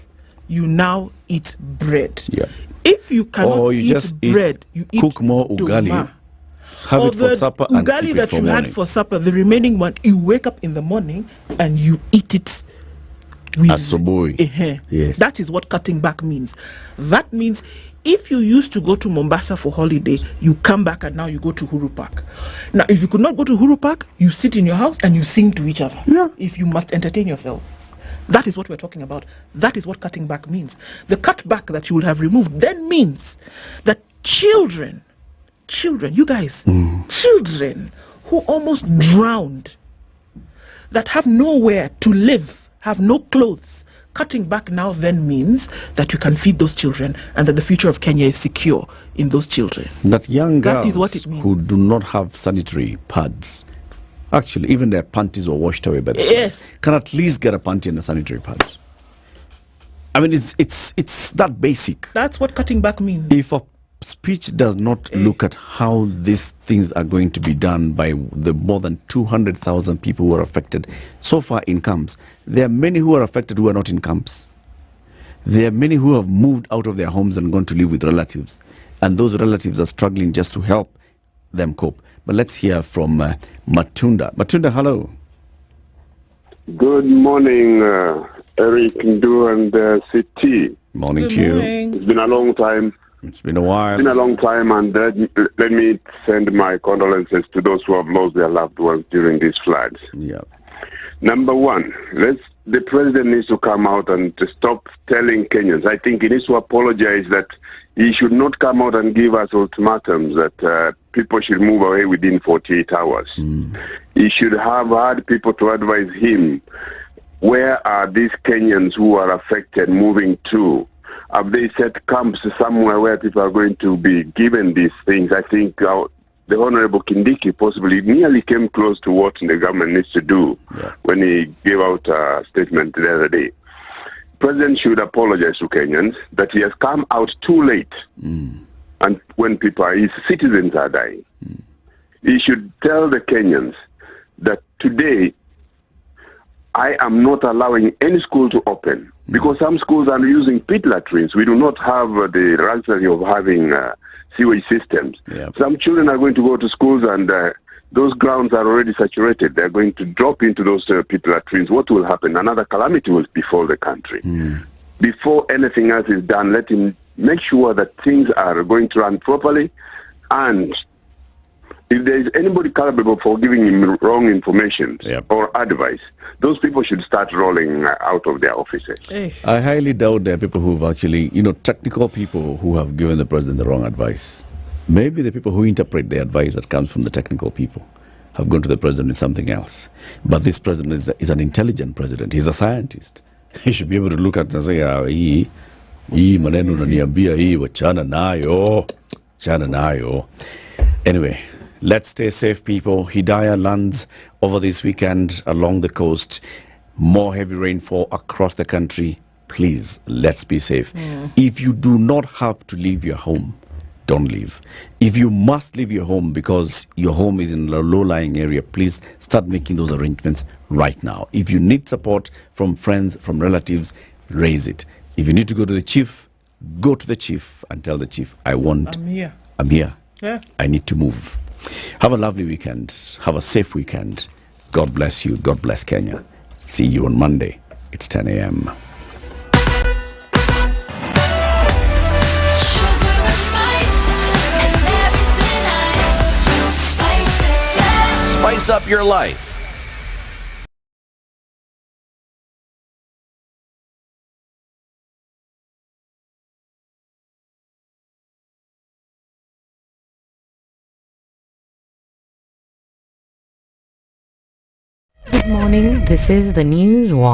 S2: you now eat bread. If you cannot eat bread, you
S1: cook more ugali. Have it for supper and keep
S2: ugali
S1: it
S2: that
S1: for
S2: you
S1: morning.
S2: had for supper, the remaining one, you wake up in the morning and you eat it with
S1: asoboi. Yes.
S2: That is what cutting back means. That means if you used to go to Mombasa for holiday, you come back and now you go to Huru Park. Now, if you could not go to Huru Park, you sit in your house and you sing to each other. If you must entertain yourself. That is what we're talking about. That is what cutting back means. The cutback that you will have removed then means that children, you guys, children who almost drowned, that have nowhere to live, have no clothes, cutting back now then means that you can feed those children and that the future of Kenya is secure in those children.
S1: That young girls
S2: that is what it means.
S1: Who do not have sanitary pads, actually, even their panties were washed away by the
S2: yes,
S1: can at least get a panty and a sanitary pad. I mean, it's that basic.
S2: That's what cutting back means.
S1: If a speech does not look at how these things are going to be done by the more than 200,000 people who are affected so far in camps, there are many who are affected who are not in camps. There are many who have moved out of their homes and gone to live with relatives, and those relatives are struggling just to help them cope. But let's hear from Matunda. Matunda, hello.
S8: Good morning, Eric, Ndu, and CT.
S1: Morning to you.
S8: It's been a long time.
S1: It's been a while.
S8: It's been a long time, and let me send my condolences to those who have lost their loved ones during these floods. Number one, the president needs to come out and to stop telling Kenyans. I think he needs to apologize that he should not come out and give us ultimatums that people should move away within 48 hours. He should have had people to advise him, where are these Kenyans who are affected moving to? Have they set camps somewhere where people are going to be given these things? I think the Honorable Kindiki possibly nearly came close to what the government needs to do when he gave out a statement the other day. President should apologize to Kenyans that he has come out too late, and when his citizens are dying. He should tell the Kenyans that today I am not allowing any school to open because some schools are using pit latrines. We do not have the luxury of having sewage systems. Some children are going to go to schools and those grounds are already saturated. They're going to drop into those pit latrines. What will happen? Another calamity will befall the country. Before anything else is done, let him make sure that things are going to run properly, and if there is anybody culpable for giving him wrong information or advice, those people should start rolling out of their offices.
S1: I highly doubt there are people who have actually, technical people who have given the president the wrong advice. Maybe the people who interpret the advice that comes from the technical people have gone to the president with something else. But this president is an intelligent president. He's a scientist. He should be able to look at and say, hii maneno unaniambia hii wachana nayo. Anyway, let's stay safe, people. Hidaya lands over this weekend along the coast. More heavy rainfall across the country. Please, let's be safe. If you do not have to leave your home, don't leave. If you must leave your home because your home is in a low-lying area, please start making those arrangements right now. If you need support from friends, from relatives, raise it. If you need to go to the chief, go to the chief and tell the chief, I'm here.
S2: Yeah.
S1: I need to move. Have a lovely weekend. Have a safe weekend. God bless you. God bless Kenya. See you on Monday. It's 10 a.m.
S4: spice up your life.
S5: Good morning. This is the News Wire.